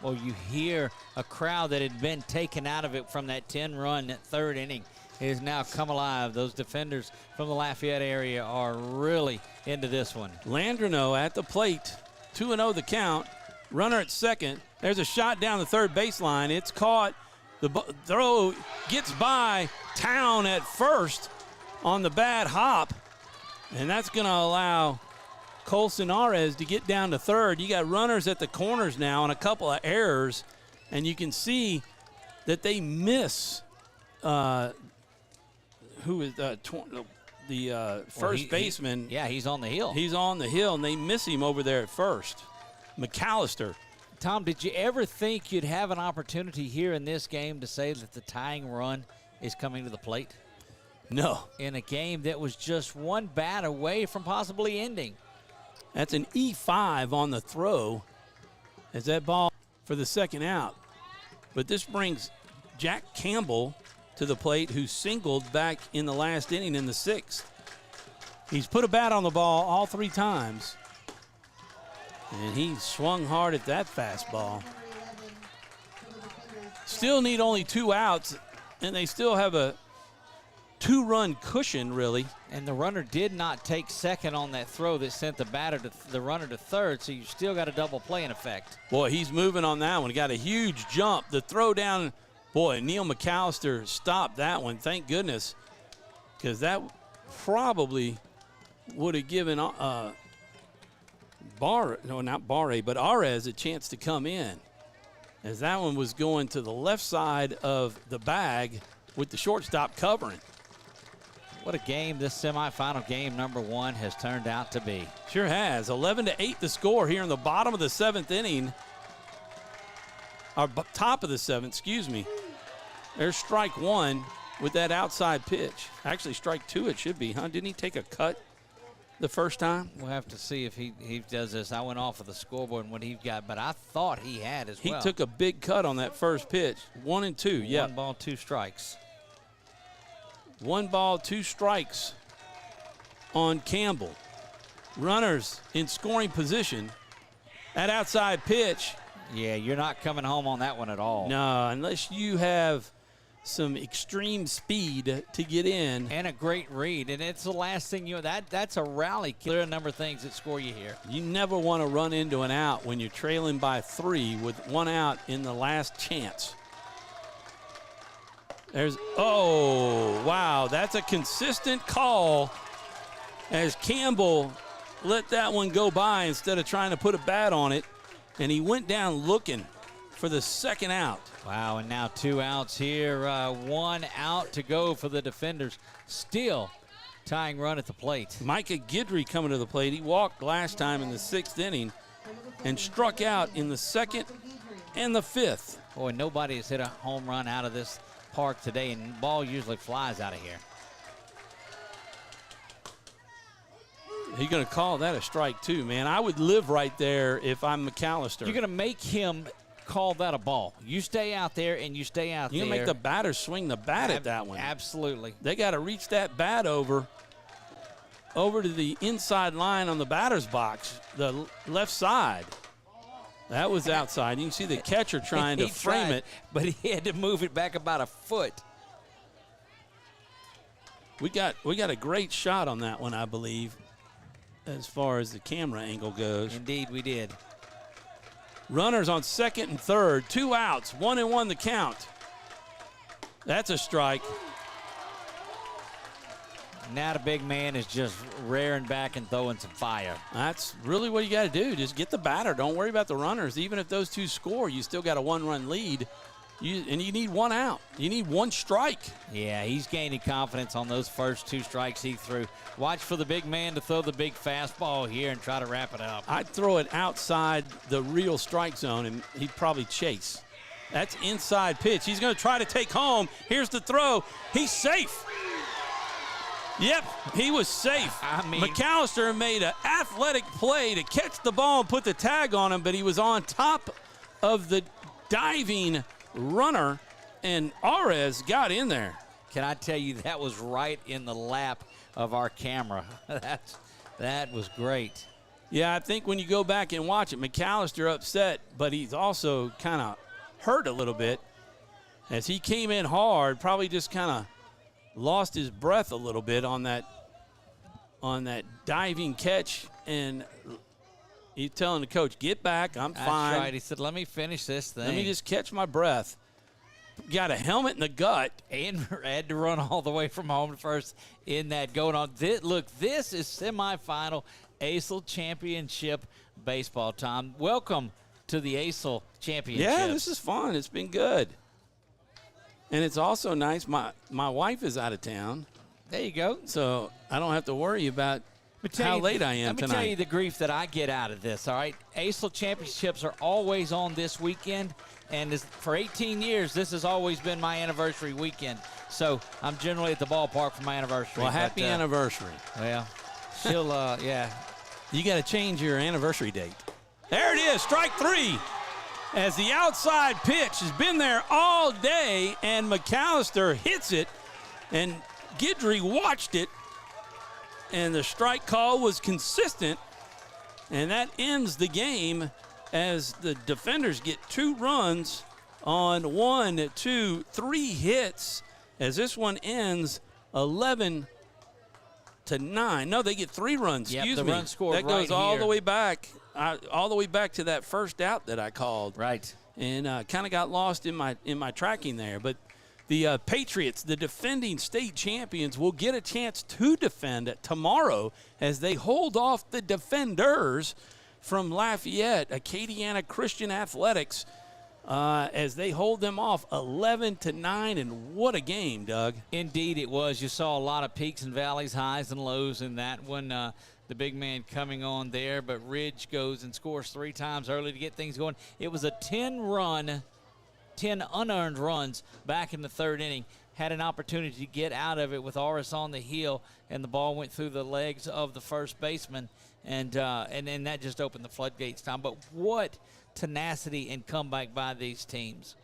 [SPEAKER 10] Well, you hear a crowd that had been taken out of it from that 10-run third inning is now come alive. Those defenders from the Lafayette area are really into this one.
[SPEAKER 2] Landreneau at the plate, 2-0 the count. Runner at second. There's a shot down the third baseline. It's caught. The throw gets by Town at first on the bad hop, and that's going to allow Colson Arez to get down to third. You got runners at the corners now and a couple of errors, and you can see that they miss first baseman.
[SPEAKER 10] He's on the hill.
[SPEAKER 2] He's on the hill, and they miss him over there at first. McAllister.
[SPEAKER 10] Tom, did you ever think you'd have an opportunity here in this game to say that the tying run is coming to the plate?
[SPEAKER 2] No.
[SPEAKER 10] In a game that was just one bat away from possibly ending.
[SPEAKER 2] That's an E5 on the throw as that ball for the second out. But this brings Jack Campbell to the plate, who singled back in the last inning in the 6th. He's put a bat on the ball all 3 times. And he swung hard at that fastball. Still need only 2 outs, and they still have a 2-run cushion, really.
[SPEAKER 10] And the runner did not take second on that throw that sent the runner to third, so you still got a double play in effect.
[SPEAKER 2] Boy, he's moving on that one. He got a huge jump. The throw down, boy, Neil McAllister stopped that one, thank goodness, because that probably would have given Arez a chance to come in, as that one was going to the left side of the bag with the shortstop covering.
[SPEAKER 10] What a game this semifinal game number 1 has turned out to be.
[SPEAKER 2] Sure has. 11-8 the score here in the bottom of the 7th inning. Or top of the 7th, excuse me. There's strike 1 with that outside pitch. Actually, strike 2 it should be, huh? Didn't he take a cut the first time?
[SPEAKER 10] We'll have to see if he does this. I went off of the scoreboard and what he got, but I thought he had as well.
[SPEAKER 2] He took a big cut on that first pitch. 1 and 2, yeah.
[SPEAKER 10] 1 ball, 2 strikes.
[SPEAKER 2] 1 ball, 2 strikes on Campbell. Runners in scoring position. That outside pitch.
[SPEAKER 10] Yeah, you're not coming home on that one at all.
[SPEAKER 2] No, unless you have some extreme speed to get in.
[SPEAKER 10] And a great read. And it's the last thing that's a rally. There are a number of things that score you here.
[SPEAKER 2] You never want to run into an out when you're trailing by 3 with 1 out in the last chance. Wow, that's a consistent call as Campbell let that one go by instead of trying to put a bat on it, and he went down looking for the second out.
[SPEAKER 10] Wow, and now 2 outs here, 1 out to go for the defenders. Still tying run at the plate.
[SPEAKER 2] Micah Guidry coming to the plate. He walked last time in the 6th inning. and struck out in the second and the fifth.
[SPEAKER 10] Boy, nobody has hit a home run out of this park today, and the ball usually flies out of here.
[SPEAKER 2] He's going to call that a strike too, man. I would live right there if I'm McAllister.
[SPEAKER 10] You're going to make him call that a ball. You stay out there and you stay out there.
[SPEAKER 2] You're going to make the batter swing the bat at that one.
[SPEAKER 10] Absolutely.
[SPEAKER 2] They got to reach that bat over to the inside line on the batter's box, the left side. That was outside. You can see the catcher trying to frame it.
[SPEAKER 10] But he had to move it back about a foot.
[SPEAKER 2] We got a great shot on that one, I believe, as far as the camera angle goes.
[SPEAKER 10] Indeed, we did.
[SPEAKER 2] Runners on second and third, 2 outs, 1-1 the count. That's a strike.
[SPEAKER 10] Now the big man is just rearing back and throwing some fire.
[SPEAKER 2] That's really what you got to do. Just get the batter. Don't worry about the runners. Even if those two score, you still got a 1-run lead. And you need 1 out. You need 1 strike.
[SPEAKER 10] Yeah, he's gaining confidence on those first 2 strikes he threw. Watch for the big man to throw the big fastball here and try to wrap it up.
[SPEAKER 2] I'd throw it outside the real strike zone, and he'd probably chase. That's inside pitch. He's going to try to take home. Here's the throw. He's safe. Yep, he was safe. McAllister made an athletic play to catch the ball and put the tag on him, but he was on top of the diving runner, and Arez got in there.
[SPEAKER 10] Can I tell you, that was right in the lap of our camera. That was great.
[SPEAKER 2] Yeah, I think when you go back and watch it, McAllister upset, but he's also kind of hurt a little bit as he came in hard, probably just kind of lost his breath a little bit on that diving catch, and he's telling the coach, get back, I'm fine.
[SPEAKER 10] That's right. He said, let me finish this thing.
[SPEAKER 2] Let me just catch my breath. Got a helmet in the gut.
[SPEAKER 10] And had to run all the way from home to first in that going on. Look, this is semifinal ACEL Championship baseball, Tom. Welcome to the ACEL Championship.
[SPEAKER 2] Yeah, this is fun. It's been good. And it's also nice. My wife is out of town.
[SPEAKER 10] There you go.
[SPEAKER 2] So I don't have to worry about how late I am tonight.
[SPEAKER 10] Let me tell you the grief that I get out of this, all right? ACEL championships are always on this weekend, and for 18 years, this has always been my anniversary weekend. So I'm generally at the ballpark for my anniversary.
[SPEAKER 2] Well, happy anniversary.
[SPEAKER 10] Well, she'll, yeah.
[SPEAKER 2] You got to change your anniversary date. There it is, strike 3. As the outside pitch has been there all day, and McAllister hits it, and Guidry watched it, and the strike call was consistent, and that ends the game as the defenders get 2 runs on 1, 2, 3 hits, as this one ends 11-9. No, they get 3 runs. Excuse me.
[SPEAKER 10] The run scored
[SPEAKER 2] that goes
[SPEAKER 10] right
[SPEAKER 2] all
[SPEAKER 10] here.
[SPEAKER 2] the way back. All the way back to that first out that I called.
[SPEAKER 10] Right.
[SPEAKER 2] And kind of got lost in my tracking there. But the Patriots, the defending state champions, will get a chance to defend tomorrow as they hold off the defenders from Lafayette, Acadiana Christian Athletics, as they hold them off 11-9. And what a game, Doug.
[SPEAKER 10] Indeed it was. You saw a lot of peaks and valleys, highs and lows in that one. The big man coming on there, but Ridge goes and scores 3 times early to get things going. It was a 10 unearned runs back in the 3rd inning. Had an opportunity to get out of it with Aris on the heel, and the ball went through the legs of the first baseman, and then that just opened the floodgates, Tom. But what tenacity and comeback by these teams.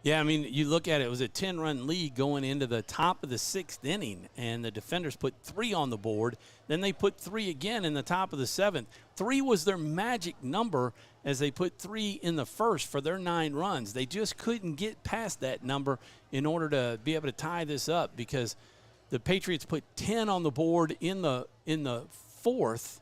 [SPEAKER 2] Yeah, I mean, you look at it, it was a 10-run lead going into the top of the 6th inning, and the defenders put 3 on the board. Then they put 3 again in the top of the 7th. 3 was their magic number as they put 3 in the first for their 9 runs. They just couldn't get past that number in order to be able to tie this up because the Patriots put 10 on the board in the 4th.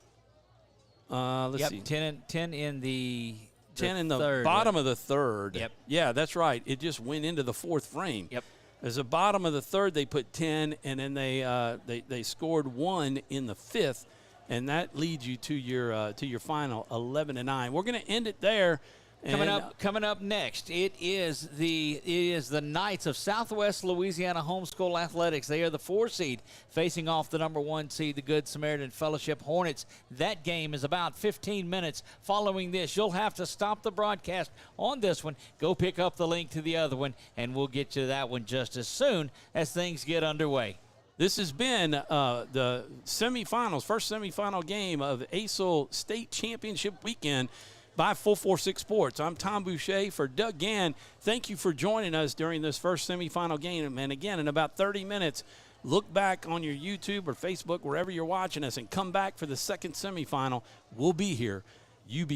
[SPEAKER 2] Let's see.
[SPEAKER 10] 10 in the
[SPEAKER 2] 10 in the
[SPEAKER 10] third,
[SPEAKER 2] bottom of the 3rd.
[SPEAKER 10] Yep.
[SPEAKER 2] Yeah, that's right. It just went into the 4th frame.
[SPEAKER 10] Yep.
[SPEAKER 2] As the bottom of the 3rd, they put 10, and then they scored 1 in the 5th, and that leads you to your final 11-9. We're going to end it there
[SPEAKER 10] Coming up next, it is the Knights of Southwest Louisiana Homeschool Athletics. They are the 4 seed facing off the number 1 seed, the Good Samaritan Fellowship Hornets. That game is about 15 minutes. Following this, you'll have to stop the broadcast on this one, go pick up the link to the other one, and we'll get to that one just as soon as things get underway.
[SPEAKER 2] This has been the semifinals, first semifinal game of ACEL State Championship Weekend by 446 Sports. I'm Tom Boucher for Doug Gann. Thank you for joining us during this first semifinal game. And again, in about 30 minutes, look back on your YouTube or Facebook, wherever you're watching us, and come back for the second semifinal. We'll be here. You be